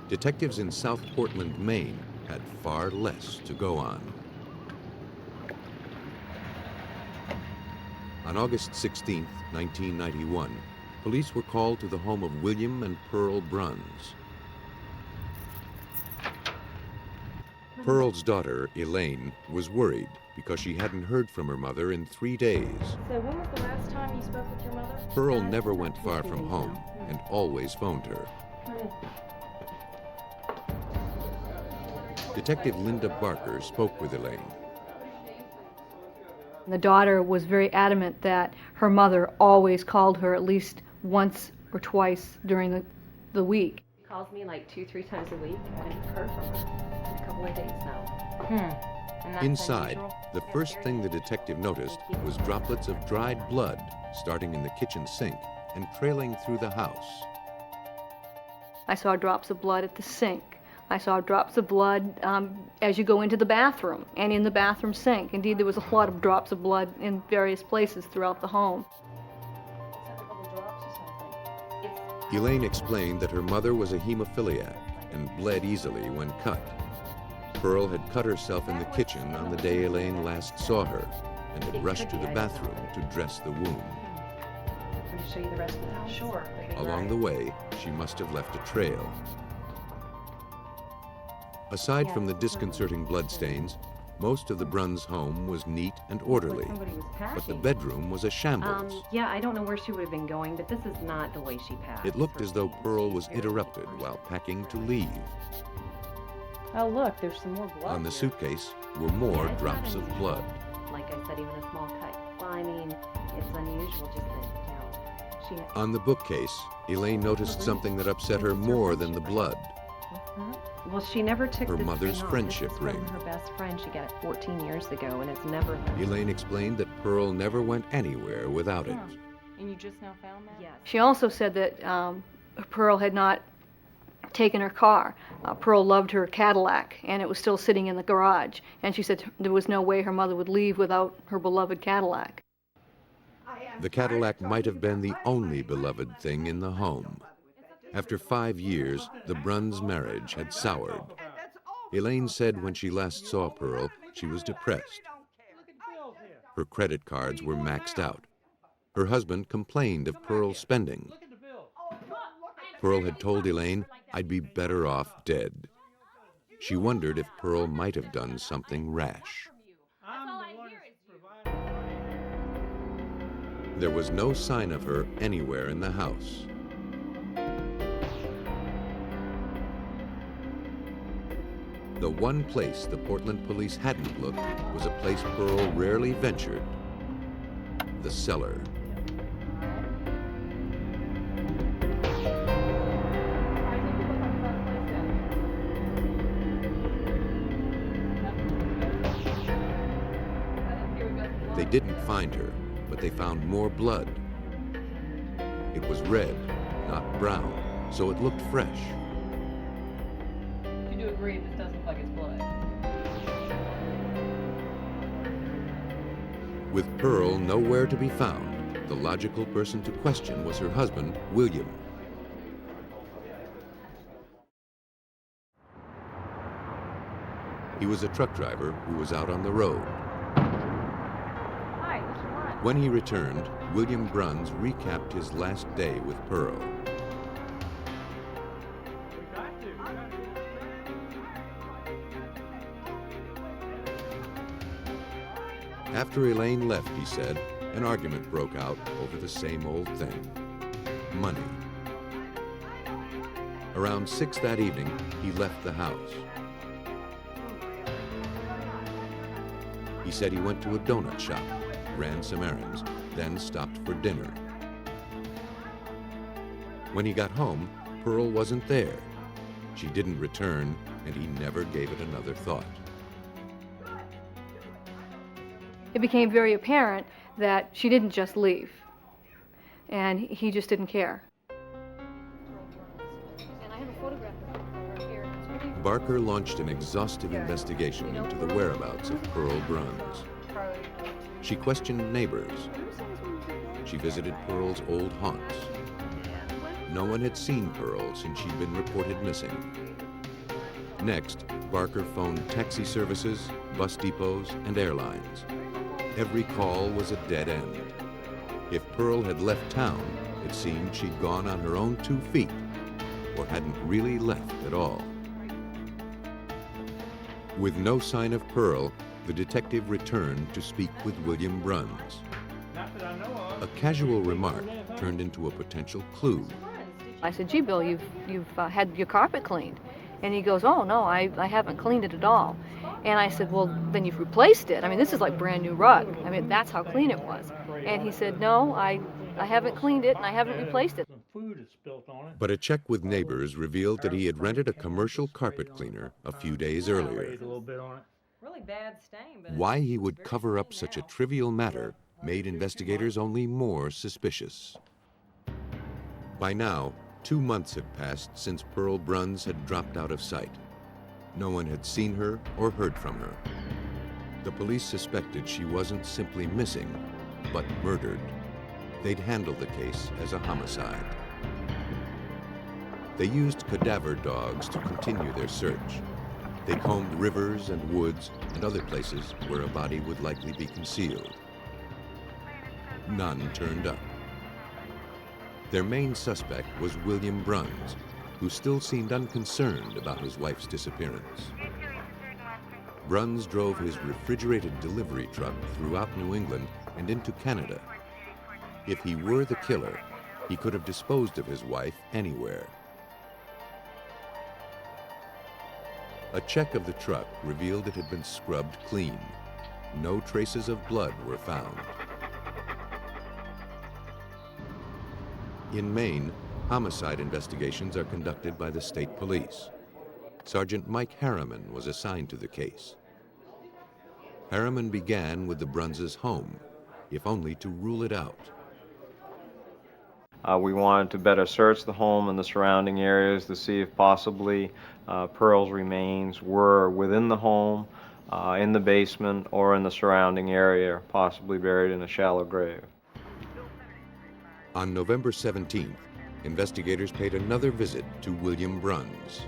Detectives in South Portland, Maine, had far less to go on. On August 16, 1991, police were called to the home of William and Pearl Bruns. Pearl's daughter, Elaine, was worried because she hadn't heard from her mother in 3 days. So when was the last time you spoke with your mother? Pearl never went far from home and always phoned her. Detective Linda Barker spoke with Elaine. The daughter was very adamant that her mother always called her at least once or twice during the week. She calls me like 2-3 times a week. I haven't heard from her in a couple of days now. And that's Inside, unusual? the first thing the detective noticed was droplets of dried blood starting in the kitchen sink and trailing through the house. I saw drops of blood at the sink. I saw drops of blood as you go into the bathroom and in the bathroom sink. Indeed, there was a lot of drops of blood in various places throughout the home. Elaine explained that her mother was a hemophiliac and bled easily when cut. Pearl had cut herself in the kitchen on the day Elaine last saw her and had rushed to the bathroom to dress the wound. Can I show you the rest of the house? Sure. Along the way, she must have left a trail. Aside from the disconcerting bloodstains, most of the Bruns' home was neat and orderly, but the bedroom was a shambles. Yeah, I don't know where she would have been going, but this is not the way she passed. It looked as though Pearl was interrupted while packing to leave. Oh, look, there's some more blood. On the suitcase were more drops of blood. Like I said, even a small cut. Well, I mean, it's unusual just that, she had... On the bookcase, Elaine noticed something that upset her more than the blood. Well, she never took her this mother's ring off. friendship This is ring. from her best friend. She got it 14 years ago, and it's never... Elaine explained that Pearl never went anywhere without it. And you just now found that? Yes. She also said that Pearl had not taken her car. Pearl loved her Cadillac, and it was still sitting in the garage. And she said there was no way her mother would leave without her beloved Cadillac. The Cadillac might have been the only beloved thing in the home. After 5 years, the Bruns' marriage had soured. Elaine said when she last saw Pearl, she was depressed. Her credit cards were maxed out. Her husband complained of Pearl's spending. Pearl had told Elaine, "I'd be better off dead." She wondered if Pearl might have done something rash. There was no sign of her anywhere in the house. The one place the Portland police hadn't looked was a place Pearl rarely ventured, the cellar. They didn't find her, but they found more blood. It was red, not brown, so it looked fresh. You do agree this doesn't look like it's blood? With Pearl nowhere to be found, the logical person to question was her husband, William. He was a truck driver who was out on the road. When he returned, William Bruns recapped his last day with Pearl. After Elaine left, he said, an argument broke out over the same old thing: money. Around 6 that evening, he left the house. He said he went to a donut shop, ran some errands, then stopped for dinner. When he got home, Pearl wasn't there. She didn't return, and he never gave it another thought. It became very apparent that she didn't just leave, and he just didn't care. Barker launched an exhaustive investigation into the whereabouts of Pearl Bruns. She questioned neighbors. She visited Pearl's old haunts. No one had seen Pearl since she'd been reported missing. Next, Barker phoned taxi services, bus depots, and airlines. Every call was a dead end. If Pearl had left town, it seemed she'd gone on her own 2 feet, or hadn't really left at all. With no sign of Pearl, the detective returned to speak with William Bruns. A casual remark turned into a potential clue. I said, gee, Bill, you've had your carpet cleaned. And he goes, oh, no, I haven't cleaned it at all. And I said, well, then you've replaced it. I mean, this is like brand new rug. I mean, that's how clean it was. And he said, no, I haven't cleaned it and I haven't replaced it. But a check with neighbors revealed that he had rented a commercial carpet cleaner a few days earlier. Really bad stain, but Why he would cover up such a trivial matter made investigators only more suspicious. By now, 2 months had passed since Pearl Bruns had dropped out of sight. No one had seen her or heard from her. The police suspected she wasn't simply missing, but murdered. They'd handled the case as a homicide. They used cadaver dogs to continue their search. They combed rivers and woods and other places where a body would likely be concealed. None turned up. Their main suspect was William Bruns, who still seemed unconcerned about his wife's disappearance. Bruns drove his refrigerated delivery truck throughout New England and into Canada. If he were the killer, he could have disposed of his wife anywhere. A check of the truck revealed it had been scrubbed clean. No traces of blood were found. In Maine, homicide investigations are conducted by the state police. Sergeant Mike Harriman was assigned to the case. Harriman began with the Brunses' home, if only to rule it out. We wanted to better search the home and the surrounding areas to see if possibly Pearl's remains were within the home, in the basement, or in the surrounding area, possibly buried in a shallow grave. On November 17th, investigators paid another visit to William Bruns.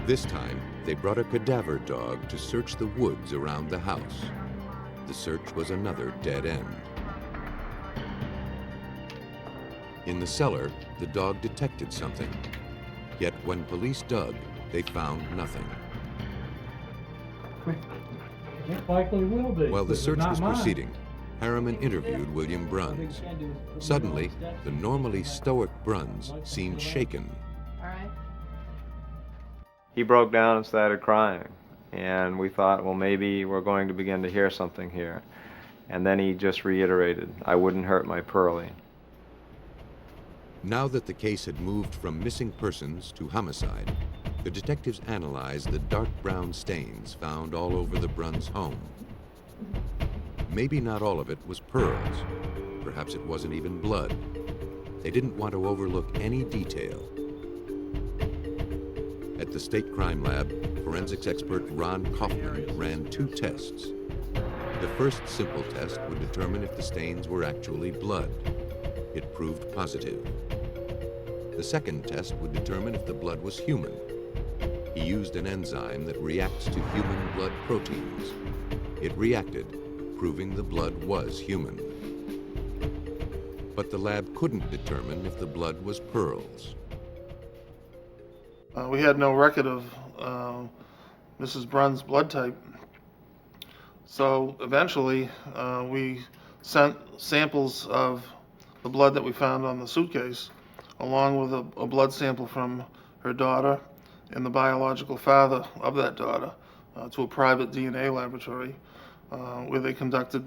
This time, they brought a cadaver dog to search the woods around the house. The search was another dead end. In the cellar, the dog detected something. Yet when police dug, they found nothing. It likely will be. While the search Not was mine. proceeding, Harriman interviewed William Bruns. Suddenly, the normally stoic Bruns seemed shaken. all right. He broke down and started crying. And we thought, well, maybe we're going to begin to hear something here. And then he just reiterated, I wouldn't hurt my Pearlie. Now that the case had moved from missing persons to homicide, the detectives analyzed the dark brown stains found all over the Bruns' home. Maybe not all of it was pearls. Perhaps it wasn't even blood. They didn't want to overlook any detail. At the State Crime Lab, forensics expert Ron Kaufman ran 2 tests. The first simple test would determine if the stains were actually blood. It proved positive. The second test would determine if the blood was human. He used an enzyme that reacts to human blood proteins. It reacted, proving the blood was human. But the lab couldn't determine if the blood was pearls. We had no record of Mrs. Bruns' blood type. So eventually, we sent samples of the blood that we found on the suitcase, along with a blood sample from her daughter and the biological father of that daughter, to a private DNA laboratory where they conducted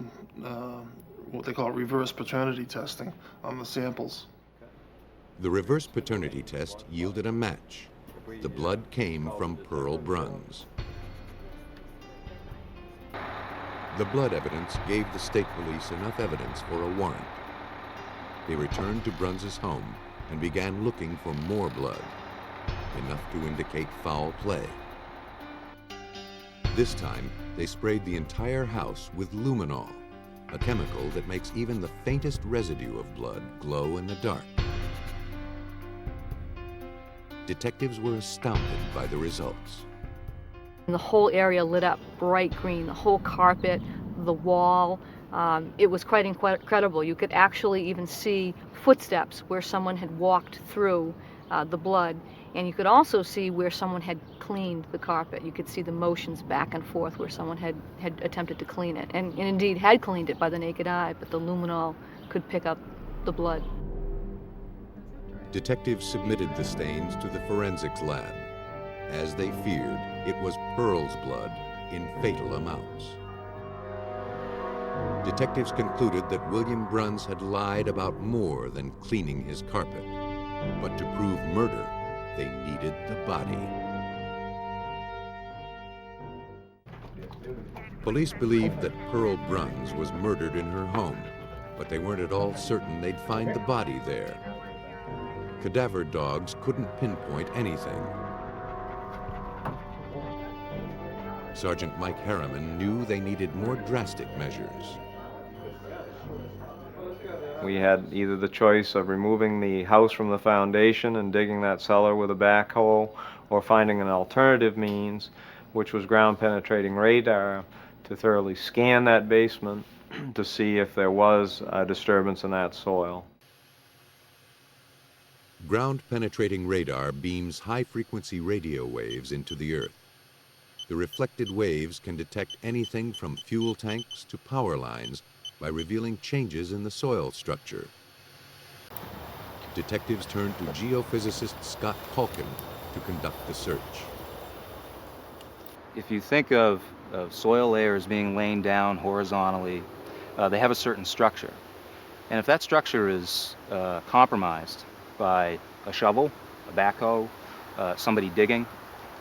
what they call reverse paternity testing on the samples. The reverse paternity test yielded a match. The blood came from Pearl Bruns. The blood evidence gave the state police enough evidence for a warrant. They returned to Bruns' home and began looking for more blood, enough to indicate foul play. This time, they sprayed the entire house with luminol, a chemical that makes even the faintest residue of blood glow in the dark. Detectives were astounded by the results. And the whole area lit up bright green, the whole carpet, the wall. It was quite incredible. You could actually even see footsteps where someone had walked through the blood, and you could also see where someone had cleaned the carpet. You could see the motions back and forth where someone had attempted to clean it, and indeed had cleaned it by the naked eye, but the luminol could pick up the blood. Detectives submitted the stains to the forensics lab. As they feared, it was Pearl's blood in fatal amounts. Detectives concluded that William Bruns had lied about more than cleaning his carpet. But to prove murder, they needed the body. Police believed that Pearl Bruns was murdered in her home, but they weren't at all certain they'd find the body there. Cadaver dogs couldn't pinpoint anything. Sergeant Mike Harriman knew they needed more drastic measures. We had either the choice of removing the house from the foundation and digging that cellar with a backhoe, or finding an alternative means, which was ground-penetrating radar, to thoroughly scan that basement to see if there was a disturbance in that soil. Ground-penetrating radar beams high-frequency radio waves into the earth. The reflected waves can detect anything from fuel tanks to power lines by revealing changes in the soil structure. Detectives turned to geophysicist Scott Culkin to conduct the search. If you think of soil layers being laid down horizontally, they have a certain structure. And if that structure is compromised by a shovel, a backhoe, somebody digging,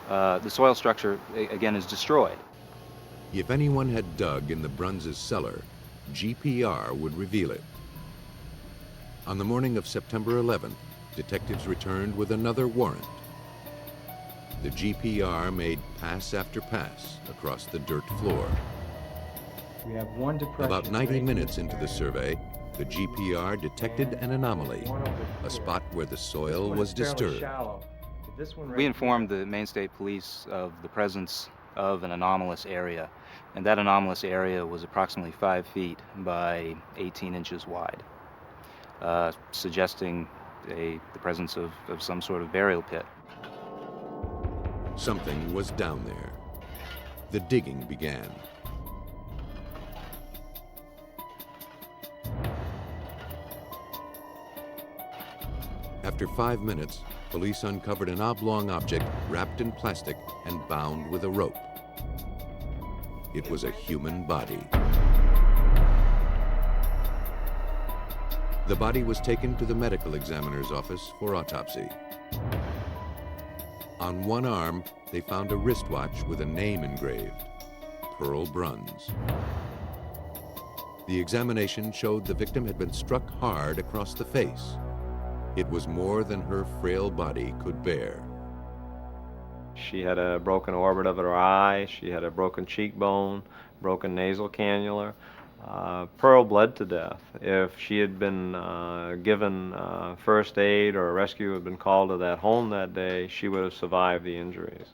the soil structure, again, is destroyed. If anyone had dug in the Bruns' cellar, GPR would reveal it. On the morning of September 11th, detectives returned with another warrant. The GPR made pass after pass across the dirt floor. We have one depression. About 90 minutes into the survey, the GPR detected an anomaly, a spot where the soil was disturbed. We informed the Maine State Police of the presence of an anomalous area, and that anomalous area was approximately 5 feet by 18 inches wide, suggesting the presence of some sort of burial pit. Something was down there. The digging began. After 5 minutes, police uncovered an oblong object wrapped in plastic and bound with a rope. It was a human body. The body was taken to the medical examiner's office for autopsy. On one arm, they found a wristwatch with a name engraved, Pearl Bruns. The examination showed the victim had been struck hard across the face. It was more than her frail body could bear. She had a broken orbit of her eye, she had a broken cheekbone, broken nasal cannula. Pearl bled to death. If she had been given first aid or a rescue had been called to that home that day, she would have survived the injuries.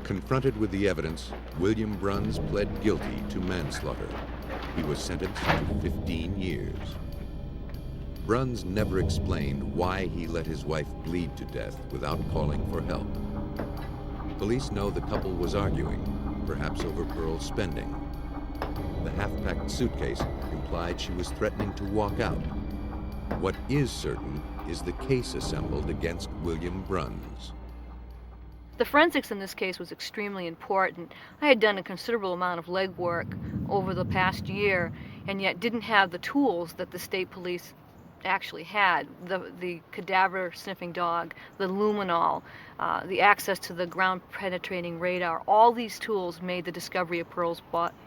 Confronted with the evidence, William Bruns pled guilty to manslaughter. He was sentenced to 15 years. Bruns never explained why he let his wife bleed to death without calling for help. Police know the couple was arguing, perhaps over Pearl's spending. The half-packed suitcase implied she was threatening to walk out. What is certain is the case assembled against William Bruns. The forensics in this case was extremely important. I had done a considerable amount of legwork over the past year, and yet didn't have the tools that the state police actually had. The cadaver sniffing dog, the luminol, the access to the ground penetrating radar. All these tools made the discovery of Pearl's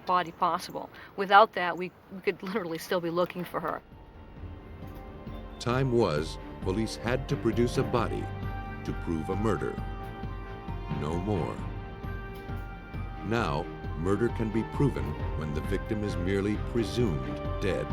body possible. Without that, we could literally still be looking for her. Time was, police had to produce a body to prove a murder. No more. Now, murder can be proven when the victim is merely presumed dead.